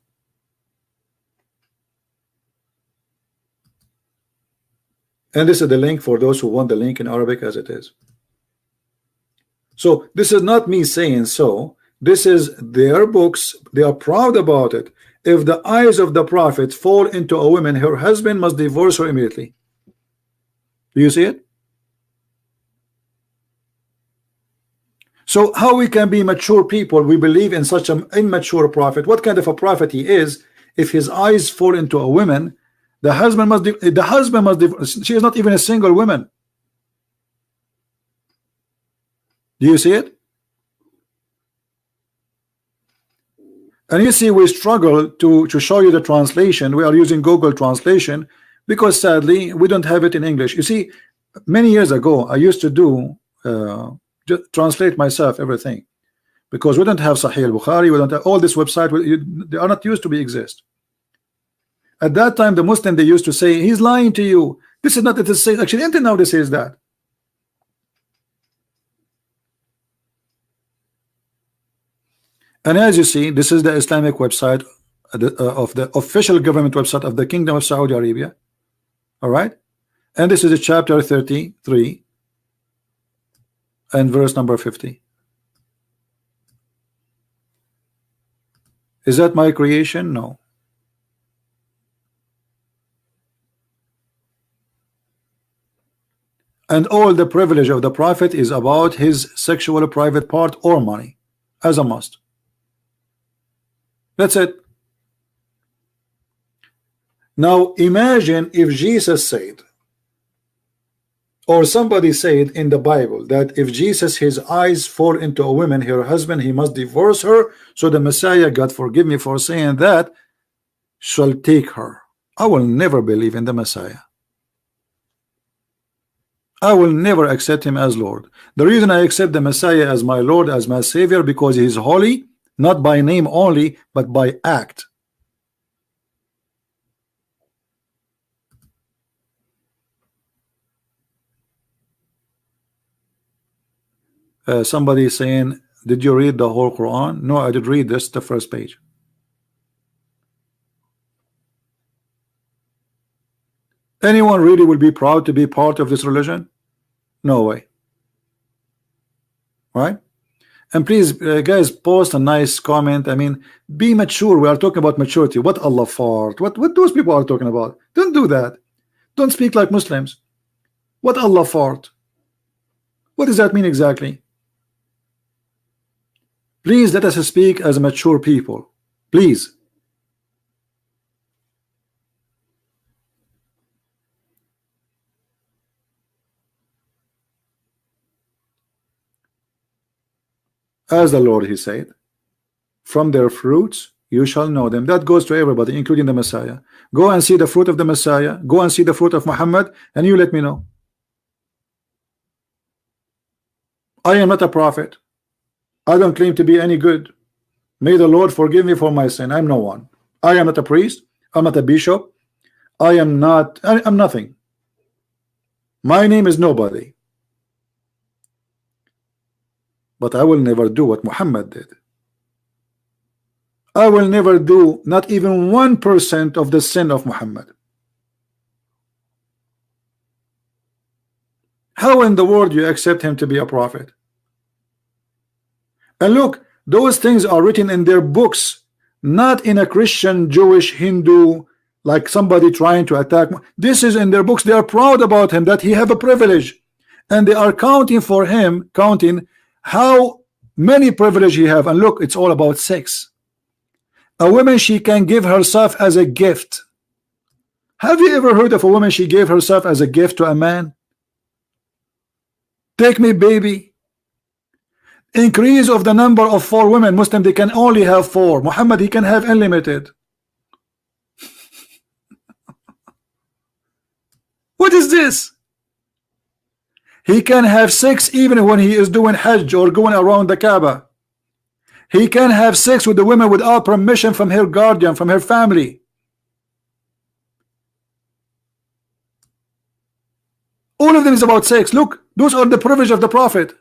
And this is the link for those who want the link in Arabic as it is. So this is not me saying so. This is their books. They are proud about it. If the eyes of the prophet fall into a woman, her husband must divorce her immediately. Do you see it? So how we can be mature people? We believe in such an immature prophet. What kind of a prophet he is? If his eyes fall into a woman, the husband must divorce. She is not even a single woman. Do you see it? And you see, we struggle to show you the translation. We are using Google translation because sadly we don't have it in English. You see, many years ago I used to do just translate myself everything, because we don't have Sahih al-Bukhari, we don't have all this website. They are not used to be exist. At that time, the Muslim, they used to say he's lying to you. This is not it is actually until now this is that. And as you see, this is the Islamic website of the official government website of the Kingdom of Saudi Arabia. All right, and this is a chapter 33 and verse number 50. Is that my creation? No. And all the privilege of the prophet is about his sexual private part or money as a must. That's it. Now imagine if Jesus said, or somebody said in the Bible, that if Jesus, his eyes fall into a woman, her husband, he must divorce her. So the Messiah, God forgive me for saying that, shall take her. I will never believe in the Messiah. I will never accept him as Lord. The reason I accept the Messiah as my Lord, as my Savior, because he is holy, not by name only, but by act. Somebody is saying, did you read the whole Quran? No, I did read this, the first page. Anyone really will be proud to be part of this religion? No way. Right? And please, guys, post a nice comment. I mean, be mature. We are talking about maturity. What Allah fart? What those people are talking about? Don't do that. Don't speak like Muslims. What Allah fart? What does that mean exactly? Please let us speak as mature people. Please. As the Lord, he said, from their fruits you shall know them. That goes to everybody, including the Messiah. Go and see the fruit of the Messiah. Go and see the fruit of Muhammad, and you let me know. I am not a prophet. I don't claim to be any good. May the Lord forgive me for my sin. I'm no one. I am not a priest. I'm not a bishop. I'm nothing. My name is nobody. but I will never do what Muhammad did. I will never do not even 1% of the sin of Muhammad. How in the world you accept him to be a prophet? And look, those things are written in their books, not in a Christian, Jewish, Hindu, like somebody trying to attack. This is in their books. They are proud about him, that he have a privilege, and they are counting for him, counting how many privilege he have. And look, it's all about sex. A woman, she can give herself as a gift. Have you ever heard of a woman, she gave herself as a gift to a man? Take me, baby. Increase of the number of 4 women. Muslim, they can only have 4. Muhammad, he can have unlimited. What is this? He can have 6 even when he is doing Hajj or going around the Kaaba. He can have 6 with the women without permission from her guardian, from her family. All of them is about sex. Look, those are the privilege of the Prophet.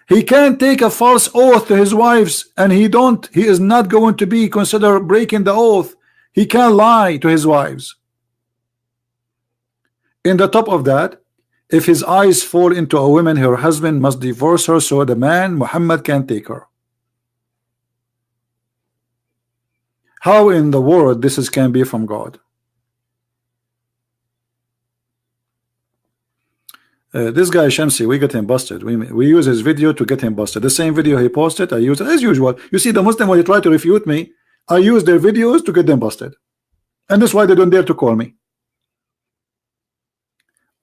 He can't take a false oath to his wives, and he is not going to be considered breaking the oath. He can't lie to his wives. In the top of that, if his eyes fall into a woman, her husband must divorce her, so the man Muhammad can take her. How in the world this can be from God? This guy Shamsi, we get him busted. We use his video to get him busted. The same video he posted, I use it as usual. You see, the Muslim, when they try to refute me, I use their videos to get them busted, and that's why they don't dare to call me.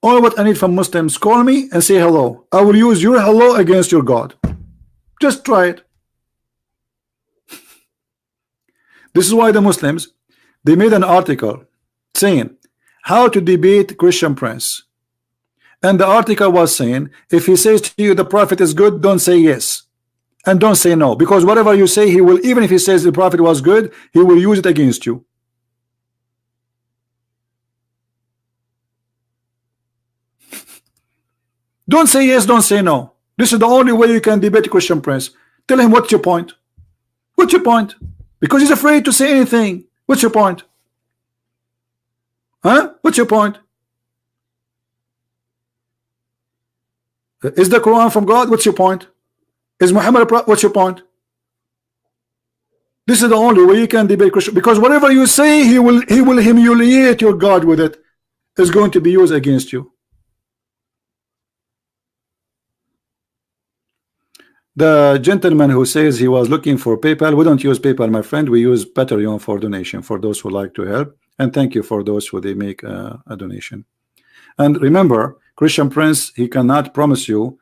All what I need from Muslims, call me and say hello. I will use your hello against your God. Just try it. This is why the Muslims, they made an article saying how to debate Christian Prince. And the article was saying, if he says to you the Prophet is good, don't say yes. And don't say no. Because whatever you say, he will, even if he says the Prophet was good, he will use it against you. Don't say yes, don't say no. This is the only way you can debate Christian Prince. Tell him, what's your point? What's your point? Because he's afraid to say anything. What's your point? Huh? What's your point? Is the Quran from God? What's your point? Is Muhammad a prophet? What's your point? This is the only way you can debate Christian, because whatever you say, he will humiliate your God with it. Is going to be used against you. The gentleman who says he was looking for PayPal, we don't use PayPal, my friend. We use Patreon for donation for those who like to help, and thank you for those who they make a donation. And remember, Christian Prince, he cannot promise you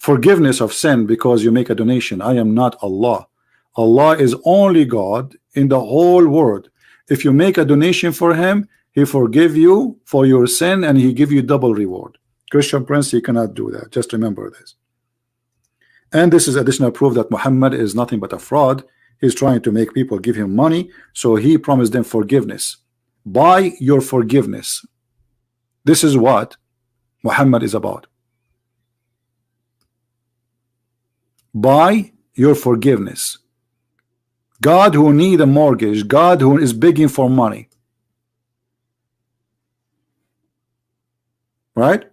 forgiveness of sin because you make a donation. I am not Allah. Allah is only God in the whole world. If you make a donation for him, he forgive you for your sin and he give you double reward. Christian Prince, he cannot do that. Just remember this. And this is additional proof that Muhammad is nothing but a fraud. He's trying to make people give him money, so he promised them forgiveness. Buy your forgiveness. This is what Muhammad is about. Buy your forgiveness. God who need a mortgage, God who is begging for money. Right?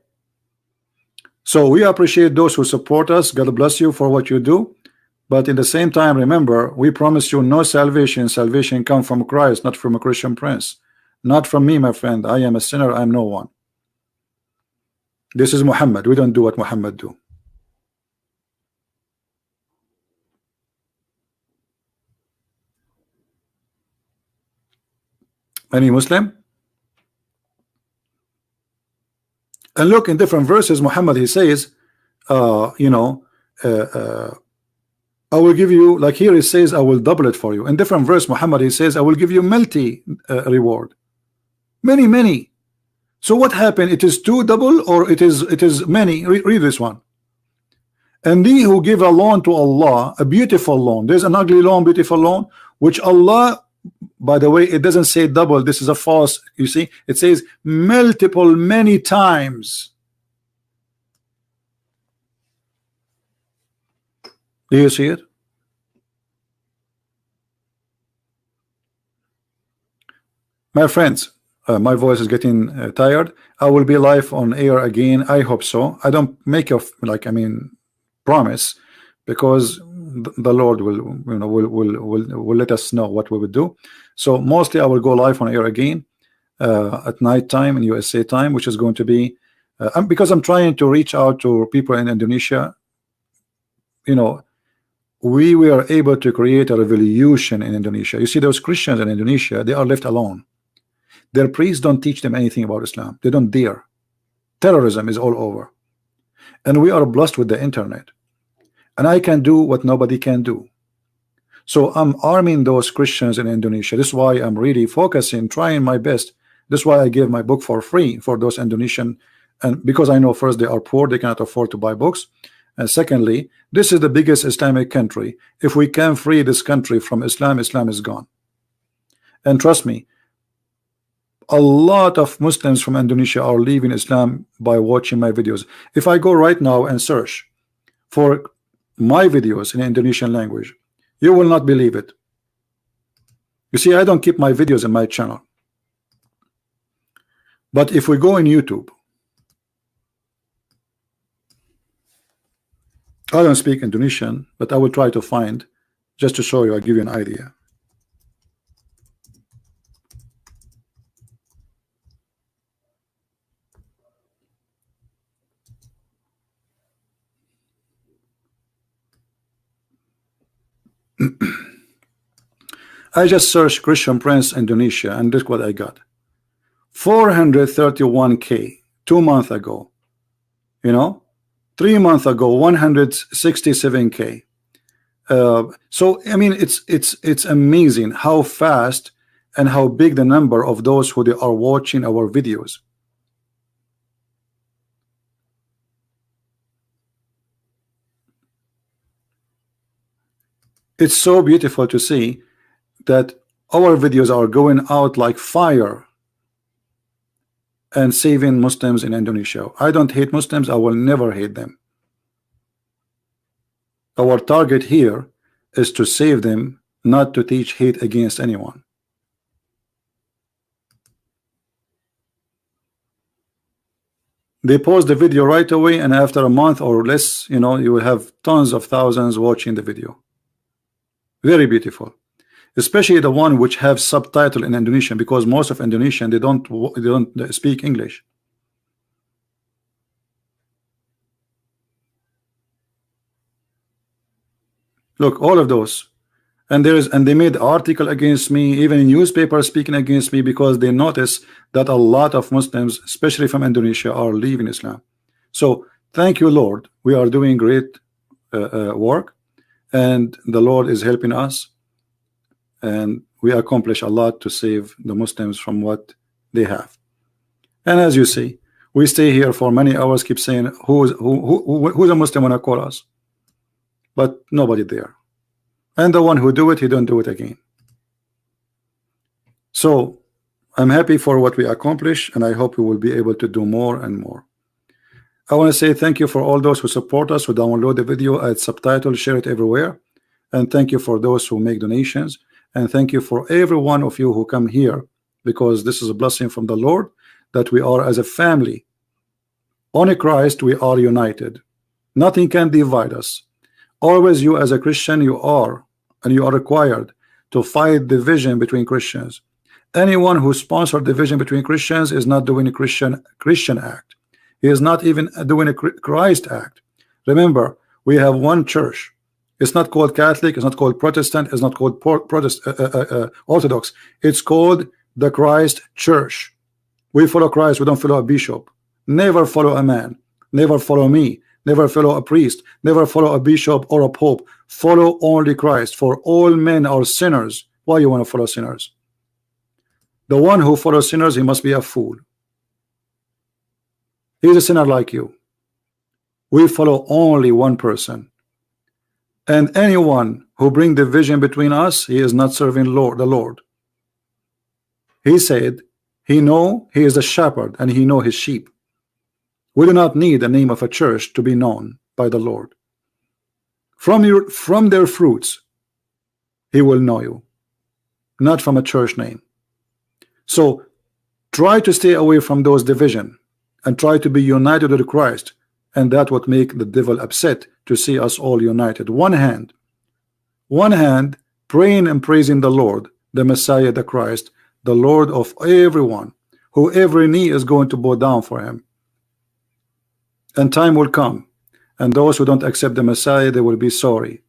So we appreciate those who support us. God bless you for what you do. But in the same time, remember, we promise you no salvation. Salvation comes from Christ, not from a Christian Prince. Not from me, my friend. I am a sinner. I am no one. This is Muhammad. We don't do what Muhammad do. Any Muslim? And look, in different verses, Muhammad, he says, I will give you, like here he says, I will double it for you. In different verse, Muhammad, he says, I will give you multi reward. Many. So what happened? It is two double, or it is many. Read this one. And thee who give a loan to Allah, a beautiful loan. There's an ugly loan, beautiful loan, which Allah, by the way, it doesn't say double. This is a false. You see, it says multiple, many times. Do you see it? My friends, my voice is getting tired. I will be live on air again. I hope so. I don't make a promise, because the Lord will, will let us know what we would do. So mostly I will go live on air again at night time in USA time, which is going to be because I'm trying to reach out to people in Indonesia. We were able to create a revolution in Indonesia. You see, those Christians in Indonesia, they are left alone. Their priests don't teach them anything about Islam. They don't dare. Terrorism is all over, and we are blessed with the internet, and I can do what nobody can do. So I'm arming those Christians in Indonesia. This is why I'm really focusing, trying my best. This is why I gave my book for free for those Indonesian, and because I know, first, they are poor, they cannot afford to buy books, and secondly, this is the biggest Islamic country. If we can free this country from Islam, Islam is gone. And trust me, a lot of Muslims from Indonesia are leaving Islam by watching my videos. If I go right now and search for my videos in Indonesian language, you will not believe it. You see, I don't keep my videos in my channel. But if we go in YouTube, I don't speak Indonesian, but I will try to find, just to show you, I'll give you an idea. I just searched Christian Prince Indonesia, and this is what I got. 431K 2 months ago. 3 months ago, 167K. So I mean, it's amazing how fast and how big the number of those who they are watching our videos. It's so beautiful to see that our videos are going out like fire and saving Muslims in Indonesia. I don't hate Muslims. I will never hate them. Our target here is to save them, not to teach hate against anyone. They post the video right away, and after a month or less, you will have tons of thousands watching the video. Very beautiful, especially the one which have subtitle in Indonesian, because most of Indonesian, they don't speak English. Look, all of those, and they made article against me, even in newspapers speaking against me, because they notice that a lot of Muslims, especially from Indonesia, are leaving Islam. So thank you, Lord. We are doing great work, and the Lord is helping us, and we accomplish a lot to save the Muslims from what they have. And as you see, we stay here for many hours, keep saying who's a Muslim wanna call us, but nobody there. And the one who do it, he don't do it again. So I'm happy for what we accomplish, and I hope we will be able to do more and more. I want to say thank you for all those who support us, who download the video, add subtitles, share it everywhere, and thank you for those who make donations, and thank you for every one of you who come here, because this is a blessing from the Lord that we are as a family. On Christ we are united. Nothing can divide us. Always, you as a Christian, you are required to fight division between Christians. Anyone who sponsors division between Christians is not doing a Christian act. He is not even doing a Christ act. Remember, we have one church. It's not called Catholic, it's not called Protestant, it's not called Orthodox. It's called the Christ Church. We follow Christ, we don't follow a bishop. Never follow a man, never follow me, never follow a priest, never follow a bishop or a pope. Follow only Christ, for all men are sinners. Why you want to follow sinners? The one who follows sinners, he must be a fool. He's a sinner like you. We follow only one person, and anyone who bring division between us, he is not serving the Lord. He said he is a shepherd, and he know his sheep. We do not need the name of a church to be known by the Lord. From their fruits he will know you, not from a church name. So try to stay away from those division and try to be united with Christ, and that would make the devil upset to see us all united. One hand praying and praising the Lord, the Messiah, the Christ, the Lord of everyone, who every knee is going to bow down for him. And time will come, and those who don't accept the Messiah, they will be sorry,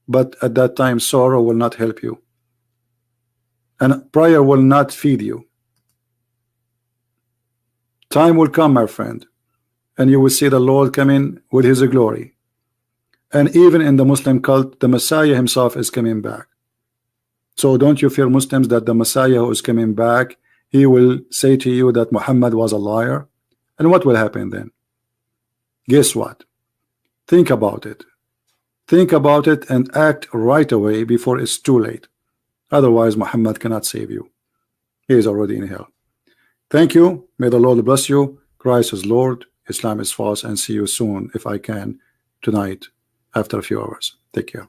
but at that time sorrow will not help you, and prayer will not feed you. Time will come, my friend, and you will see the Lord coming with his glory. And even in the Muslim cult, the Messiah himself is coming back. So don't you fear, Muslims, that the Messiah who is coming back, he will say to you that Muhammad was a liar? And what will happen then? Guess what? Think about it. Think about it and act right away before it's too late. Otherwise, Muhammad cannot save you. He is already in hell. Thank you. May the Lord bless you. Christ is Lord. Islam is false. And see you soon, if I can, tonight after a few hours. Take care.